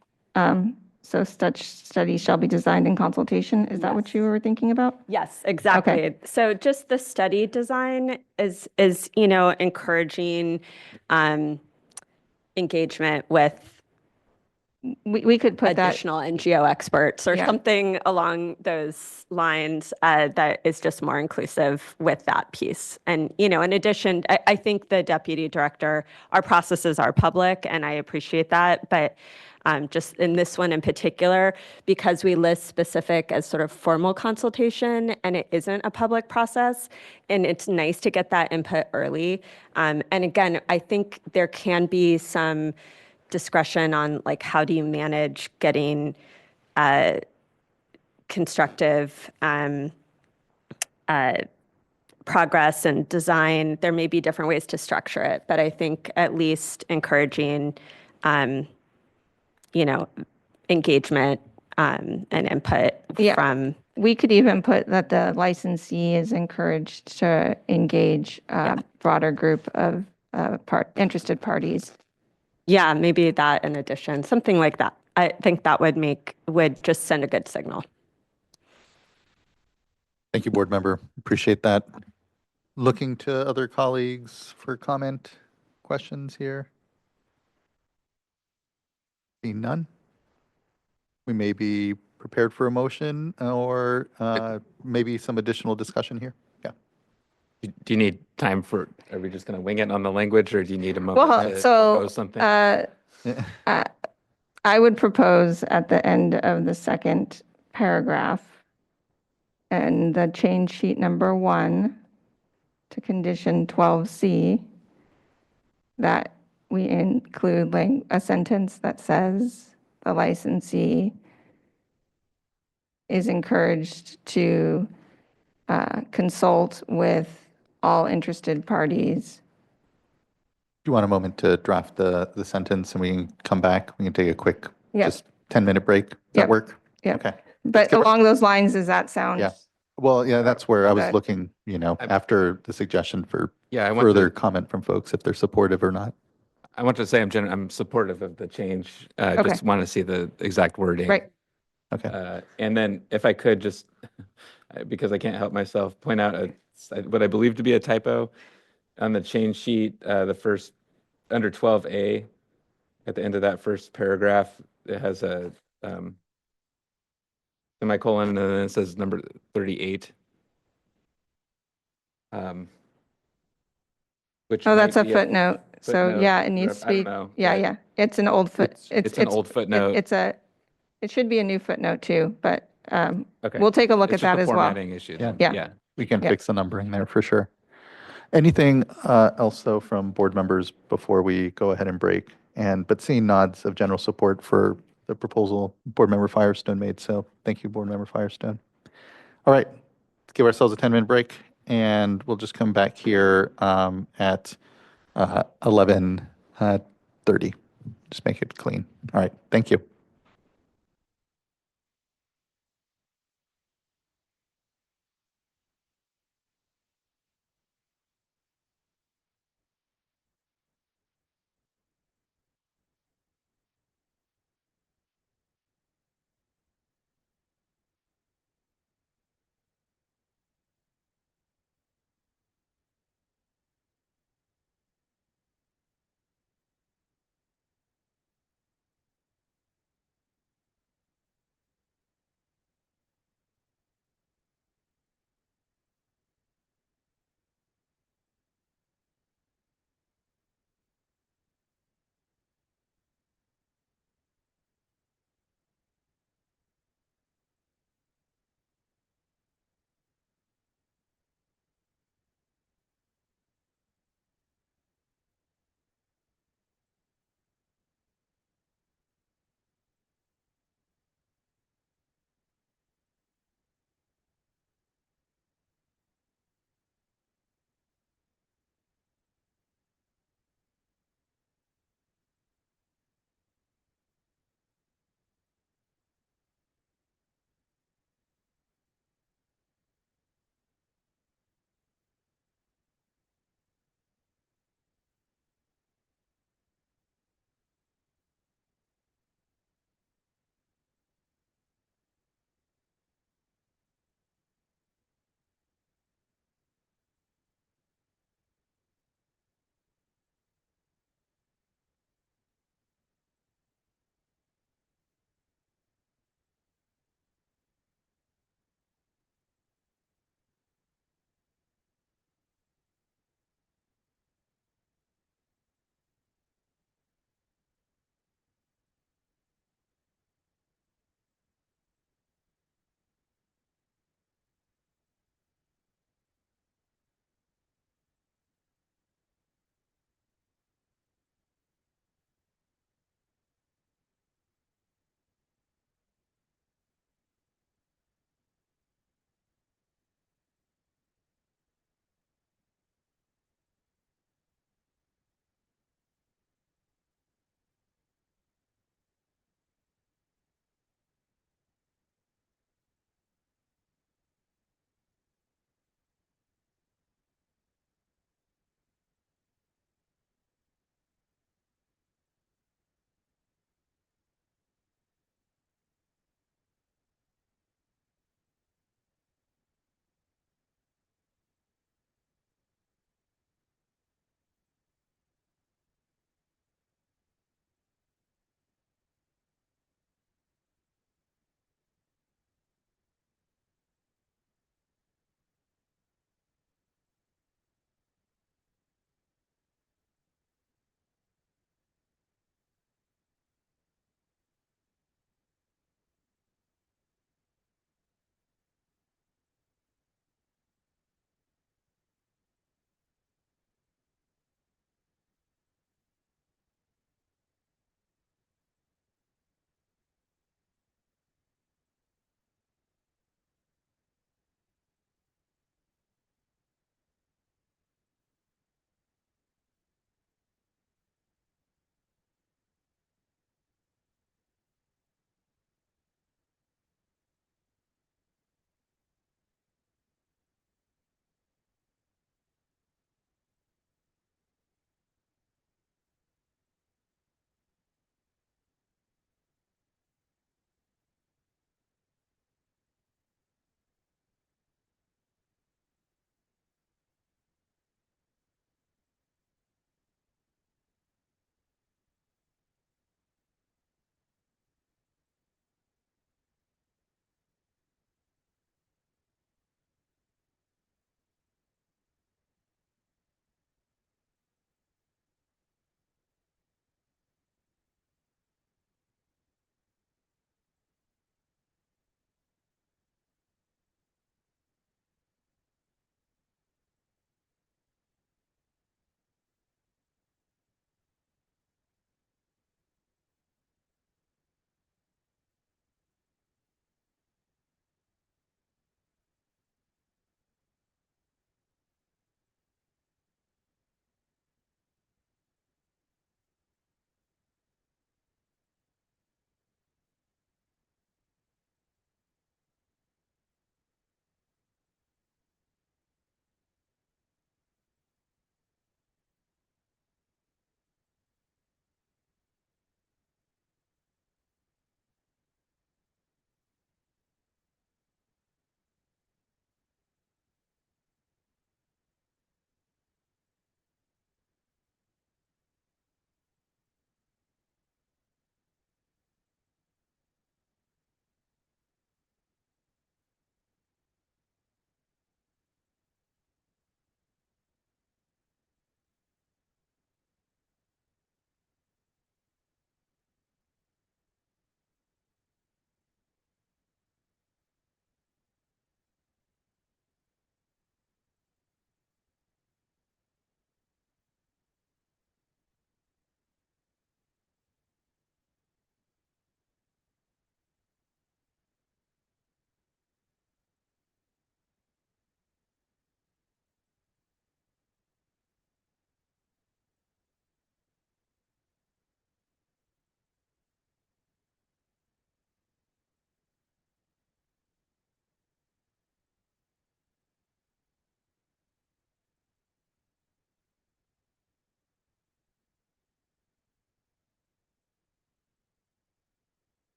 So such studies shall be designed in consultation. Is that what you were thinking about? Yes, exactly. Okay. So just the study design is encouraging engagement with we could put additional NGO experts or Yeah. something along those lines that is just more inclusive with that piece. And, in addition, I think the deputy director, our processes are public and I appreciate that, but just in this one in particular, because we list specific as sort of formal consultation and it isn't a public process, and it's nice to get that input early. And again, I think there can be some discretion on like how do you manage getting constructive progress and design. There may be different ways to structure it, but I think at least encouraging engagement and input from. We could even put that the licensee is encouraged to engage a broader group of interested parties. Yeah, maybe that in addition, something like that. I think that would just send a good signal. Thank you, board member. Appreciate that. Looking to other colleagues for comment, questions here? Seeing none? We may be prepared for a motion or maybe some additional discussion here. Yeah. Do you need time are we just going to wing it on the language, or do you need a moment Well, to so propose something? I would propose at the end of the second paragraph and the change sheet number 1 to condition 12C that we include like a sentence that says the licensee is encouraged to consult with all interested parties. Do you want a moment to draft the sentence and we can come back? We can take a quick, Yep. just 10-minute break. Does that work? Yeah. Okay. But along those lines, does that sound? Yeah. Well, yeah, that's where I was Okay. looking, after the suggestion for Yeah, I want further to, comment from folks if they're supportive or not. I want to say I'm supportive of the change. Okay. Just want to see the exact wording. Right. Okay. And then if I could just, because I can't help myself, point out what I believe to be a typo on the change sheet, the first, under 12A, at the end of that first paragraph, it has a semicolon and then it says number 38. Which That's might a be footnote. So footnote, yeah, it needs or to I be, don't know, yeah, but yeah. It's an old it's an old footnote. It should be a new footnote too, but Okay. we'll take a look It's at just that a as well. formatting issue. Yeah. then. Yeah. We can Yeah. fix the numbering there for sure. Anything else though from board members before we go ahead and break? But seeing nods of general support for the proposal board member Firestone made. So thank you, board member Firestone. All right, let's give ourselves a 10-minute break and we'll just come back here at 11:30. Just make it clean. All right, thank you.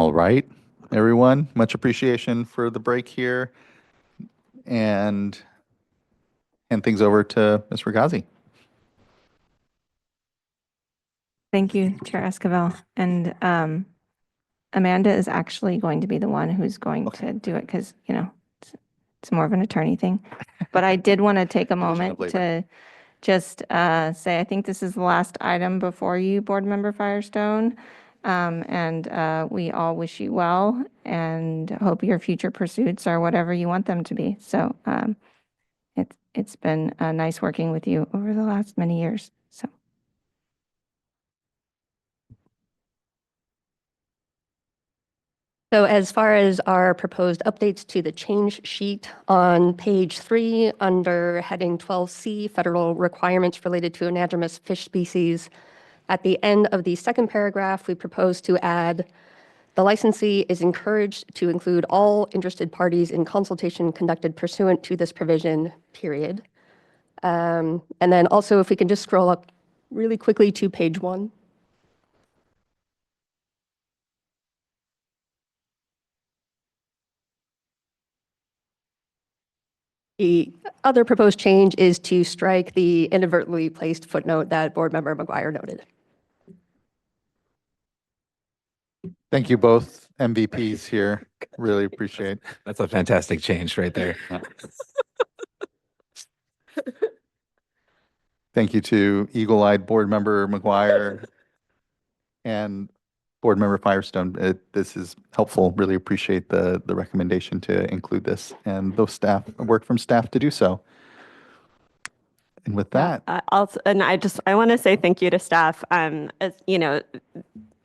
All right, everyone, much appreciation for the break here. And hand things over to Ms. Regazi. Thank you, Chair Esquivel. And Amanda is actually going to be the one who's going to do it because, it's more of an attorney thing. But I did want to take a moment to just say, I think this is the last item before you, Board Member Firestone. And we all wish you well and hope your future pursuits are whatever you want them to be. So it's been nice working with you over the last many years. So. So as far as our proposed updates to the change sheet on page 3 under heading 12C, federal requirements related to anadromous fish species, at the end of the second paragraph, we propose to add, the licensee is encouraged to include all interested parties in consultation conducted pursuant to this provision, period. And then also, if we can just scroll up really quickly to page 1. The other proposed change is to strike the inadvertently placed footnote that Board Member McGuire noted. Thank you both MVPs here. Really appreciate. That's a fantastic change right there. Thank you to Eagle-eyed Board Member McGuire and Board Member Firestone. This is helpful. Really appreciate the recommendation to include this and those staff work from staff to do so. And with that, I want to say thank you to staff.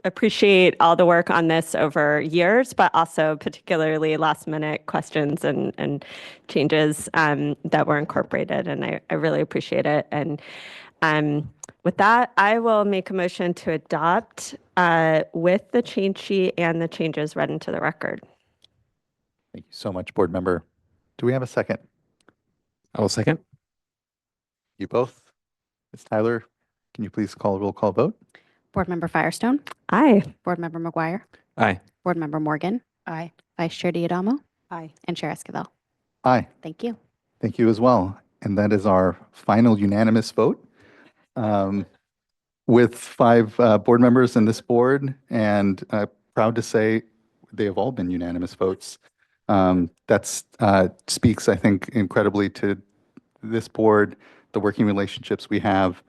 Appreciate all the work on this over years, but also particularly last minute questions and changes that were incorporated. And I really appreciate it. And with that, I will make a motion to adopt with the change sheet and the changes read into the record. thank you so much, Board Member. Do we have a second? I will second. You both? Ms. Tyler, can you please call a roll call vote? Board Member Firestone. Aye. Board Member McGuire. Aye. Board Member Morgan. Aye. Vice Chair Diadamo. Aye. And Chair Esquivel. Aye. Thank you. Thank you as well. And that is our final unanimous vote. With 5 board members in this board, and proud to say they have all been unanimous votes. That speaks, I think, incredibly to this board, the working relationships we have.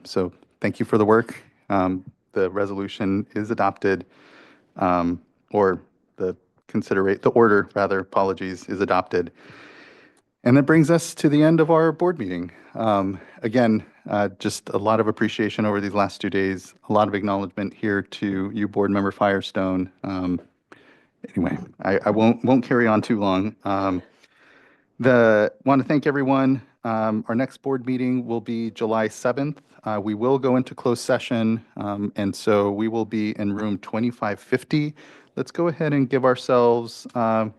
So thank you for the work. The resolution is adopted, or the order, rather, apologies, is adopted. And that brings us to the end of our board meeting. Again, just a lot of appreciation over these last 2 days, a lot of acknowledgement here to you, Board Member Firestone. Anyway, I won't carry on too long. Want to thank everyone. Our next board meeting will be July 7th. We will go into closed session, and so we will be in room 2550. Let's go ahead and give ourselves a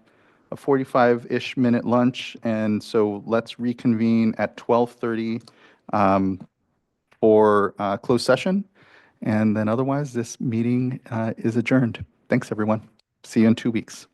45-ish minute lunch, and so let's reconvene at 12:30 for closed session, and then otherwise this meeting is adjourned. Thanks, everyone. See you in 2 weeks.